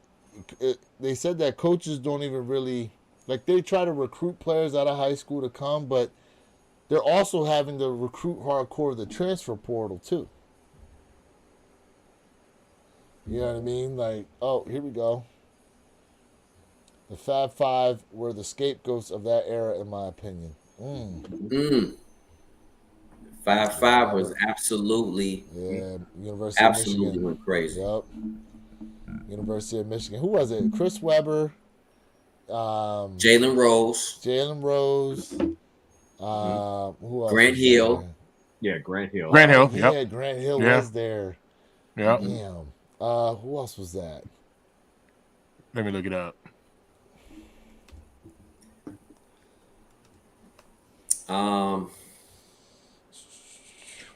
they said that coaches don't even really like they try to recruit players out of high school to come, but they're also having to recruit hardcore the transfer portal too. You know what I mean? Like, oh, here we go. The Fab Five were the scapegoats of that era, in my opinion. 5-5 was absolutely, Yeah, University of absolutely Michigan. went crazy. Yep. University of Michigan. Who was it? Chris Webber, Jalen Rose, Jalen Rose. Who else? Grant was Hill. there? Yeah, Grant Hill. Grant Hill. Yeah, Yep. Grant Hill Yeah. was there. Yep. Damn. Who else was that? Let me look it up.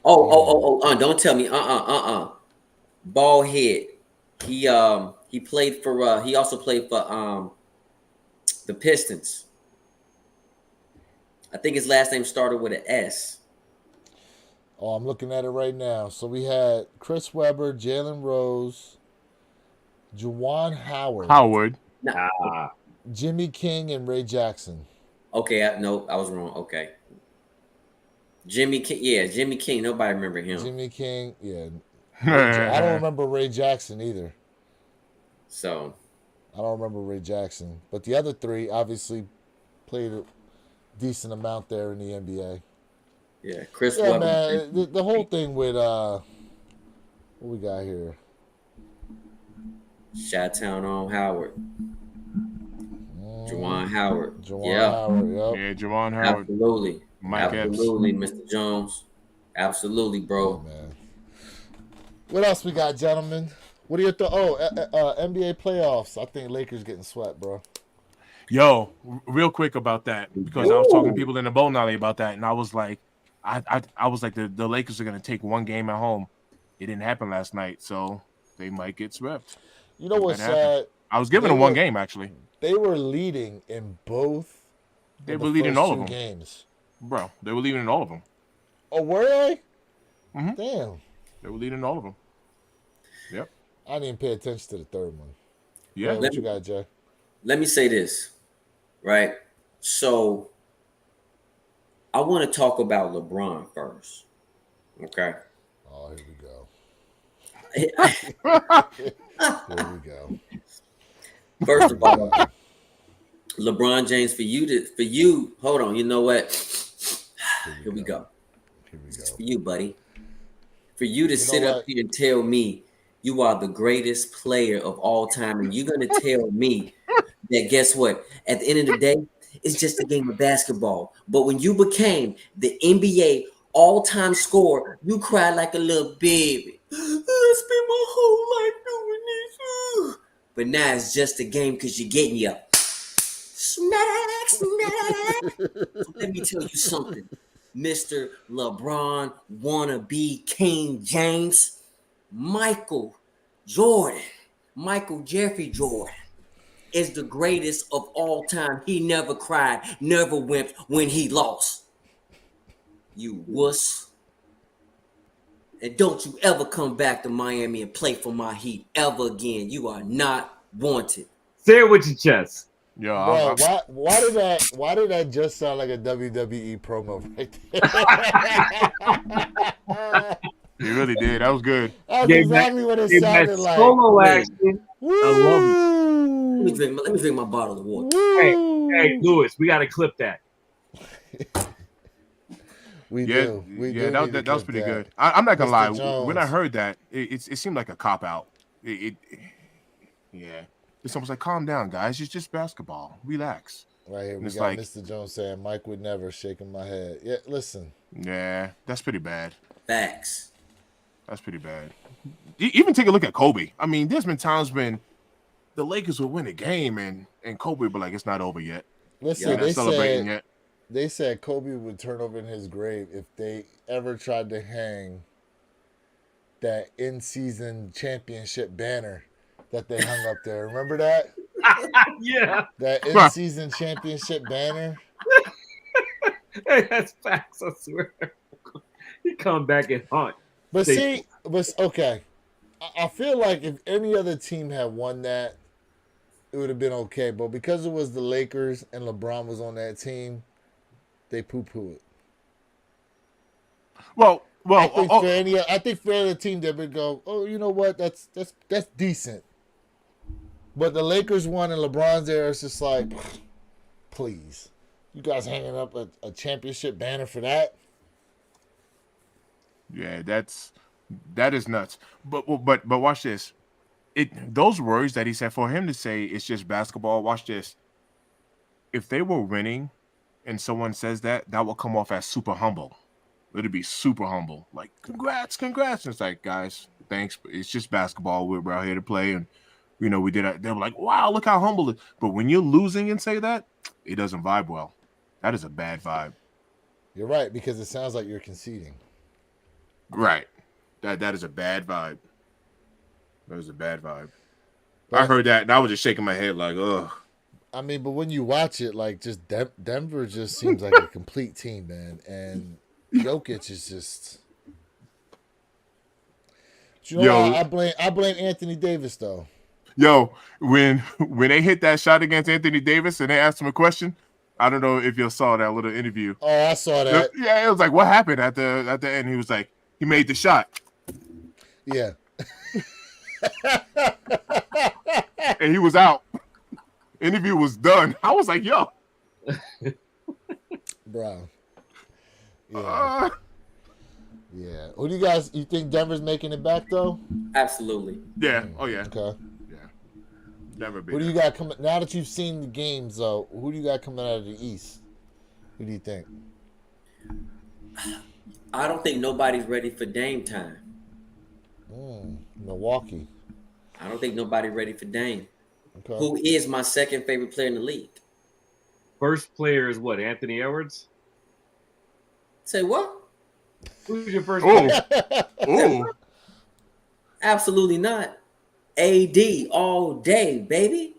Don't tell me. Ball head. He played for he also played for the Pistons. I think his last name started with an S. Oh, I'm looking at it right now. So we had Chris Webber, Jalen Rose, Juwan Howard, Ah, Jimmy King, and Ray Jackson. Okay, no, I was wrong. Okay. Jimmy King, yeah, Jimmy King. Nobody remember him. Jimmy King, yeah. I don't remember Ray Jackson either. So I don't remember Ray Jackson. But the other three obviously played a decent amount there in the NBA. yeah, Chris Yeah, Webber. man. The whole thing with what we got here. Chi-Town on Howard. Juwan Howard. Juwan Yeah, Howard, yep. Yeah, Juwan Howard. absolutely. Mike Epps. Absolutely, Mr. Jones. Absolutely, bro. Yeah, man. What else we got, gentlemen? What are your thoughts? NBA playoffs. I think Lakers getting swept, bro. Yo, real quick about that because I was talking to people in the bowling alley about that, and I was like, I was like, the Lakers are gonna take one game at home. It didn't happen last night, so they might get swept. You know what's That happened. sad? I was giving They them one were- game actually, They were leading in both. They of were the leading first all of two them. games. bro. They were leading in all of them. Oh, were they? Mhm. Damn. They were leading all of them. Yep. I didn't even pay attention to the third one. Yeah. What you got, Jay? Let me say this, right? So I want to talk about LeBron first. Okay. Oh, here we go. First Here we go. of all, LeBron James, for you, hold on. You know what? Here we go. Here we go. For you, buddy. For you to sit know up what? here and tell me you are the greatest player of all time, and you're gonna tell me that guess what? At the end of the day, it's just a game of basketball. But when you became the NBA all-time scorer, you cried like a little baby. I spent my whole life doing this. but now it's just a game because you're getting your smack. So let me tell you something, Mr. LeBron wannabe King James, Michael Jeffrey Jordan is the greatest of all time. He never cried, never wept when he lost. You wuss. And don't you ever come back to Miami and play for my Heat ever again. You are not wanted. Say it with your chest. Yo, Bro, why did that just sound like a WWE promo right there? you really did. That was good. That's Gave exactly what it Give that sounded like. solo action. Woo! I love Let me drink my bottle of water. Woo! Hey, Lewis, we got to clip that. We Yeah, do. We yeah, do that, need that, to was clip pretty that. good. I'm not gonna Mr. lie. Jones. When I heard that, it seemed like a cop out. Yeah, it's almost like calm down, guys. It's just basketball. Relax. Right here, we It's got like- Mr. Jones saying Mike would never, shaking my head. Yeah, listen. Yeah, that's pretty bad. Facts. That's pretty bad. Even take a look at Kobe. I mean, there's been times when the Lakers would win a game and Kobe would be like, it's not over yet. Listen, We're not they celebrating said yet. they said Kobe would turn over in his grave if they ever tried to hang that in-season championship banner that they hung up there. Remember that? Yeah. That in-season championship banner? Hey, that's facts, I swear. He come back and hunt. But They- okay. I feel like if any other team had won that, it would have been okay. But because it was the Lakers and LeBron was on that team, they poo-poo it. Well, I think for any other team, they would go, "Oh, you know what? That's decent." But the Lakers won and LeBron's there. It's just like, please, you guys hanging up a championship banner for that? yeah, that is nuts. But watch this. Those words that he said, for him to say it's just basketball. Watch this. If they were winning, and someone says that will come off as super humble. It'd be super humble, like congrats. And it's like, guys, thanks. But it's just basketball. We're out here to play, and we did it. They were like, wow, look how humble it. But when you're losing and say that, it doesn't vibe well. That is a bad vibe. You're right, because it sounds like you're conceding. Right. That is a bad vibe. That is a bad vibe. But- I heard that, and I was just shaking my head like, ugh. I mean, but when you watch it, like, just Denver just seems like a complete team, man. And Jokic is just. But you know Yo. what? I blame Anthony Davis though. Yo, when they hit that shot against Anthony Davis and they asked him a question, I don't know if you saw that little interview. Oh, I saw that. Yeah, it was like, what happened at the end? He was like, he made the shot, Yeah. and he was out. Interview was done. I was like, yo. Bro. Yeah. uh, Yeah. Who do you think Denver's making it back though? Absolutely. yeah. Oh, yeah. Okay. Never been. Who do you got coming now that you've seen the games though? Who do you got coming out of the East? Who do you think? I don't think nobody's ready for Dame time. Milwaukee. I don't think nobody's ready for Dame. Okay. Who is my second favorite player in the league? First player is what? Anthony Edwards? Say what? Who's your first Oh, player? oh. Absolutely not. AD all day, baby.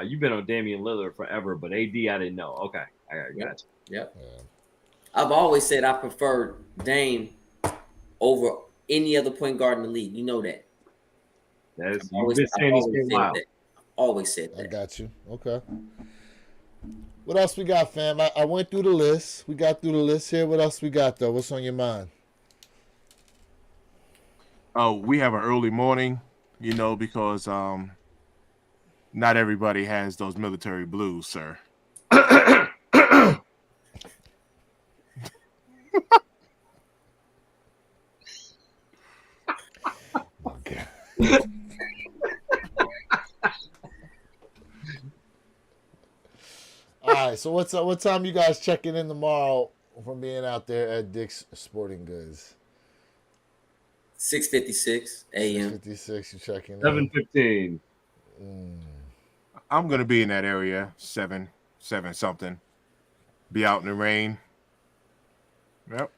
You've been on Damian Lillard forever, but AD I didn't know. Okay, I got you. Yep. Yeah. I've always said I prefer Dame over any other point guard in the league. You know that. That's, I've you've always, been I've saying this always for a said while. that. Always said I that. got you. Okay. What else we got, fam? I went through the list. We got through the list here. What else we got though? What's on your mind? Oh, we have an early morning, because not everybody has those military blues, sir. Okay. All right. So what time you guys checking in tomorrow from being out there at Dick's Sporting Goods? 6:56 a.m. 56. You checking in? 7:15. I'm gonna be in that area, 7 something. Be out in the rain. Yep.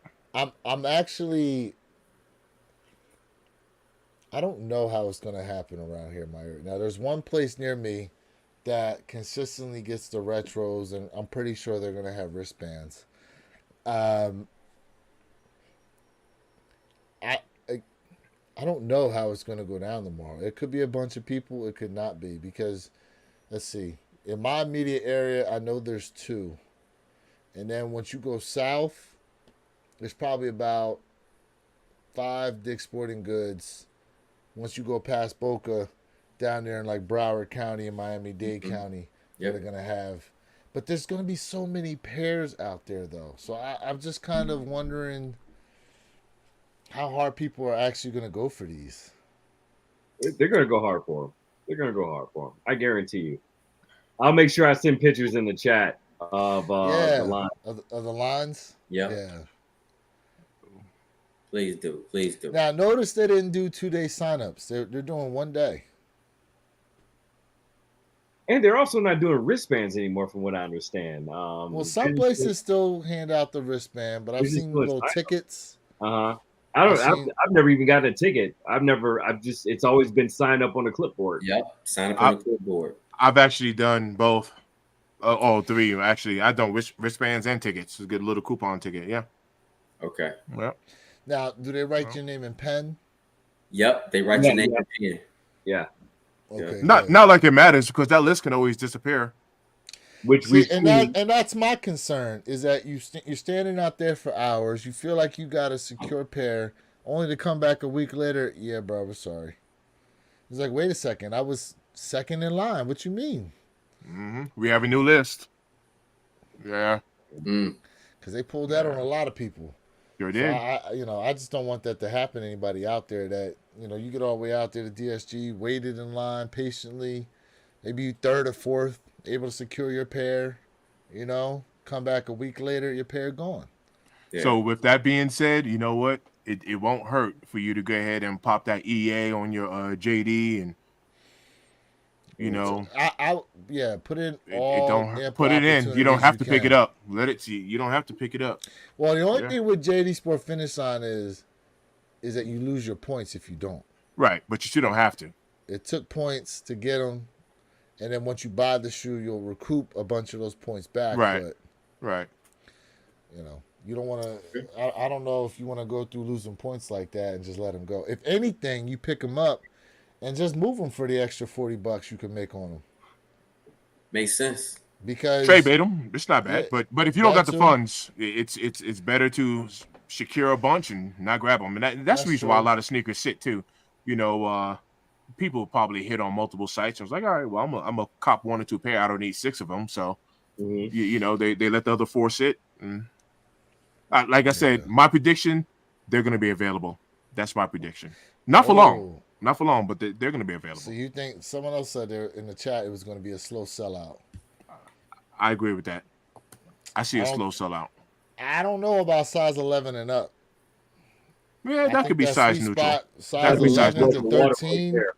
I'm actually. I don't know how it's gonna happen around here in my area. Now, there's one place near me that consistently gets the retros, and I'm pretty sure they're gonna have wristbands. Um, I, I I don't know how it's gonna go down tomorrow. It could be a bunch of people. It could not be because let's see. In my immediate area, I know there's two, and then once you go south, there's probably about five Dick's Sporting Goods. Once you go past Boca, down there in like Broward County and Miami-Dade County, Yep. they're gonna have. But there's gonna be so many pairs out there though, so I'm just kind of wondering how hard people are actually gonna go for these. They're gonna go hard for him. They're gonna go hard for him. I guarantee you. I'll make sure I send pictures in the chat of the line. Of the lines. Yep. Yeah. Please do. Please do. Now notice they didn't do 2-day signups. They're doing 1 day. And they're also not doing wristbands anymore, from what I understand. Well, some places still hand out the wristband, but I've They just seen do a little sign-up. tickets. I've I've seen- never even gotten a ticket. It's always been signed up on a clipboard. Yep. Sign up on the clipboard. I've actually done both. All three actually. I've done wristbands and tickets to get a little coupon ticket. Yeah. Okay. Well, Now, do they write your name in pen? Yep. They write Yeah, your name yeah. in. Yeah. Okay. not good. not like it matters because that list can always disappear. Which See, we've and seen. that's my concern is that you're standing out there for hours. You feel like you got a secure pair, only to come back a week later. Yeah, bro, we're sorry. It's like, wait a second, I was second in line. What you mean? We have a new list. Yeah, Mm. Because they pulled that on a lot of people. sure So did. I just don't want that to happen to anybody out there. That you get all the way out there to DSG, waited in line patiently, maybe you third or fourth, able to secure your pair. Come back a week later, your pair gone. Yeah. So with that being said, you know what? It won't hurt for you to go ahead and pop that EA on your JD and Put in it all don't ample put it in. You don't opportunities have to pick can. it up. Let it see. You don't have to pick it up. Well, the only Yeah. thing with JD Sport Finish on is that you lose your points if you don't. Right, but you still don't have to. It took points to get them, and then once you buy the shoe, you'll recoup a bunch of those points back. Right. But Right. you don't want to. I don't know if you want to go through losing points like that and just let them go. If anything, you pick them up and just move them for the extra $40 you can make on them. Makes sense. Because Trade bait them. It's not bad. Yeah, but if you don't got that the too. funds, it's better to secure a bunch and not grab them. And that's That's the reason why a true. lot of sneakers sit too. People probably hit on multiple sites. I was like, all right, well, I'm a cop 1 or 2 pair. I don't need 6 of them. So Mhm. they let the other 4 sit. And like I said, my prediction, they're going to be available. That's my prediction. Not for long. Oh. Not for long, but they're going to be available. So you think someone else said there in the chat it was going to be a slow sellout? I agree with that. I see a I slow sellout. I don't know about size 11 and up. Yeah, I that think could be that size sweet neutral. spot, That size could be size 11 to neutral. Waterproof 13, pair.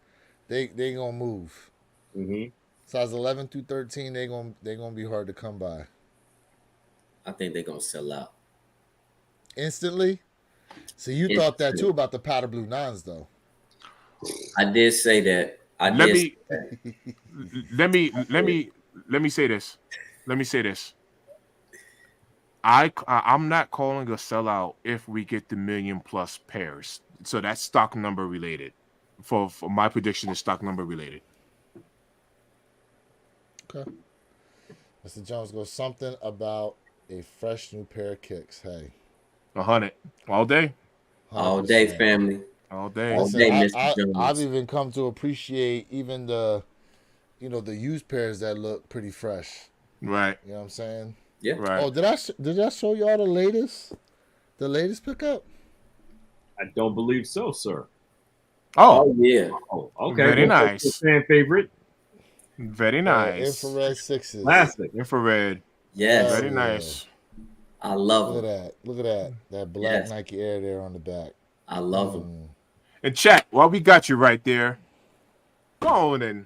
they gonna move. Mhm. Size 11 through 13, they gonna be hard to come by I think they're gonna sell out. instantly. So you thought that too about the powder blue nines though. I did say that. Let me say this. Let me say this. I'm not calling a sellout if we get the 1 million+ pairs. So that's stock number related. For my prediction is stock number related. Okay. Mr. Jones goes something about a fresh new pair of kicks. Hey, 100 all day, all day, 100%. family. all day. All Listen, day, Mr. Jones. I've even come to appreciate even the used pairs that look pretty fresh. Right, You know what I'm saying? Yeah. right. Oh, did I show y'all the latest pickup? I don't believe so, sir. Oh, Oh yeah. Oh, okay. Very Well, nice. that's a fan favorite. very nice. Infrared 6s. Classic. Infrared. Yes. Very yeah. nice. I love Look at them. that. Look at that. That black Yes. Nike Air there on the back. I love them. And chat, while we got you right there, go on and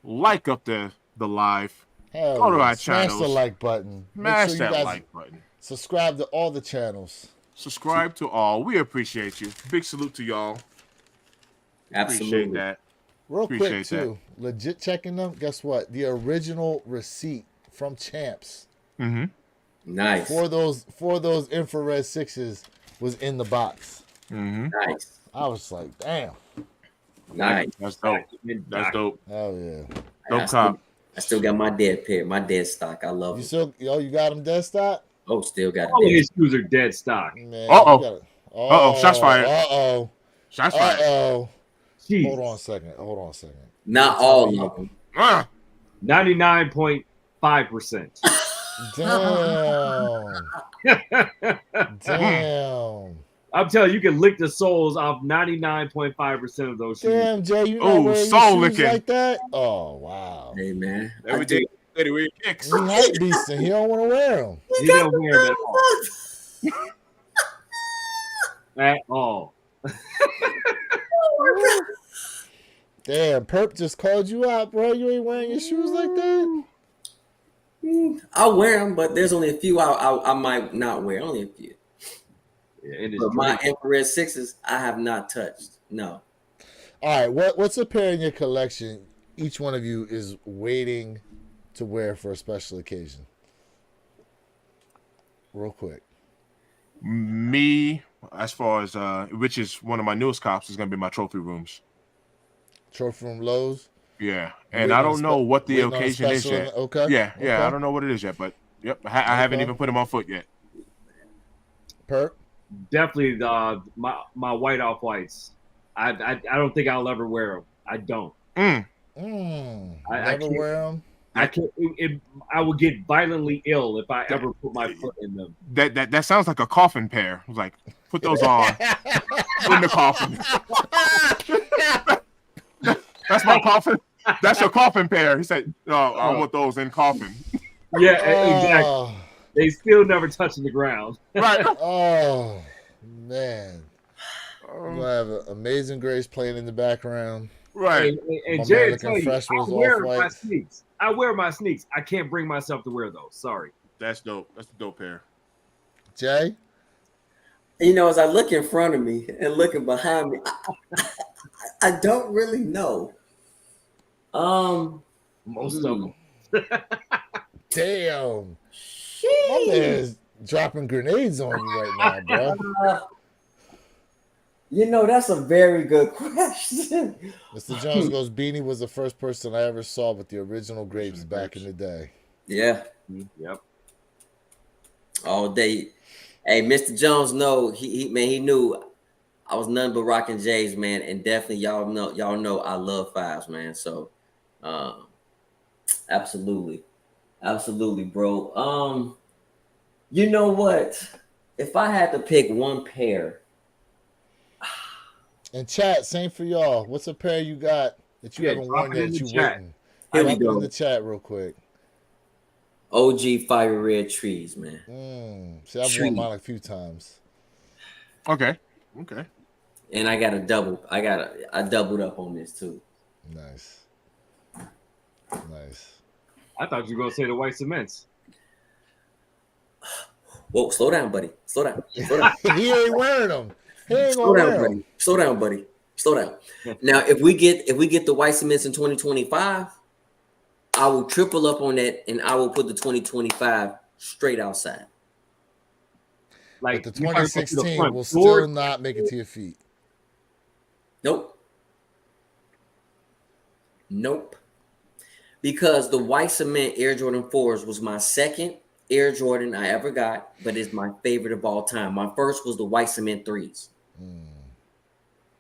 like up the live. Hell Go to yeah. our Smash the channels. like button. Smash you that guys like button. subscribe to all the channels. Subscribe to all. We appreciate you. Big salute to y'all. Appreciate Absolutely. that. Real quick Appreciate too. Legit checking them. Guess what? The original receipt from Champs Mm-hmm. Nice. for those infrared sixes was in the box. Mm-hmm. Nice. I was like, damn. Nice. That's dope. That's dope. Hell yeah. Dope cop. I still got my dead pair, my dead stock. I love You it. still you got them dead stock? Oh, still got All of it. his shoes are dead stock. Man, Uh-oh. you gotta- Uh-oh, shots fired. Uh-oh. Shots fired. Uh-oh. Jeez. Hold on a second. Hold on a second. Not all of them. 99.5%. Damn. Damn. I'm telling you, you can lick the soles off 99.5% of those shoes. Damn, Jay, you not Ooh, wearing soul your shoes licking. like that? Oh, wow. Hey man, Every day, anyway, kicks. He hype beast and he don't want to wear them. You don't wear them at all. At all. Damn, Perp just called you out, bro. You ain't wearing your shoes like that? I'll wear them, but there's only a few I might not wear. Only a few. Yeah, it is But my dreadful. infrared sixes, I have not touched. No. All right, what's a pair in your collection each one of you is waiting to wear for a special occasion? Real quick. Me, as far as which is one of my newest cops, is gonna be my trophy rooms. Trophy room lows? Yeah, and Waiting I on don't know what the waiting on a occasion is special- yet. Okay. Yeah, Okay. I don't know what it is yet, but yep, I haven't Okay. even put them on foot yet. Perp? Definitely my white off whites. I don't think I'll ever wear them. I don't. Mm. I Never can't- wear them? I can't. I would get violently ill if I ever put my foot in them. That sounds like a coffin pair. I was like, put those on in the coffin. That's my coffin. That's your coffin pair. He said, "No, I want those in coffin." Yeah, exactly. Oh, They still never touching the ground. Right. oh, man. You have an Amazing Grace playing in the background. Right. And My Jay, man will looking tell you, fresh with I his wear my off-white. sneaks. I wear my sneaks. I can't bring myself to wear those. Sorry. That's dope. That's a dope pair. Jay? You know, as I look in front of me and looking behind me, I don't really know. Most of them. Damn. My man's dropping grenades on you right now, bro. You know, that's a very good question. Mr. Jones goes, Beanie was the first person I ever saw with the original grapes back in the day. Yeah, Yep. all day. Hey, Mr. Jones, no, he knew I was nothing but rocking J's, man, and definitely y'all know I love fives, man. So, absolutely, bro. You know what? If I had to pick one pair, And chat, same for y'all. What's a pair you got that you Yeah, haven't drop worn it yet in that the you chat. waiting? here we Drop it in go. the chat real quick. OG Fire Red Trees, man. See, I've worn mine a few times. Okay. And I doubled up on this too. Nice. I thought you were gonna say the white cements. Whoa, slow down, buddy. Slow down. He ain't wearing them. He ain't Slow gonna down, wear buddy. them. Slow down, buddy. Slow down. Now, if we get the white cements in 2025, I will triple up on that and I will put the 2025 straight outside. Like But the you might go to the 2016 front will door. still not make it to your feet. Nope. Because the white cement Air Jordan 4s was my second Air Jordan I ever got, but it's my favorite of all time. My first was the white cement 3s.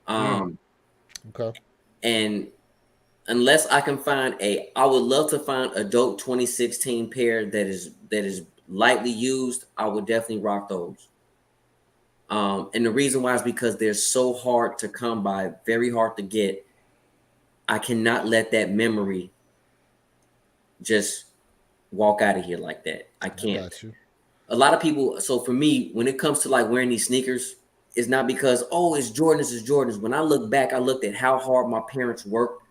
Okay. And unless I can find I would love to find a dope 2016 pair that is lightly used. I would definitely rock those. And the reason why is because they're so hard to come by, very hard to get. I cannot let that memory just walk out of here like that. I can't. Got you. A lot of people, so for me, when it comes to like wearing these sneakers, it's not because, oh, it's Jordans. When I look back, I looked at how hard my parents worked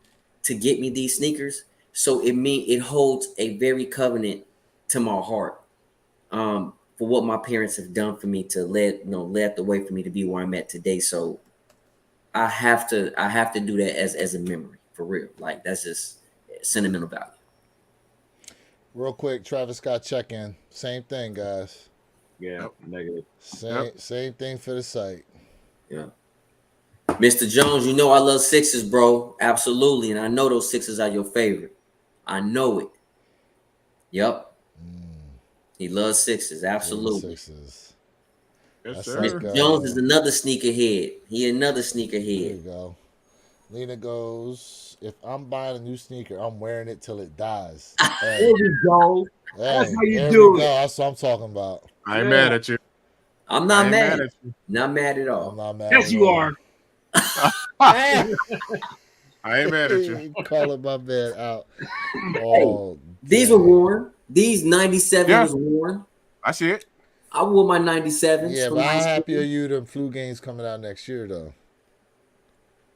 to get me these sneakers. So it holds a very covenant to my heart. For what my parents have done for me to led the way for me to be where I'm at today. So I have to do that as a memory for real. Like that's just sentimental value. Real quick, Travis Scott check-in. Same thing, guys. Yeah, negative. Same thing for the site. Yeah. Mr. Jones, you know I love Sixers, bro. Absolutely. And I know those Sixers are your favorite. I know it. Yep. He loves Sixers. Absolutely. Sixes. Yes, That's sir. like, Mr. Jones is another sneakerhead. He another There you sneakerhead. go. Lena goes, if I'm buying a new sneaker, I'm wearing it till it dies. There Hey, we go. That's how you there do we it. go. That's what I'm talking about. I ain't Yeah. mad at you. I'm I not ain't mad. at you. Not mad at I'm all. not mad. Yes, at you all. are. I ain't mad at you. Calling my man out. Oh, These dang. were worn. These 97 Yeah. was worn. I see it. I wore my 97s. Yeah, from but how high happy school. are you the flu games coming out next year, though?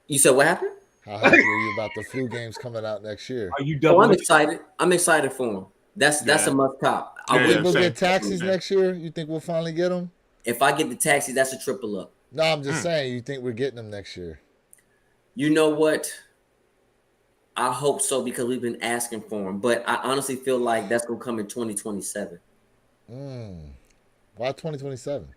You said what happened? How happy are you about the flu games coming out next year? Are you Oh, double? I'm excited. I'm excited for him. That's Yeah. a must cop. Yeah, You think wouldn't- we'll same. get taxis Yeah. next year? You think we'll finally get them? If I get the taxi, that's a triple up. No, I'm just saying. You think we're getting them next year? You know what? I hope so because we've been asking for them. But I honestly feel like that's gonna come in 2027. Why 2027?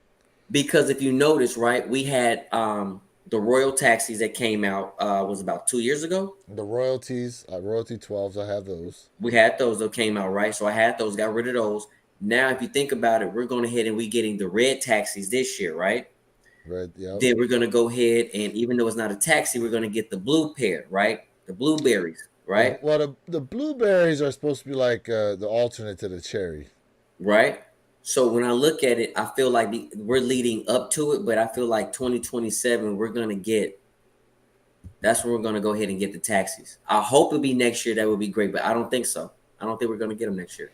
Because if you notice, right, we had the Royal taxis that came out was about 2 years ago. The royalties, royalty 12s, I have those. We had those that came out, right? So I had those, got rid of those. Now, if you think about it, we're going ahead and we getting the red taxis this year, right? Red, yep. Then we're going to go ahead and even though it's not a taxi, we're going to get the blue pair, right? The blueberries, right? Well, the blueberries are supposed to be like the alternate to the cherry. Right. So when I look at it, I feel like we're leading up to it, but I feel like 2027, we're going to get, that's when we're going to go ahead and get the taxis. I hope it'll be next year. That would be great, but I don't think so. I don't think we're going to get them next year.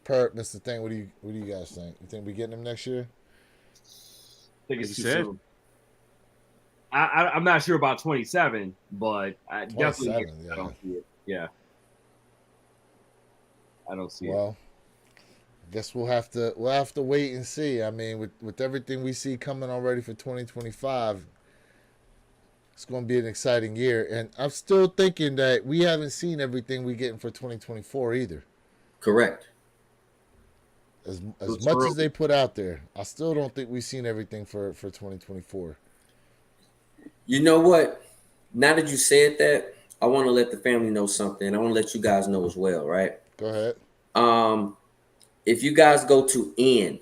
Per Mr. Thing, what do you guys think? You think we getting them next year? I think it's You too said. soon. I'm not sure about 27, but I definitely 27, I don't see it. Yeah. I don't see it. Well, I guess we'll have to wait and see. I mean, with everything we see coming already for 2025, it's going to be an exciting year. And I'm still thinking that we haven't seen everything we getting for 2024 either. Correct. As It's much early. as they put out there, I still don't think we've seen everything for 2024. You know what? Now that you said that, I want to let the family know something. I want to let you guys know as well, right? Go ahead. If you guys go to N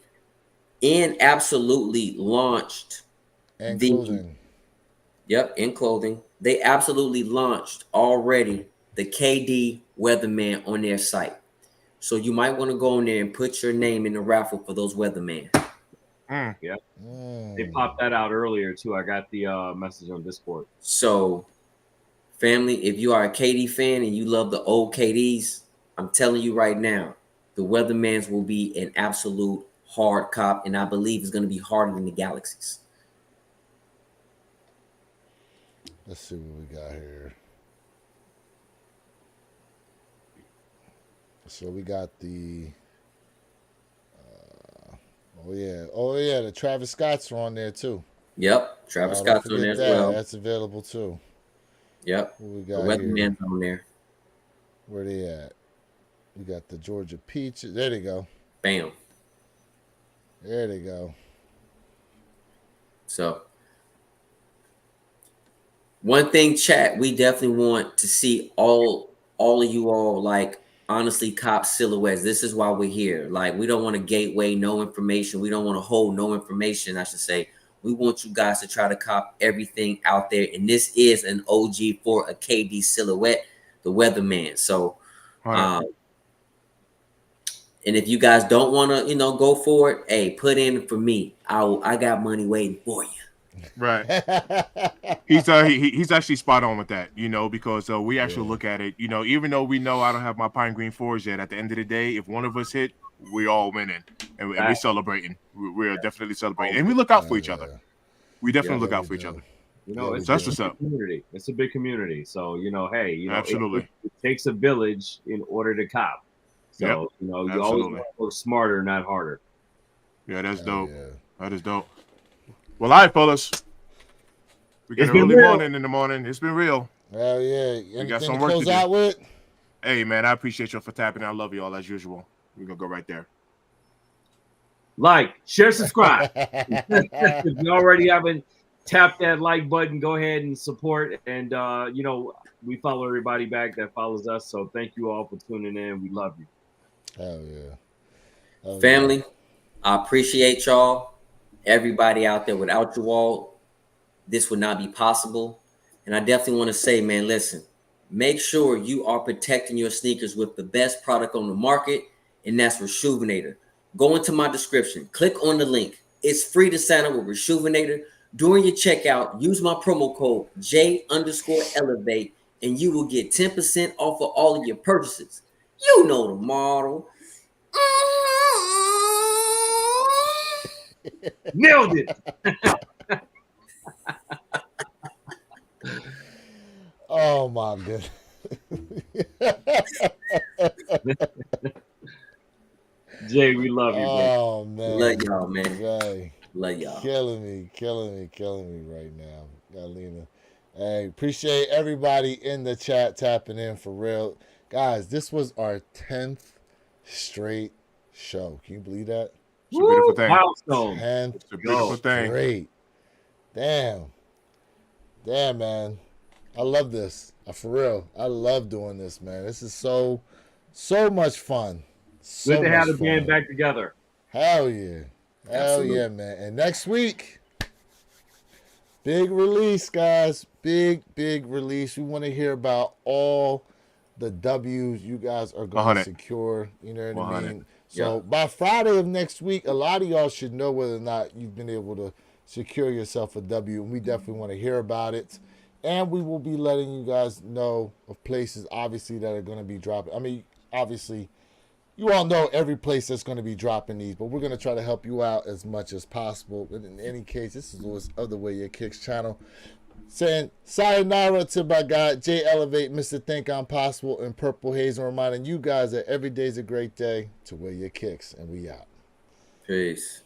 absolutely launched And the clothing. in clothing. They absolutely launched already the KD Weatherman on their site. So you might want to go in there and put your name in the raffle for those Weatherman. They popped that out earlier too. I got the message on Discord. So, family, if you are a KD fan and you love the old KDs, I'm telling you right now, the Weathermans will be an absolute hard cop, and I believe it's going to be harder than the Galaxies. Let's see what we got here. So we got the oh yeah, the Travis Scotts are on there too. Yep, Travis Don't Scott's on forget there as well. That's available too. Yep, What we the got here? Weatherman's on there. Where they at? We got the Georgia Peach. There they go. Bam. There they go. So, one thing, chat, we definitely want to see all of you all like honestly cop silhouettes. This is why we're here. Like, we don't want to gateway no information. We don't want to hold no information, I should say. We want you guys to try to cop everything out there. And this is an OG for a KD silhouette, the Weatherman. So, and if you guys don't want to, go for it, hey, put in for me. I got money waiting for you. Right. He's actually spot on with that, because we actually look at it, even though we know I don't have my Pine Green 4s yet, at the end of the day, if one of us hit, we all winning and we're celebrating. We're definitely celebrating. And we look out for each other. We definitely look out for each other. You know, Yeah, it's we a That's what's big up. community. It's a big community. So, you know, hey, you know, Absolutely. it takes a village in order to cop. Yep. So, you know, you always Absolutely. want to work smarter, not harder. Yeah, that's Hell dope. yeah. That is dope. Well, all right, fellas. We got It's an been early real. morning in the morning. It's been real. Hell yeah. We got Anything some to work to close do. out with? Hey, man, I appreciate you for tapping. I love you all as usual. We're going to go right there. Like, share, subscribe. If you already haven't tapped that like button, go ahead and support. And, you know, we follow everybody back that follows us. So thank you all for tuning in. We love you. Hell yeah. Hell Family, I appreciate y'all. Everybody out there, without you all, this would not be possible. And I definitely want to say, man, listen, make sure you are protecting your sneakers with the best product on the market, and that's Reshoevn8r. Go into my description, click on the link. It's free to sign up with Reshoevn8r. During your checkout, use my promo code J_Elevate, and you will get 10% off of all of your purchases. You know the model. Nailed it. Oh my god. Jay, we love you, bro. Oh man. Love y'all, man. Jay. Love y'all. Killing me right now. Galina. Hey, appreciate everybody in the chat tapping in for real. Guys, this was our 10th straight show. Can you believe that? It's a beautiful Woo, thing. milestone. 10th It's a beautiful thing. straight. Damn. Damn, man. I love this. For real. I love doing this, man. This is so much fun. So Good to have the much band fun. back together. Hell yeah. Hell Absolutely. yeah, man. And next week, big release, guys. Big release. We want to hear about all the W's you guys are going 100. to secure. You know what I 100. mean? So by Friday of next week, a lot of y'all should know whether or not you've been able to secure yourself a W. And we definitely want to hear about it. And we will be letting you guys know of places, obviously, that are going to be dropping. I mean, obviously, you all know every place that's going to be dropping these, but we're going to try to help you out as much as possible. But in any case, this is Lewis of the Way Your Kicks channel saying sayonara to my guy, J Elevate, Mr. Think I'm Possible, and Purple Haze, and reminding you guys that every day's a great day to wear your kicks. And we out. Peace.